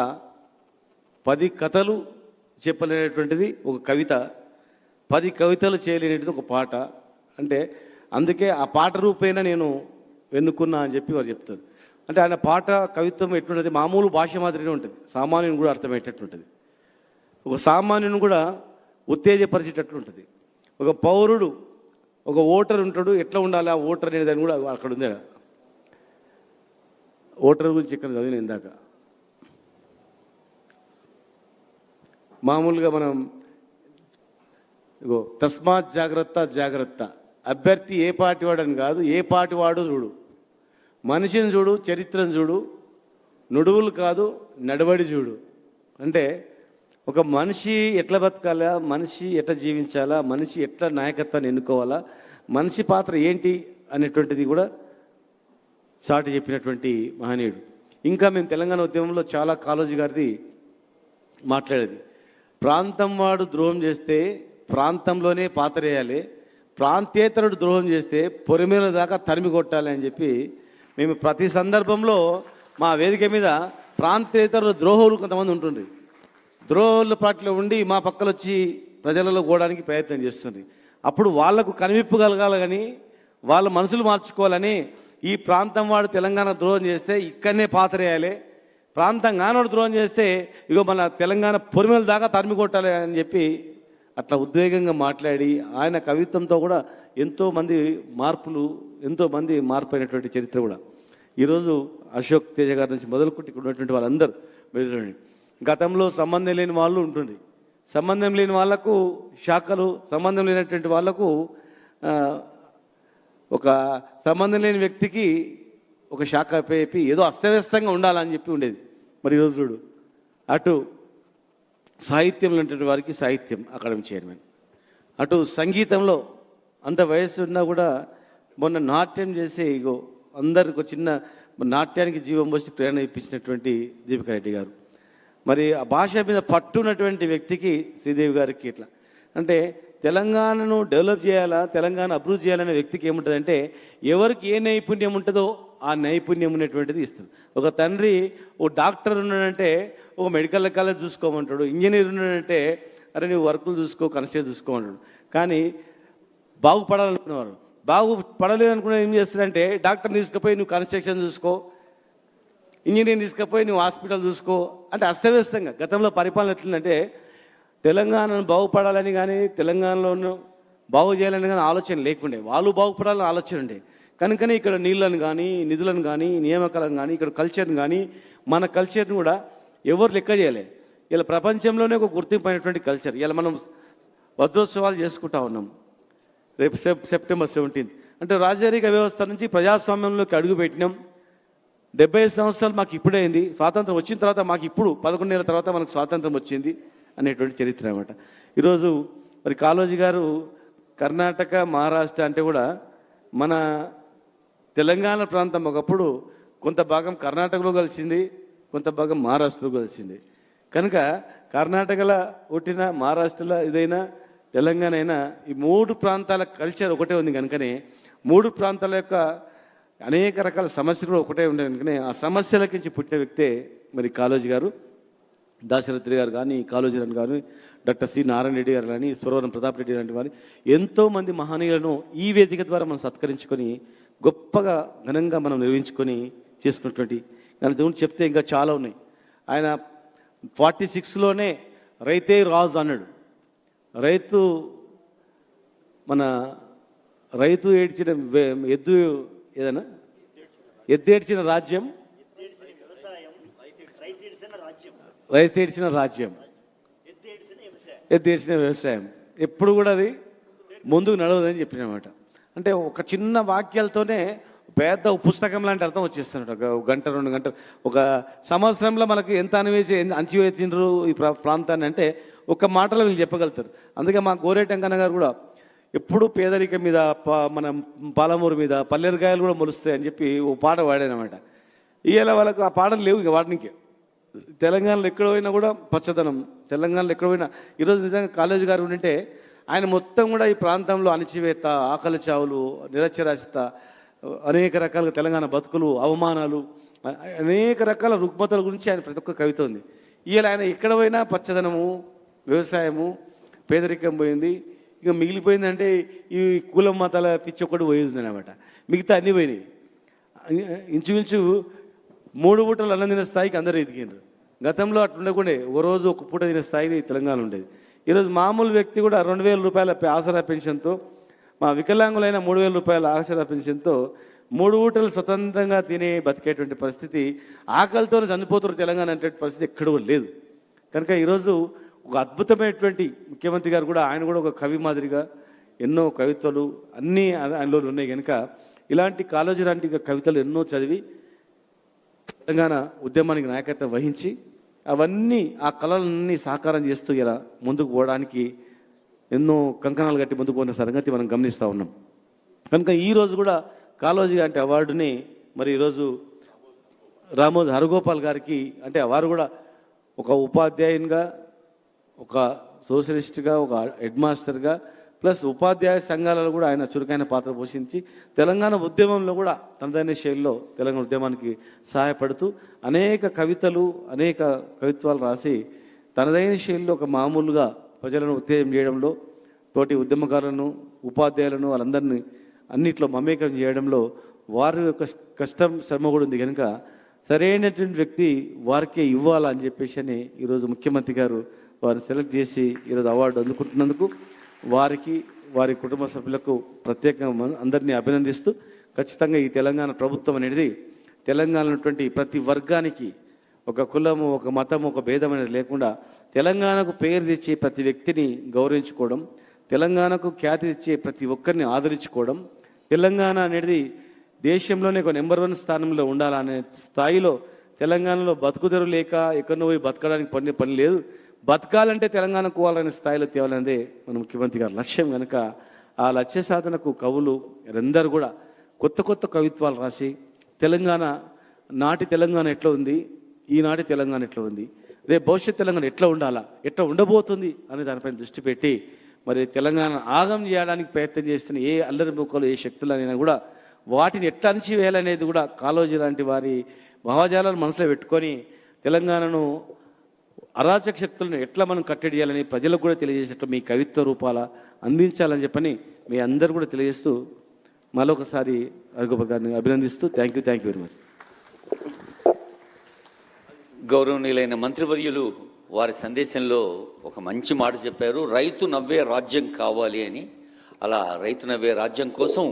10 కథలు చెప్పలేనటువంటిది ఒక కవిత, 10 కవితలు చేయలేనటువంటిది ఒక పాట. అంటే అందుకే ఆ పాట రూపేణ నేను ఎన్నుకున్నా అని చెప్పి వారు చెప్తారు. అంటే ఆయన పాట కవిత్వం ఎట్లుంటుంది, మామూలు భాష మాదిరినే ఉంటుంది, సామాన్యుని కూడా అర్థమయ్యేటట్టు ఉంటుంది, ఒక సామాన్యుని కూడా ఉత్తేజపరిచేటట్లు ఉంటుంది. ఒక పౌరుడు, ఒక ఓటర్ ఉంటాడు, ఎట్లా ఉండాలి ఆ ఓటర్ అనే దాన్ని కూడా అక్కడ ఉంది. ఓటర్ గురించి ఇక్కడ చదివిన ఇందాక మామూలుగా మనం తస్మాత్ జాగ్రత్త జాగ్రత్త, అభ్యర్థి ఏ పార్టీ వాడని కాదు, ఏ పార్టీ వాడు చూడు, మనిషిని చూడు, చరిత్రను చూడు, నుడువులు కాదు నడవడి చూడు. అంటే ఒక మనిషి ఎట్లా బతకాలా, మనిషి ఎట్లా జీవించాలా, మనిషి ఎట్లా నాయకత్వాన్ని ఎన్నుకోవాలా, మనిషి పాత్ర ఏంటి అనేటువంటిది కూడా చాటి చెప్పినటువంటి మహనీయుడు. ఇంకా మేము తెలంగాణ ఉద్యమంలో చాలా కాళోజీ గారిది మాట్లాడేది, ప్రాంతం వాడు ద్రోహం చేస్తే ప్రాంతంలోనే పాతరేయాలి, ప్రాంతేతరుడు ద్రోహం చేస్తే పొరిమేల దాకా తరిమి కొట్టాలి అని చెప్పి మేము ప్రతి సందర్భంలో మా వేదిక మీద ప్రాంతేతరుడు ద్రోహులు కొంతమంది ఉంటుండ్రి, ద్రోహుల పార్టీలో ఉండి మా పక్కన వచ్చి ప్రజలలో పోవడానికి ప్రయత్నం చేస్తుంది. అప్పుడు వాళ్లకు కనివిప్పు కలగాలి, కానీ వాళ్ళ మనసులు మార్చుకోవాలని ఈ ప్రాంతం వాడు తెలంగాణ ద్రోహం చేస్తే ఇక్కడనే పాతరేయాలి, ప్రాంతం కానోడు ద్రోహం చేస్తే ఇగో మన తెలంగాణ పొరిమేల దాకా తరిమి కొట్టాలి అని చెప్పి అట్లా ఉద్వేగంగా మాట్లాడి ఆయన కవిత్వంతో కూడా ఎంతోమంది మార్పు అయినటువంటి చరిత్ర కూడా. ఈరోజు అశోక్ తేజ గారి నుంచి మొదలుకుంటే ఇక్కడ ఉన్నటువంటి వాళ్ళందరూ మీరు చూడండి, గతంలో సంబంధం లేని వాళ్ళు ఉంటుంది, సంబంధం లేని వాళ్లకు శాఖలు, సంబంధం లేనటువంటి వాళ్లకు ఒక సంబంధం లేని వ్యక్తికి ఒక శాఖ పేపి ఏదో అస్తవ్యస్తంగా ఉండాలని చెప్పి ఉండేది. మరి ఈరోజు చూడు, అటు సాహిత్యంలో ఉన్నటువంటి వారికి సాహిత్యం అకాడమీ చైర్మన్, అటు సంగీతంలో అంత వయస్సు ఉన్నా కూడా మొన్న నాట్యం చేసి ఇగో అందరికి ఒక చిన్న నాట్యానికి జీవం పోసి ప్రేరణ ఇప్పించినటువంటి దీపికారెడ్డి గారు. మరి ఆ భాష మీద పట్టున్నటువంటి వ్యక్తికి శ్రీదేవి గారికి ఇట్లా అంటే తెలంగాణను డెవలప్ చేయాలా, తెలంగాణ అభివృద్ధి చేయాలనే వ్యక్తికి ఏముంటుందంటే ఎవరికి ఏ నైపుణ్యం ఉంటుందో ఆ నైపుణ్యం ఉన్నటువంటిది ఇస్తుంది. ఒక తండ్రి ఓ డాక్టర్ ఉన్నాడంటే ఒక మెడికల్ కాలేజ్ చూసుకోమంటాడు, ఇంజనీర్ ఉన్నాడంటే అరే నువ్వు వర్కులు చూసుకో, కన్స్ట్రక్షన్ చూసుకోమంటాడు. కానీ బాగుపడాలనుకునేవారు బాగుపడలేదు అనుకునే ఏం చేస్తారంటే డాక్టర్ని తీసుకుపోయి నువ్వు కన్స్ట్రక్షన్ చూసుకో, ఇంజనీరింగ్ తీసుకుపోయి నువ్వు హాస్పిటల్ చూసుకో అంటే అస్తవ్యస్తంగా. గతంలో పరిపాలన ఎట్లుందంటే తెలంగాణను బాగుపడాలని కానీ తెలంగాణలో బాగు చేయాలని కానీ ఆలోచన లేకుండే, వాళ్ళు బాగుపడాలని ఆలోచన ఉండే. కనుకనే ఇక్కడ నీళ్ళను కానీ నిధులను కానీ నియామకాలను కానీ ఇక్కడ కల్చర్ని కానీ మన కల్చర్ని కూడా ఎవరు లెక్క చేయలే. ఇలా ప్రపంచంలోనే ఒక గుర్తింపు కల్చర్. ఇలా మనం వజ్రోత్సవాలు చేసుకుంటా ఉన్నాం. రేపు సెప్టెంబర్ 17 అంటే రాజరిక వ్యవస్థ నుంచి ప్రజాస్వామ్యంలోకి అడుగుపెట్టినాం. 75 సంవత్సరాలు మాకు ఇప్పుడే అయింది, స్వాతంత్రం వచ్చిన తర్వాత మాకు ఇప్పుడు 11 నెలల తర్వాత మనకు స్వాతంత్రం వచ్చింది అనేటువంటి చరిత్ర అనమాట. ఈరోజు మరి కాళోజీ గారు కర్ణాటక, మహారాష్ట్ర అంటే కూడా మన తెలంగాణ ప్రాంతం ఒకప్పుడు కొంత భాగం కర్ణాటకలో కలిసింది, కొంత భాగం మహారాష్ట్రలో కలిసింది. కనుక కర్ణాటకలో పుట్టిన, మహారాష్ట్రలో ఇదైనా, తెలంగాణ అయినా ఈ 3 ప్రాంతాల కల్చర్ ఒకటే ఉంది కనుకనే 3 ప్రాంతాల యొక్క అనేక రకాల సమస్యలు ఒకటే ఉండే కనుకనే ఆ సమస్యలకి నుంచి పుట్టిన వ్యక్తే మరి కాళోజీ గారు. దాశరథి గారు కానీ, కాళోజీ గారు కానీ, డాక్టర్ సి నారాయణ రెడ్డి గారు కానీ, సురవరం ప్రతాప్ రెడ్డి లాంటి వారు ఎంతోమంది మహనీయులను ఈ వేదిక ద్వారా మనం సత్కరించుకొని గొప్పగా ఘనంగా మనం నిర్వహించుకొని చేసుకున్నటువంటి దాని గురించి చెప్తే ఇంకా చాలా ఉన్నాయి. ఆయన 46లోనే రైతే రాజు అన్నాడు. రైతు ఏడ్చిన ఎద్దు ఏదైనా ఎద్దు ఏడ్చిన రాజ్యం, రైతు ఏడ్చిన రాజ్యం, ఎద్దు ఏడ్చిన వ్యవసాయం ఎప్పుడు కూడా అది ముందుకు నడవదని చెప్పినమాట. అంటే ఒక చిన్న వాక్యాలతోనే పెద్ద పుస్తకం లాంటి అర్థం వచ్చేస్తున్నాడు. ఒక గంట 2 గంటలు, ఒక సంవత్సరంలో మనకు ఎంత అంచివేసిండ్రు ఈ ప్రాంతాన్ని అంటే ఒక్క మాటలో వీళ్ళు చెప్పగలుగుతారు. అందుకే మా గోరేటంకన్న గారు కూడా ఎప్పుడు పేదరికం మీద, మన పాలమూరు మీద పల్లెరకాయలు కూడా మొలుస్తాయి అని చెప్పి ఓ పాట పాడానమాట. ఇవాళ వాళ్ళకు ఆ పాటలు లేవు, ఇక వాటికి తెలంగాణలో ఎక్కడ పోయినా కూడా పచ్చదనం, తెలంగాణలో ఎక్కడ పోయినా. ఈరోజు నిజంగా కాళోజీ గారు ఉంటే ఆయన మొత్తం కూడా ఈ ప్రాంతంలో అణచివేత, ఆకలి చావులు, నిరక్షరాస్యత, అనేక రకాలుగా తెలంగాణ బతుకులు, అవమానాలు, అనేక రకాల రుగ్మతల గురించి ఆయన ప్రతి ఒక్క కవిత ఉంది. ఇవాళ ఆయన ఎక్కడ పోయినా పచ్చదనము, వ్యవసాయము, పేదరికం పోయింది. ఇక మిగిలిపోయిందంటే ఈ కులం మతాల పిచ్చి ఒక్కటి పోయింది అనమాట. మిగతా అన్నీ పోయినాయి. ఇంచుమించు 3 పూటలు అన్నం తినే స్థాయికి అందరూ ఎదిగినారు. గతంలో అట్లా ఉండకుండే ఒక రోజు ఒక పూట తినే స్థాయికి తెలంగాణ ఉండేది. ఈరోజు మామూలు వ్యక్తి కూడా 2000 రూపాయల ఆసరా పెన్షన్తో, మా వికలాంగులైన 3000 రూపాయల ఆసరా పెన్షన్తో 3 పూటలు స్వతంత్రంగా తినే బతికేటువంటి పరిస్థితి, ఆకలితో చనిపోతున్న తెలంగాణ అంటే పరిస్థితి ఎక్కడ లేదు. కనుక ఈరోజు ఒక అద్భుతమైనటువంటి ముఖ్యమంత్రి గారు కూడా, ఆయన కూడా ఒక కవి మాదిరిగా ఎన్నో కవితలు అన్నీ ఆయనలో ఉన్నాయి. కనుక ఇలాంటి కాళోజీ లాంటి కవితలు ఎన్నో చదివి తెలంగాణ ఉద్యమానికి నాయకత్వం వహించి అవన్నీ ఆ కళలన్నీ సాకారం చేస్తూ ఇలా ముందుకు పోవడానికి ఎన్నో కంకణాలు కట్టి ముందుకు పోయిన సంగతి మనం గమనిస్తూ ఉన్నాం. కనుక ఈరోజు కూడా కాళోజీ అంటే అవార్డుని మరి ఈరోజు రామోజీ హరగోపాల్ గారికి, అంటే వారు కూడా ఒక ఉపాధ్యాయునిగా, ఒక సోషలిస్ట్గా, ఒక హెడ్ మాస్టర్గా, ప్లస్ ఉపాధ్యాయ సంఘాలలో కూడా ఆయన చురుకైన పాత్ర పోషించి తెలంగాణ ఉద్యమంలో కూడా తనదైన శైలిలో తెలంగాణ ఉద్యమానికి సహాయపడుతూ అనేక కవితలు, అనేక కవిత్వాలు రాసి తనదైన శైలిలో ఒక మామూలుగా ప్రజలను ఉత్తేజం చేయడంలో, తోటి ఉద్యమకారులను, ఉపాధ్యాయులను వాళ్ళందరినీ అన్నిట్లో మమేకం చేయడంలో వారి యొక్క కష్టం, శ్రమ కూడా ఉంది. కనుక సరైనటువంటి వ్యక్తి వారికే ఇవ్వాలని చెప్పేసి అని ఈరోజు ముఖ్యమంత్రి గారు వారిని సెలెక్ట్ చేసి ఈరోజు అవార్డు అందుకుంటున్నందుకు వారికి, వారి కుటుంబ సభ్యులకు ప్రత్యేకంగా అందరినీ అభినందిస్తూ, ఖచ్చితంగా ఈ తెలంగాణ ప్రభుత్వం అనేది తెలంగాణలో ఉన్నటువంటి ప్రతి వర్గానికి ఒక కులము, ఒక మతము, ఒక భేదం అనేది లేకుండా తెలంగాణకు పేరు తెచ్చే ప్రతి వ్యక్తిని గౌరవించుకోవడం, తెలంగాణకు ఖ్యాతి తెచ్చే ప్రతి ఒక్కరిని ఆదరించుకోవడం, తెలంగాణ అనేది దేశంలోనే ఒక నెంబర్ 1 స్థానంలో ఉండాలనే స్థాయిలో తెలంగాణలో బతుకుదెరు లేక ఎక్కడో పోయి బతకడానికి పని లేదు, బతకాలంటే తెలంగాణకు పోవాలనే స్థాయిలో తేవాలనేదే మన ముఖ్యమంత్రి గారి లక్ష్యం. కనుక ఆ లక్ష్య సాధనకు కవులు అందరూ కూడా కొత్త కొత్త కవిత్వాలు రాసి తెలంగాణ, నాటి తెలంగాణ ఎట్లా ఉంది, ఈనాటి తెలంగాణ ఎట్లా ఉంది, రేపు భవిష్యత్ తెలంగాణ ఎట్లా ఉండాలా, ఎట్లా ఉండబోతుంది అనే దానిపైన దృష్టి పెట్టి మరి తెలంగాణ ఆగం చేయడానికి ప్రయత్నం చేస్తున్న ఏ అల్లరి ముక్కలు, ఏ శక్తులైనా కూడా వాటిని ఎట్లా అణచివేయాలనేది కూడా కాళోజీ లాంటి వారి భావజాలను మనసులో పెట్టుకొని తెలంగాణను అరాచక శక్తులను ఎట్లా మనం కట్టడి చేయాలని ప్రజలకు కూడా తెలియజేసేట్లు మీ కవిత్వ రూపాల అందించాలని చెప్పని మీ అందరూ కూడా తెలియజేస్తూ మరొకసారి హరగోపాల్ గారిని అభినందిస్తూ థ్యాంక్ యూ వెరీ మచ్. గౌరవనీయులైన మంత్రివర్యులు వారి సందేశంలో ఒక మంచి మాట చెప్పారు, రైతు నవ్వే రాజ్యం కావాలి అని. అలా రైతు నవ్వే రాజ్యం కోసం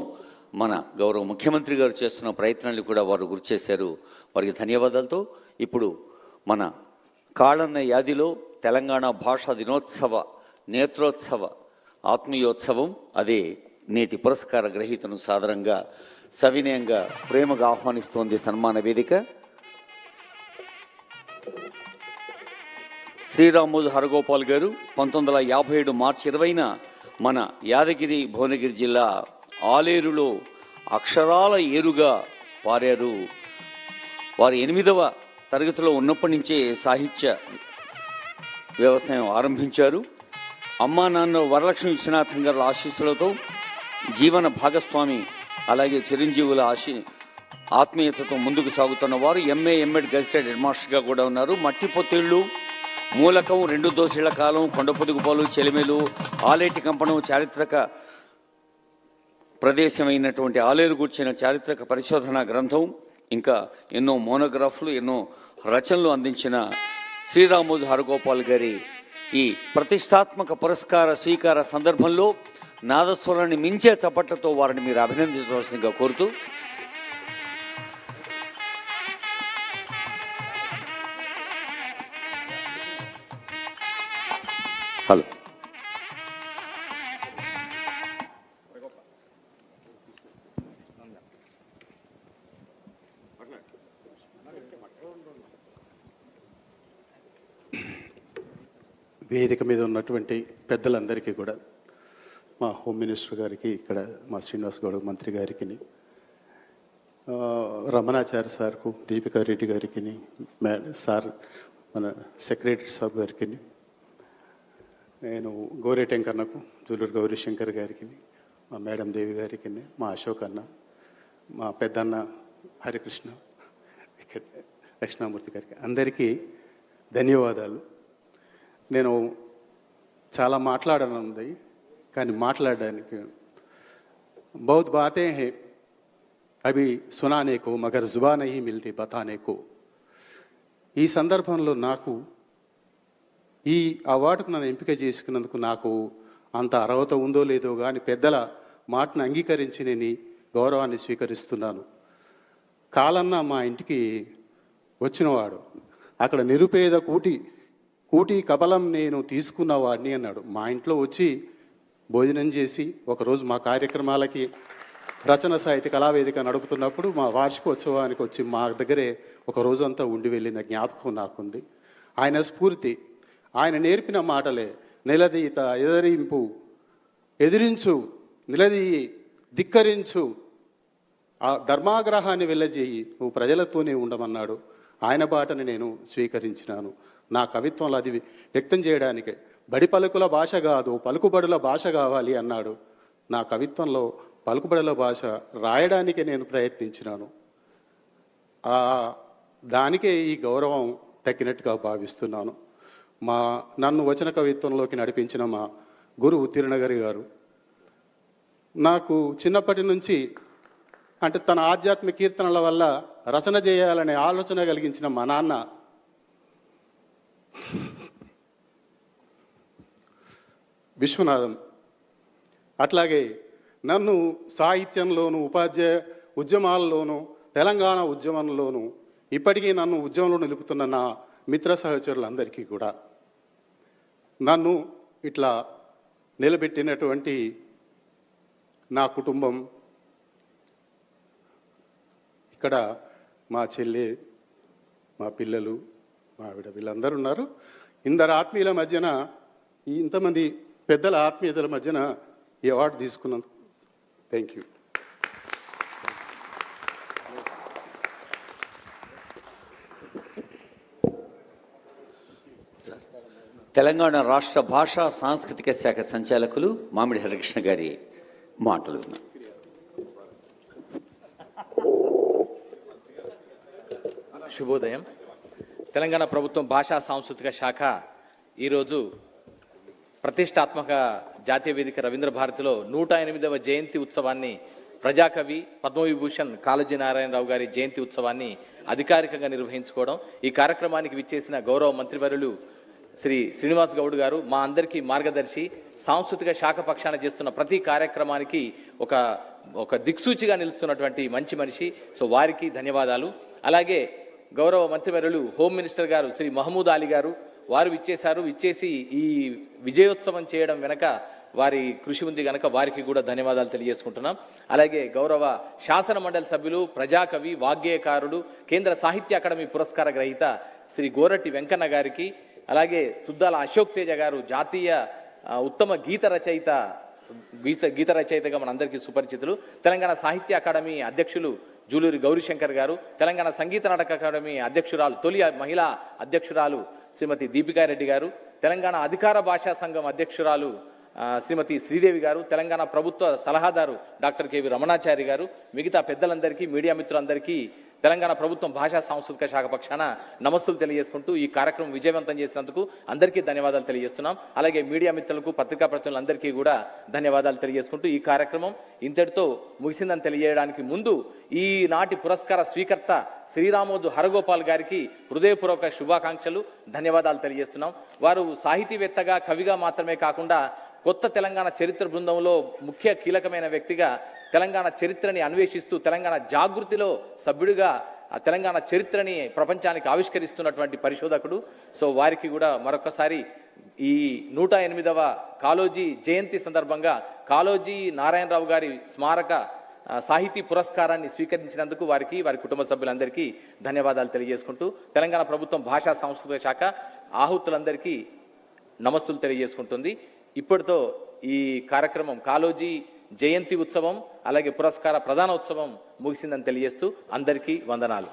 మన గౌరవ ముఖ్యమంత్రి గారు చేస్తున్న ప్రయత్నాన్ని కూడా వారు గుర్తు చేశారు. వారికి ధన్యవాదాలతో ఇప్పుడు మన కాళన్న యాదిలో తెలంగాణ భాషా దినోత్సవ నేత్రోత్సవ ఆత్మీయోత్సవం, అదే నేటి పురస్కార గ్రహీతను సాదరంగా సవినయంగా ప్రేమగా ఆహ్వానిస్తోంది సన్మాన వేదిక. శ్రీరామోజు హరగోపాల్ గారు 1957 మార్చి 20న మన యాదగిరి భువనగిరి జిల్లా ఆలేరులో అక్షరాల ఏరుగా పారారు. వారు 8వ తరగతిలో ఉన్నప్పటి నుంచే సాహిత్య వ్యవసాయం ఆరంభించారు. అమ్మా నాన్న వరలక్ష్మి విశ్వనాథం గారి ఆశీస్సులతో జీవన భాగస్వామి అలాగే చిరంజీవుల ఆత్మీయతతో ముందుకు సాగుతున్న వారు ఎంఏ ఎంఎడ్ గెజిటెడ్ హెడ్ మాస్టర్గా కూడా ఉన్నారు. మట్టి పొత్తిళ్ళు, మూలకం, 2 దోసిళ్ల కాలం, కొండపొదుగుపాలు, చెలిమెలు, ఆలేటి కంపనం, చారిత్రక ప్రదేశమైనటువంటి ఆలేరు కూర్చిన చారిత్రక పరిశోధన గ్రంథం, ఇంకా ఎన్నో మోనోగ్రాఫ్లు, ఎన్నో రచనలు అందించిన శ్రీరామోజు హరగోపాల్ గారి ఈ ప్రతిష్టాత్మక పురస్కార స్వీకార సందర్భంలో నాదస్వరాన్ని మించే చప్పట్లతో వారిని మీరు అభినందించవలసిందిగా కోరుతూ హలో వేదిక మీద ఉన్నటువంటి పెద్దలందరికీ కూడా, మా హోమ్ మినిస్టర్ గారికి, ఇక్కడ మా శ్రీనివాస్ గౌడ్ మంత్రి గారికి, రమణాచార్య సార్కు, దీపికా రెడ్డి గారికి, సార్ మన సెక్రటరీ సాబ్ గారికి, నేను గోరేటెంకన్నకు, జూలూరు గౌరీశంకర్ గారికి, మా మేడం దేవి గారికి, మా అశోక్ అన్న, మా పెద్దన్న హరికృష్ణ, ఇక్కడ దక్షిణామూర్తి గారికి అందరికీ ధన్యవాదాలు. నేను చాలా మాట్లాడనుంది, కానీ మాట్లాడడానికి बहुत बातें हैं अभी सुनाने को मगर जुबा नहीं मिलती बताने को. ఈ సందర్భంలో నాకు ఈ అవార్డుకు నన్ను ఎంపిక చేసుకున్నందుకు నాకు అంత అర్హత ఉందో లేదో కానీ పెద్దల మాటను అంగీకరించి నేను ఈ గౌరవాన్ని స్వీకరిస్తున్నాను. కాలన్న మా ఇంటికి వచ్చినవాడు, అక్కడ నిరుపేద కూటి కబలం నేను తీసుకున్నవాడిని అన్నాడు. మా ఇంట్లో వచ్చి భోజనం చేసి ఒకరోజు మా కార్యక్రమాలకి రచన సాహిత్య కళావేదిక నడుపుతున్నప్పుడు మా వార్షికోత్సవానికి వచ్చి మా దగ్గరే ఒక రోజంతా ఉండి వెళ్ళిన జ్ఞాపకం నాకుంది. ఆయన స్ఫూర్తి, ఆయన నేర్పిన మాటలే నిలదీత, ఎదిరింపు, ఎదిరించు, నిలదీయి, ధిక్కరించు, ఆ ధర్మాగ్రహాన్ని వెళ్ళజేయి, నువ్వు ప్రజలతోనే ఉండమన్నాడు. ఆయన బాటని నేను స్వీకరించినాను. నా కవిత్వంలో అది వ్యక్తం చేయడానికే, బడి పలుకుల భాష కాదు పలుకుబడుల భాష కావాలి అన్నాడు. నా కవిత్వంలో పలుకుబడుల భాష రాయడానికే నేను ప్రయత్నించినాను. దానికే ఈ గౌరవం తగ్గినట్టుగా భావిస్తున్నాను. నన్ను వచన కవిత్వంలోకి నడిపించిన మా గురువు తిరునగరి గారు, నాకు చిన్నప్పటి నుంచి అంటే తన ఆధ్యాత్మిక కీర్తనల వల్ల రచన చేయాలనే ఆలోచన కలిగించిన మా నాన్న విశ్వనాథం, అట్లాగే నన్ను సాహిత్యంలోను, ఉపాధ్యాయ ఉద్యమాల్లోనూ, తెలంగాణ ఉద్యమంలోనూ ఇప్పటికీ నన్ను ఉద్యమంలో నిలుపుతున్న నా మిత్ర సహచరులందరికీ కూడా, నన్ను ఇట్లా నిలబెట్టినటువంటి నా కుటుంబం, ఇక్కడ మా చెల్లి, మా పిల్లలు, మా ఆవిడ, వీళ్ళందరూ ఉన్నారు. ఇందరు ఆత్మీయుల మధ్యన, ఇంతమంది పెద్దల ఆత్మీయతల మధ్యన ఈ అవార్డు తీసుకున్నందుకు థ్యాంక్ యూ. తెలంగాణ రాష్ట్ర భాషా సాంస్కృతిక శాఖ సంచాలకులు మామిడి హరికృష్ణ గారి మాటలు. శుభోదయం. తెలంగాణ ప్రభుత్వం భాషా సాంస్కృతిక శాఖ ఈరోజు ప్రతిష్టాత్మక జాతీయ వేదిక రవీంద్ర భారతిలో 108వ జయంతి ఉత్సవాన్ని, ప్రజాకవి పద్మవిభూషణ్ కాళోజీ నారాయణరావు గారి జయంతి ఉత్సవాన్ని అధికారికంగా నిర్వహించుకోవడం, ఈ కార్యక్రమానికి విచ్చేసిన గౌరవ మంత్రివర్యులు శ్రీ శ్రీనివాస్ గౌడ్ గారు మా అందరికీ మార్గదర్శి, సాంస్కృతిక శాఖ పక్షాన చేస్తున్న ప్రతి కార్యక్రమానికి ఒక దిక్సూచిగా నిలుస్తున్నటువంటి మంచి మనిషి. సో వారికి ధన్యవాదాలు. అలాగే గౌరవ మంత్రివర్యులు హోమ్ మినిస్టర్ గారు శ్రీ మహమూద్ అలీ గారు, వారు విచ్చేసి ఈ విజయోత్సవం చేయడం వెనక వారి కృషి ఉంది కనుక వారికి కూడా ధన్యవాదాలు తెలియజేసుకుంటున్నాం. అలాగే గౌరవ శాసన మండలి సభ్యులు, ప్రజాకవి, వాగ్గేయకారుడు, కేంద్ర సాహిత్య అకాడమీ పురస్కార గ్రహీత శ్రీ గోరటి వెంకన్న గారికి, అలాగే సుద్దాల అశోక్ తేజ గారు జాతీయ ఉత్తమ గీత రచయితగా మనందరికీ సుపరిచితులు, తెలంగాణ సాహిత్య అకాడమీ అధ్యక్షులు జూలూరి గౌరీశంకర్ గారు, తెలంగాణ సంగీత నాటక అకాడమీ అధ్యక్షురాలు, తొలి మహిళా అధ్యక్షురాలు శ్రీమతి దీపికారెడ్డి గారు, తెలంగాణ అధికార భాషా సంఘం అధ్యక్షురాలు శ్రీమతి శ్రీదేవి గారు, తెలంగాణ ప్రభుత్వ సలహాదారు డాక్టర్ కేవి రమణాచారి గారు, మిగతా పెద్దలందరికీ, మీడియా మిత్రులందరికీ తెలంగాణ ప్రభుత్వం భాషా సాంస్కృతిక శాఖ పక్షాన నమస్సులు తెలియజేసుకుంటూ ఈ కార్యక్రమం విజయవంతం చేసినందుకు అందరికీ ధన్యవాదాలు తెలియజేస్తున్నాం. అలాగే మీడియా మిత్రులకు, పత్రికా ప్రతినిధులందరికీ కూడా ధన్యవాదాలు తెలియజేసుకుంటూ ఈ కార్యక్రమం ఇంతటితో ముగిసిందని తెలియజేయడానికి ముందు ఈనాటి పురస్కార స్వీకర్త శ్రీరామోజు హరగోపాల్ గారికి హృదయపూర్వక శుభాకాంక్షలు, ధన్యవాదాలు తెలియజేస్తున్నాం. వారు సాహితీవేత్తగా, కవిగా మాత్రమే కాకుండా కొత్త తెలంగాణ చరిత్ర బృందంలో ముఖ్య కీలకమైన వ్యక్తిగా తెలంగాణ చరిత్రని అన్వేషిస్తూ తెలంగాణ జాగృతిలో సభ్యుడిగా తెలంగాణ చరిత్రని ప్రపంచానికి ఆవిష్కరిస్తున్నటువంటి పరిశోధకుడు. సో వారికి కూడా మరొకసారి ఈ 108వ కాళోజీ జయంతి సందర్భంగా కాళోజీ నారాయణరావు గారి స్మారక సాహితీ పురస్కారాన్ని స్వీకరించినందుకు వారికి, వారి కుటుంబ సభ్యులందరికీ ధన్యవాదాలు తెలియజేసుకుంటూ తెలంగాణ ప్రభుత్వం భాషా సాంస్కృతిక శాఖ ఆహుతులందరికీ నమస్సులు తెలియజేసుకుంటుంది. ఇప్పటితో ఈ కార్యక్రమం కాళోజీ జయంతి ఉత్సవం అలాగే పురస్కార ప్రదాన ఉత్సవం ముగిసిందని తెలియజేస్తూ అందరికీ వందనాలు.